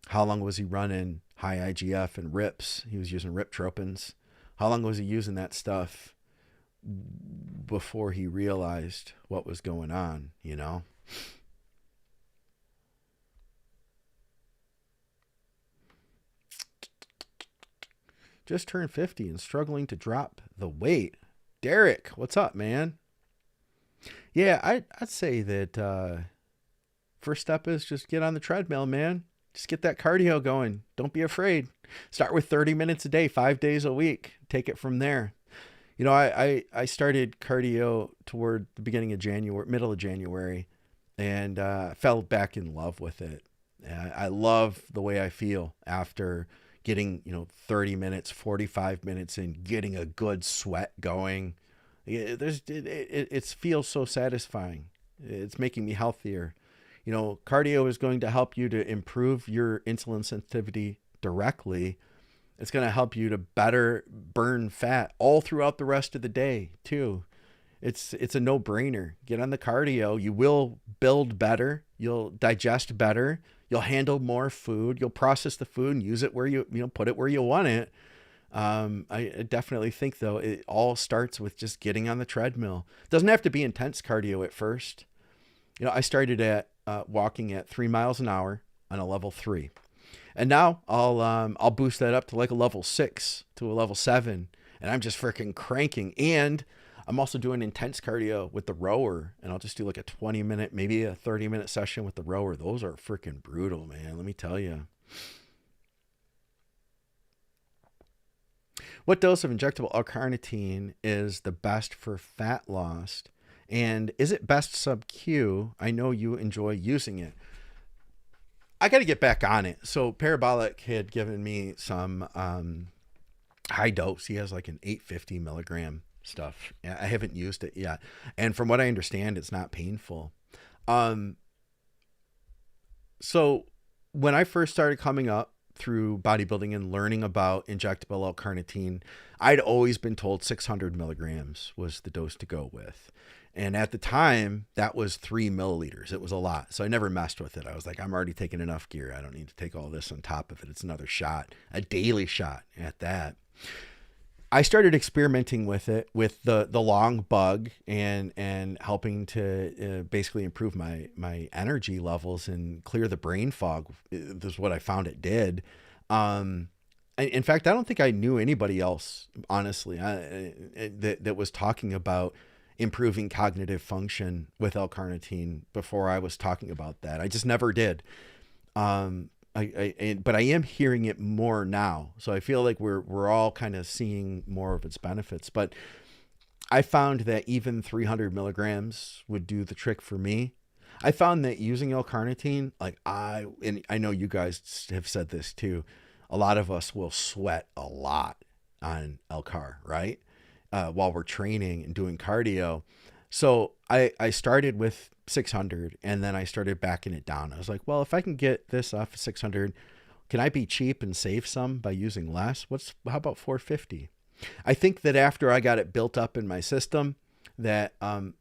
how long was he running high IGF and RIPs? He was using Riptropins. How long was he using that stuff before he realized what was going on, Just turned 50 and struggling to drop the weight. Derek, what's up, man? Yeah, I'd say that first step is just get on the treadmill, man. Just get that cardio going. Don't be afraid. Start with 30 minutes a day, 5 days a week. Take it from there. I started cardio toward the beginning of January, middle of January, and fell back in love with it. I love the way I feel after getting, 30 minutes, 45 minutes in, getting a good sweat going. It feels so satisfying. It's making me healthier. Cardio is going to help you to improve your insulin sensitivity directly. It's going to help you to better burn fat all throughout the rest of the day too. It's a no-brainer. Get on the cardio. You will build better. You'll digest better. You'll handle more food. You'll process the food and use it where put it where you want it. I definitely think, though, it all starts with just getting on the treadmill. It doesn't have to be intense cardio at first. I started at walking at 3 miles an hour on a level 3. And now I'll boost that up to like a level 6 to a level 7. And I'm just freaking cranking. And I'm also doing intense cardio with the rower. And I'll just do like a 20-minute, maybe a 30-minute session with the rower. Those are freaking brutal, man. Let me tell you. What dose of injectable L-Carnitine is the best for fat loss? And is it best sub-Q? I know you enjoy using it. I got to get back on it. So Parabolic had given me some high dose. He has like an 850 milligram stuff. I haven't used it yet. And from what I understand, it's not painful. So when I first started coming up through bodybuilding and learning about injectable L-Carnitine, I'd always been told 600 milligrams was the dose to go with. And at the time, that was 3 milliliters. It was a lot. So I never messed with it. I was like, I'm already taking enough gear. I don't need to take all this on top of it. It's another shot, a daily shot at that. I started experimenting with it with the long bug and helping to basically improve my energy levels and clear the brain fog. This is what I found it did. In fact, I don't think I knew anybody else, honestly, that was talking about improving cognitive function with L-carnitine before I was talking about that. I just never did. But I am hearing it more now. So I feel like we're all kind of seeing more of its benefits. But I found that even 300 milligrams would do the trick for me. I found that using L-carnitine, and I know you guys have said this too, a lot of us will sweat a lot on L-car, right? While we're training and doing cardio. So I started with 600 and then I started backing it down. I was like, well, if I can get this off of 600, can I be cheap and save some by using less? How about 450? I think that after I got it built up in my system, that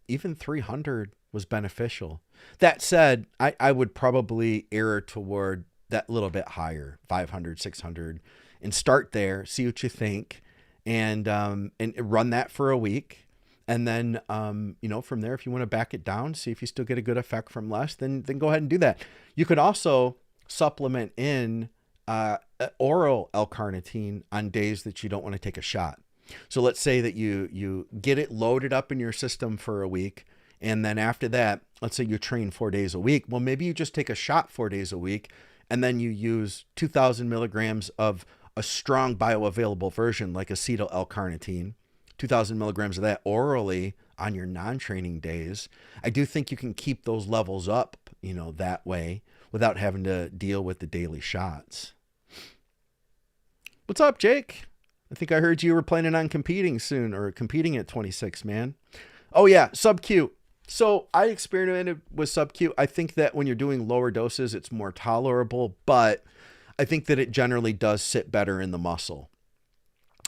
even 300 was beneficial. That said, I would probably err toward that little bit higher, 500, 600, and start there, see what you think, and run that for a week. And then, from there, if you want to back it down, see if you still get a good effect from less, then go ahead and do that. You could also supplement in oral L-carnitine on days that you don't want to take a shot. So let's say that you get it loaded up in your system for a week. And then after that, let's say you train 4 days a week. Well, maybe you just take a shot 4 days a week, and then you use 2,000 milligrams of a strong bioavailable version like acetyl L-carnitine. 2,000 milligrams of that orally on your non-training days. I do think you can keep those levels up, that way without having to deal with the daily shots. What's up, Jake? I think I heard you were planning on competing soon, or competing at 26, man. Oh yeah, sub-Q. So I experimented with sub-Q. I think that when you're doing lower doses, it's more tolerable, but I think that it generally does sit better in the muscle.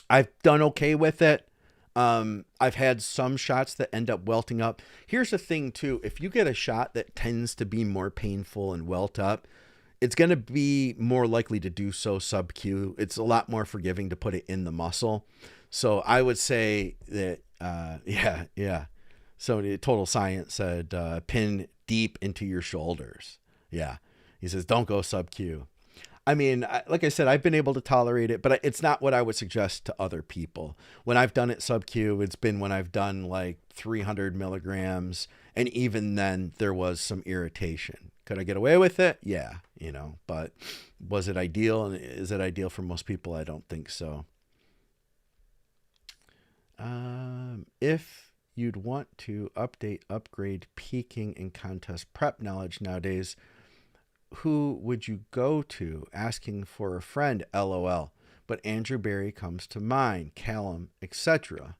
I've done okay with it. I've had some shots that end up welting up. Here's the thing too. If you get a shot that tends to be more painful and welt up, it's going to be more likely to do so sub-Q. It's a lot more forgiving to put it in the muscle. So I would say that, yeah. So Total Science said, pin deep into your shoulders. Yeah. He says, don't go sub-Q. I mean, like I said, I've been able to tolerate it, but it's not what I would suggest to other people. When I've done it sub-Q, it's been when I've done like 300 milligrams. And even then there was some irritation. Could I get away with it? Yeah, but was it ideal? And is it ideal for most people? I don't think so. If you'd want to upgrade peaking and contest prep knowledge nowadays, who would you go to? Asking for a friend, LOL. But Andrew Barry comes to mind, Callum, etc.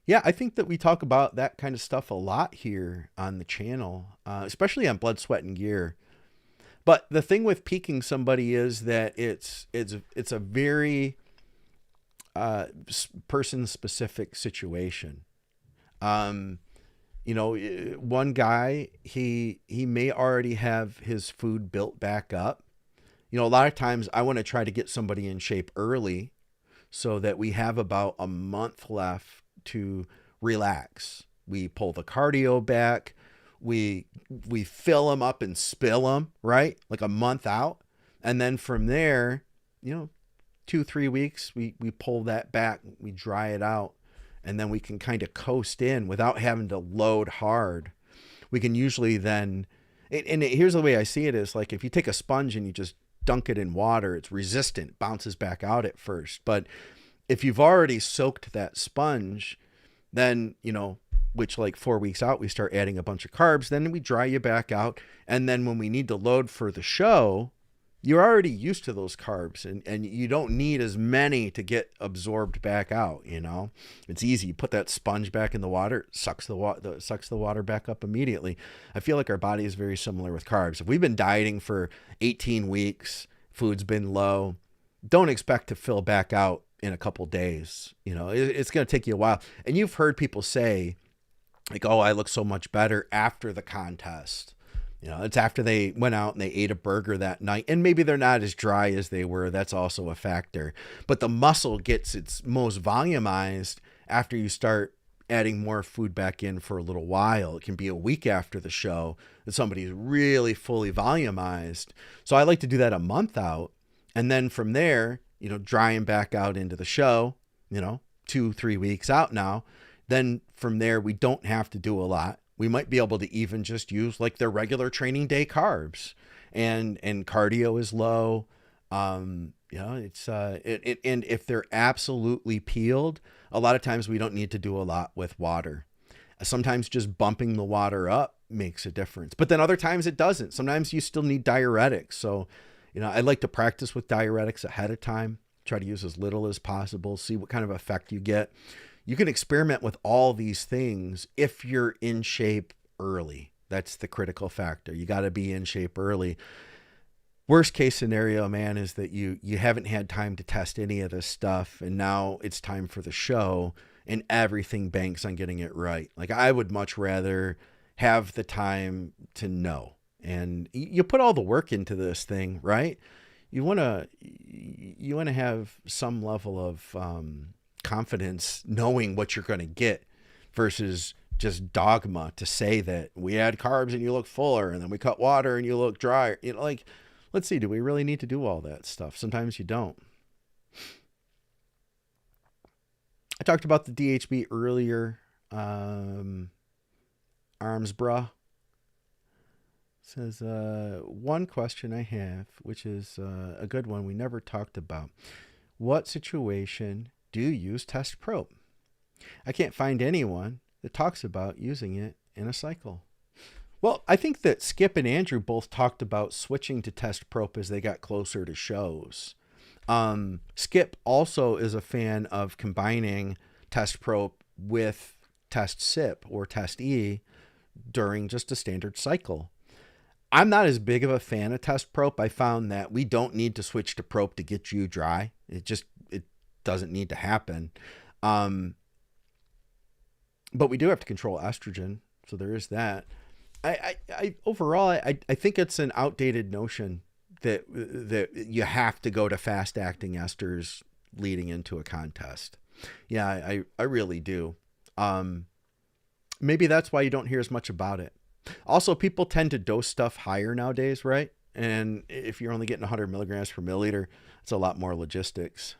Yeah, I think that we talk about that kind of stuff a lot here on the channel, especially on Blood, Sweat, and Gear. But the thing with peaking somebody is that it's a very person-specific situation. One guy, he may already have his food built back up. A lot of times I want to try to get somebody in shape early so that we have about a month left to relax. We pull the cardio back. We fill them up and spill them, right? Like a month out. And then from there, 2-3 weeks, we pull that back, we dry it out. And then we can kind of coast in without having to load hard. We can usually then, and here's the way I see it is like if you take a sponge and you just dunk it in water, it's resistant, it bounces back out at first. But if you've already soaked that sponge, then, which like 4 weeks out, we start adding a bunch of carbs, then we dry you back out. And then when we need to load for the show, you're already used to those carbs and you don't need as many to get absorbed back out. It's easy. You put that sponge back in the water, it sucks the water back up immediately. I feel like our body is very similar with carbs. If we've been dieting for 18 weeks, food's been low, don't expect to fill back out in a couple days. It's going to take you a while. And you've heard people say like, oh, I look so much better after the contest. You know, it's after they went out and they ate a burger that night, and maybe they're not as dry as they were. That's also a factor. But the muscle gets its most volumized after you start adding more food back in for a little while. It can be a week after the show that somebody's really fully volumized. So I like to do that a month out. And then from there, you know, drying back out into the show, you know, 2-3 weeks out now. Then from there, we don't have to do a lot. We might be able to even just use like their regular training day carbs, and cardio is low. You know, it's, and if they're absolutely peeled, a lot of times we don't need to do a lot with water. Sometimes just bumping the water up makes a difference, but then other times it doesn't. Sometimes you still need diuretics. So, you know, I like to practice with diuretics ahead of time, try to use as little as possible, see what kind of effect you get. You can experiment with all these things if you're in shape early. That's the critical factor. You got to be in shape early. Worst case scenario, man, is that you haven't had time to test any of this stuff, and now it's time for the show, and everything banks on getting it right. Like, I would much rather have the time to know. And you put all the work into this thing, right? You want to have some level of confidence knowing what you're going to get versus just dogma to say that we add carbs and you look fuller, and then we cut water and you look drier. You know, like, let's see, do we really need to do all that stuff? Sometimes you don't. I talked about the DHB earlier. Arms bruh says, one question I have, which is a good one we never talked about. What situation do you use Test Probe? I can't find anyone that talks about using it in a cycle. Well, I think that Skip and Andrew both talked about switching to Test Probe as they got closer to shows. Skip also is a fan of combining Test Probe with Test Sip or Test E during just a standard cycle. I'm not as big of a fan of Test Probe. I found that we don't need to switch to Probe to get you dry. It doesn't need to happen. But we do have to control estrogen. So there is that. Overall, I think it's an outdated notion that you have to go to fast acting esters leading into a contest. Yeah, I really do. Maybe that's why you don't hear as much about it. Also, people tend to dose stuff higher nowadays, right? And if you're only getting 100 milligrams per milliliter, it's a lot more logistics.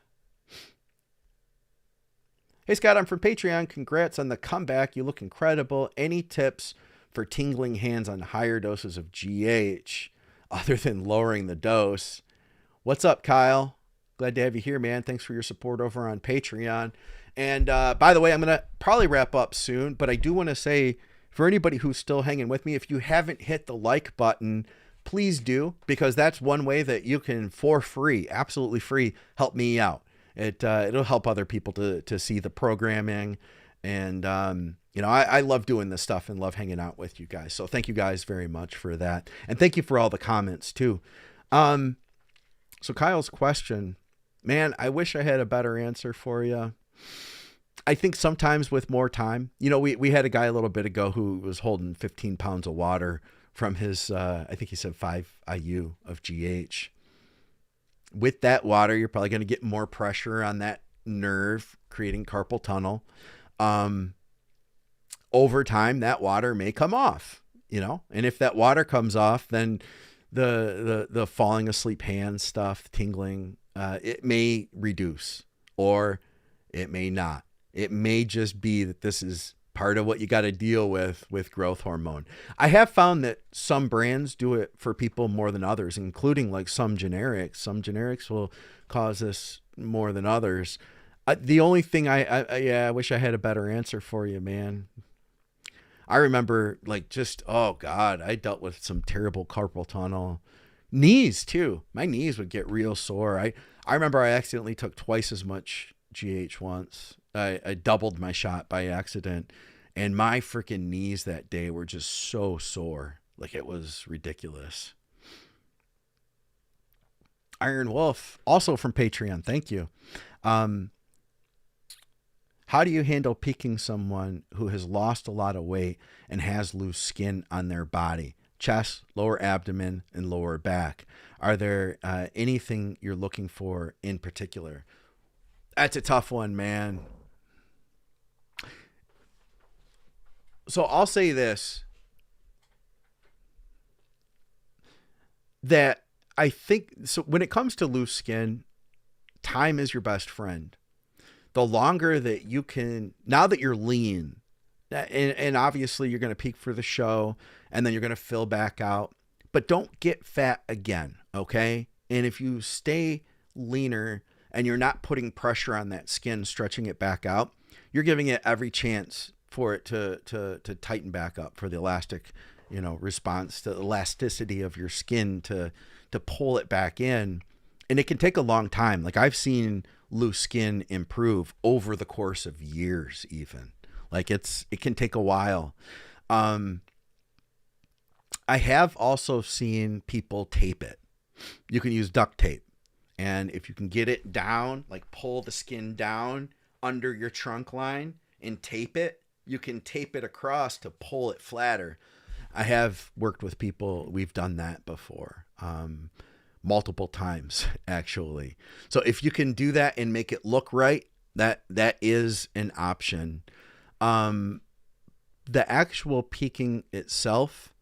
Hey, Scott, I'm from Patreon. Congrats on the comeback. You look incredible. Any tips for tingling hands on higher doses of GH other than lowering the dose? What's up, Kyle? Glad to have you here, man. Thanks for your support over on Patreon. And by the way, I'm going to probably wrap up soon, but I do want to say, for anybody who's still hanging with me, if you haven't hit the like button, please do, because that's one way that you can, for free, absolutely free, help me out. It'll help other people to see the programming. And, you know, I love doing this stuff and love hanging out with you guys. So thank you guys very much for that. And thank you for all the comments too. So Kyle's question, man, I wish I had a better answer for you. I think sometimes with more time, you know, we had a guy a little bit ago who was holding 15 pounds of water from his, I think he said 5 IU of GH. With that water, you're probably going to get more pressure on that nerve, creating carpal tunnel. Over time, that water may come off, you know, and if that water comes off, then the falling asleep hand stuff, tingling, it may reduce, or it may not. It may just be that this is part of what you got to deal with growth hormone. I have found that some brands do it for people more than others, including like some generics. Some generics will cause this more than others. The only thing I wish I had a better answer for you, man. I remember like just, oh God, I dealt with some terrible carpal tunnel. Knees too. My knees would get real sore. I remember I accidentally took twice as much GH once. I doubled my shot by accident, and my freaking knees that day were just so sore. Like, it was ridiculous. Iron Wolf, also from Patreon. Thank you. How do you handle peaking someone who has lost a lot of weight and has loose skin on their body? chest, lower abdomen, and lower back. Are there anything you're looking for in particular? That's a tough one, man. So I'll say this, that I think, so when it comes to loose skin, time is your best friend. The longer that you can, now that you're lean, and obviously you're going to peak for the show and then you're going to fill back out, but don't get fat again, okay? And if you stay leaner and you're not putting pressure on that skin, stretching it back out, you're giving it every chance for it to tighten back up, for the elastic, response, to the elasticity of your skin to pull it back in. And it can take a long time. Like, I've seen loose skin improve over the course of years even. Like, it can take a while. I have also seen people tape it. You can use duct tape. And if you can get it down, like pull the skin down under your trunk line and tape it, you can tape it across to pull it flatter. I have worked with people, we've done that before, multiple times actually. So if you can do that and make it look right, that is an option. The actual peaking itself,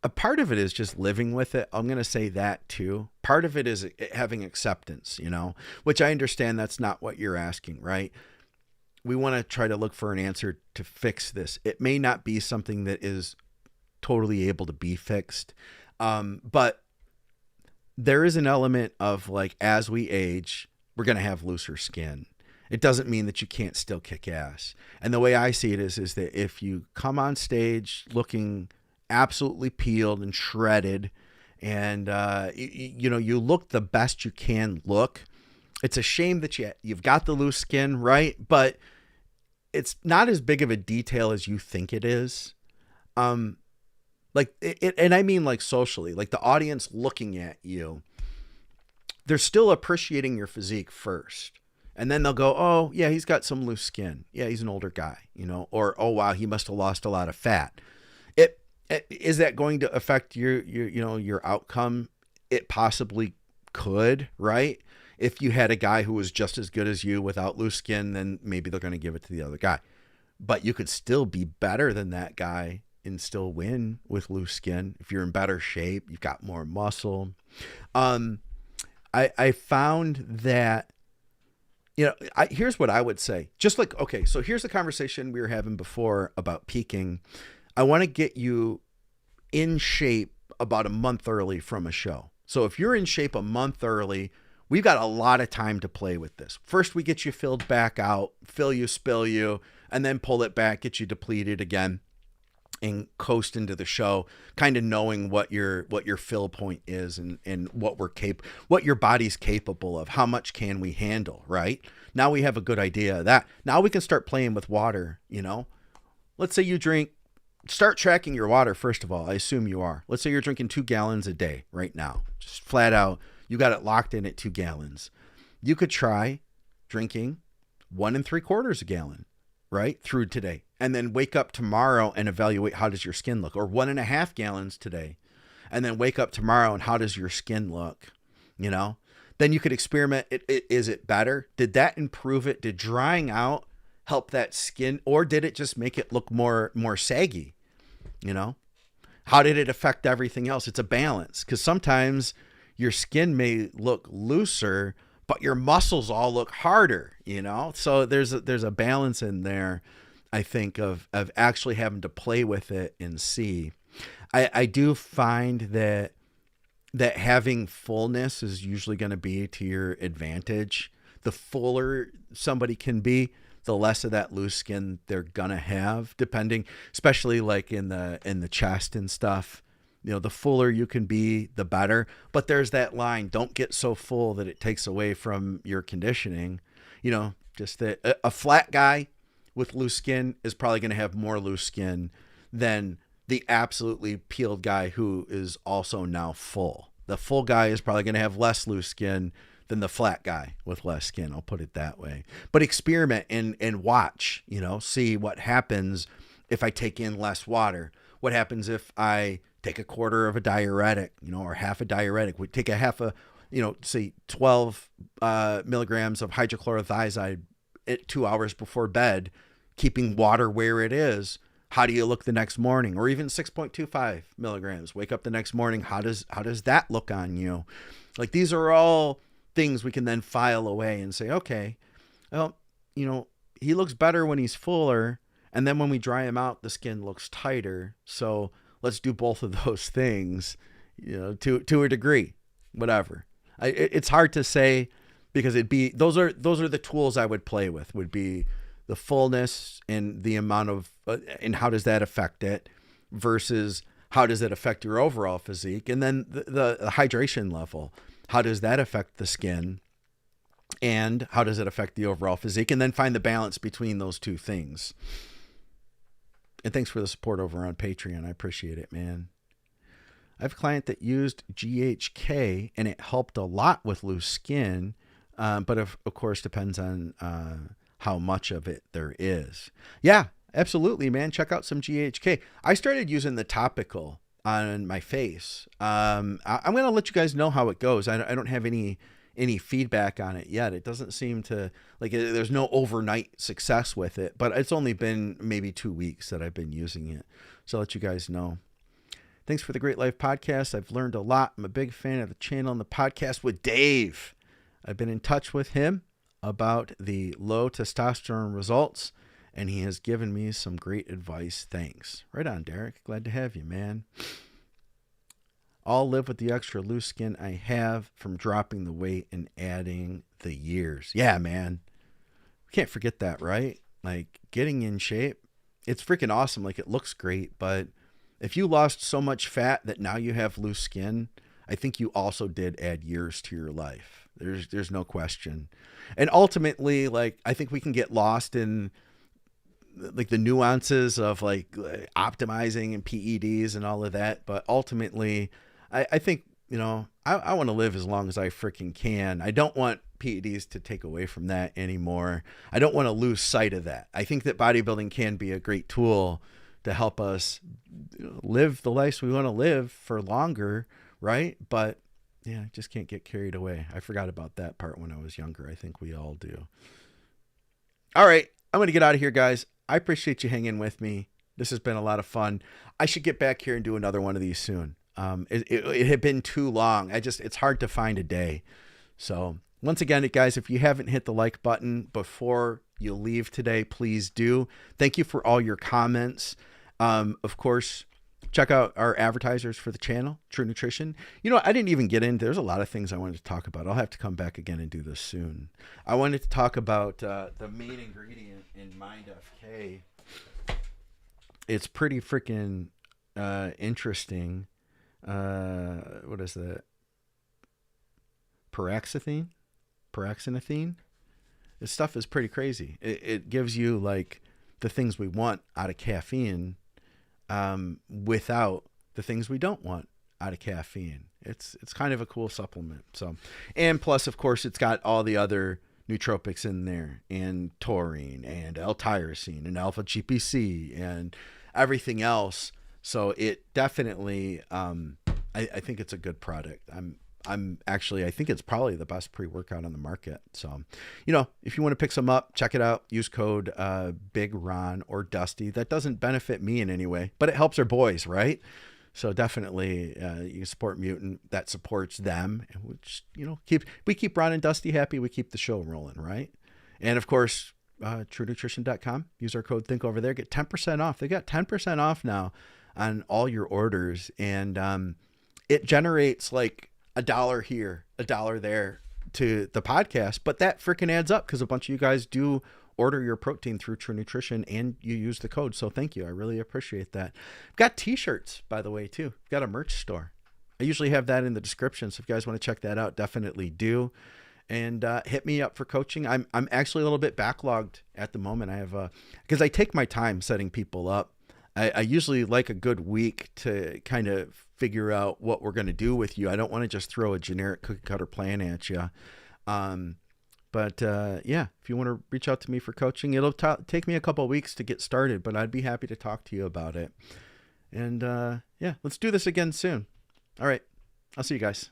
a part of it is just living with it. I'm going to say that too. Part of it is having acceptance, which I understand that's not what you're asking, right? We want to try to look for an answer to fix this. It may not be something that is totally able to be fixed. But there is an element of, like, as we age, we're going to have looser skin. It doesn't mean that you can't still kick ass. And the way I see it is that if you come on stage looking absolutely peeled and shredded, and you look the best you can look, it's a shame that you've got the loose skin, right? But it's not as big of a detail as you think it is. Like it, and I mean, like, socially, like the audience looking at you, they're still appreciating your physique first. And then they'll go, oh yeah, he's got some loose skin. Yeah, he's an older guy, or, oh wow, he must've lost a lot of fat. Is that going to affect your outcome? It possibly could, right? If you had a guy who was just as good as you without loose skin, then maybe they're going to give it to the other guy. But you could still be better than that guy and still win with loose skin. If you're in better shape, you've got more muscle. I found that, here's what I would say. Just like, okay, so here's the conversation we were having before about peaking. I want to get you in shape about a month early from a show. So if you're in shape a month early, we've got a lot of time to play with this. First, we get you filled back out, fill you, spill you, and then pull it back, get you depleted again, and coast into the show, kind of knowing what your fill point is and what your body's capable of. How much can we handle, right? Now we have a good idea of that. Now we can start playing with water, Let's say you start tracking your water, first of all. I assume you are. Let's say you're drinking 2 gallons a day right now. Just flat out, you got it locked in at 2 gallons. You could try drinking 1 3/4 gallon, right, through today. And then wake up tomorrow and evaluate, how does your skin look? Or 1.5 gallons today. And then wake up tomorrow and how does your skin look? Then you could experiment. Is it better? Did that improve it? Did drying out help that skin, or did it just make it look more saggy? How did it affect everything else? It's a balance, because sometimes your skin may look looser, but your muscles all look harder, So there's a balance in there, I think, of actually having to play with it and see. I do find that having fullness is usually going to be to your advantage. The fuller somebody can be, the less of that loose skin they're gonna have, depending, especially like in the chest and stuff. The fuller you can be, the better. But there's that line: don't get so full that it takes away from your conditioning. Just that a flat guy with loose skin is probably going to have more loose skin than the absolutely peeled guy who is also now full. The full guy is probably going to have less loose skin than the flat guy with less skin. I'll put it that way. But experiment and watch, see what happens if I take in less water. What happens if I take a quarter of a diuretic, or half a diuretic? We take a half a, say 12 milligrams of hydrochlorothiazide at 2 hours before bed, keeping water where it is. How do you look the next morning? Or even 6.25 milligrams. Wake up the next morning. How does that look on you? Like, these are all things we can then file away and say, okay, well, he looks better when he's fuller. And then when we dry him out, the skin looks tighter. So let's do both of those things, to a degree, whatever. It's hard to say, because those are the tools I would play with, would be the fullness and the amount of, and how does that affect it, versus how does it affect your overall physique? And then the hydration level, how does that affect the skin? And how does it affect the overall physique? And then find the balance between those two things. And thanks for the support over on Patreon. I appreciate it, man. I have a client that used GHK and it helped a lot with loose skin. But of course, depends on how much of it there is. Yeah, absolutely, man. Check out some GHK. I started using the topical on my face. I'm going to let you guys know how it goes. I don't have any feedback on it yet. It doesn't seem to, there's no overnight success with it, but it's only been maybe 2 weeks that I've been using it. So I'll let you guys know. Thanks for the Great Life podcast. I've learned a lot. I'm a big fan of the channel and the podcast with Dave. I've been in touch with him about the low testosterone results, and he has given me some great advice. Thanks. Right on, Derek. Glad to have you, man. I'll live with the extra loose skin I have from dropping the weight and adding the years. Yeah, man. Can't forget that, right? Like, getting in shape, it's freaking awesome. Like, it looks great, but if you lost so much fat that now you have loose skin, I think you also did add years to your life. There's no question. And ultimately, I think we can get lost in the nuances of optimizing and PEDs and all of that. But ultimately, I think, I want to live as long as I freaking can. I don't want PEDs to take away from that anymore. I don't want to lose sight of that. I think that bodybuilding can be a great tool to help us live the lives we want to live for longer, right? But yeah, just can't get carried away. I forgot about that part when I was younger. I think we all do. All right, I'm going to get out of here, guys. I appreciate you hanging with me. This has been a lot of fun. I should get back here and do another one of these soon. It had been too long. It's hard to find a day. So once again, guys, if you haven't hit the like button before you leave today, please do. Thank you for all your comments. Of course, check out our advertisers for the channel, True Nutrition. I didn't even get into, there's a lot of things I wanted to talk about. I'll have to come back again and do this soon. I wanted to talk about the main ingredient in Mind FK. It's pretty freaking interesting. What is that? Paraxanthine. This stuff is pretty crazy. It gives you the things we want out of caffeine, without the things we don't want out of caffeine. It's kind of a cool supplement. So, and plus, of course, it's got all the other nootropics in there, and taurine and L-tyrosine and alpha GPC and everything else. So it definitely, I think it's a good product. I think it's probably the best pre-workout on the market. So, if you want to pick some up, check it out. Use code Big Ron or Dusty. That doesn't benefit me in any way, but it helps our boys, right? So definitely, you can support Mutant. That supports them, which we keep Ron and Dusty happy. We keep the show rolling, right? And of course, TrueNutrition.com. Use our code Think over there. Get 10% off. They got 10% off now on all your orders, and it generates $1 here, $1 there to the podcast, but that freaking adds up because a bunch of you guys do order your protein through True Nutrition and you use the code. So thank you. I really appreciate that. I've got t-shirts, by the way, too. I've got a merch store. I usually have that in the description. So if you guys want to check that out, definitely do. And hit me up for coaching. I'm actually a little bit backlogged at the moment. I have because I take my time setting people up. I usually like a good week to kind of figure out what we're going to do with you. I don't want to just throw a generic cookie cutter plan at you. Yeah, if you want to reach out to me for coaching, it'll take me a couple of weeks to get started, but I'd be happy to talk to you about it. And yeah, let's do this again soon. All right. I'll see you guys.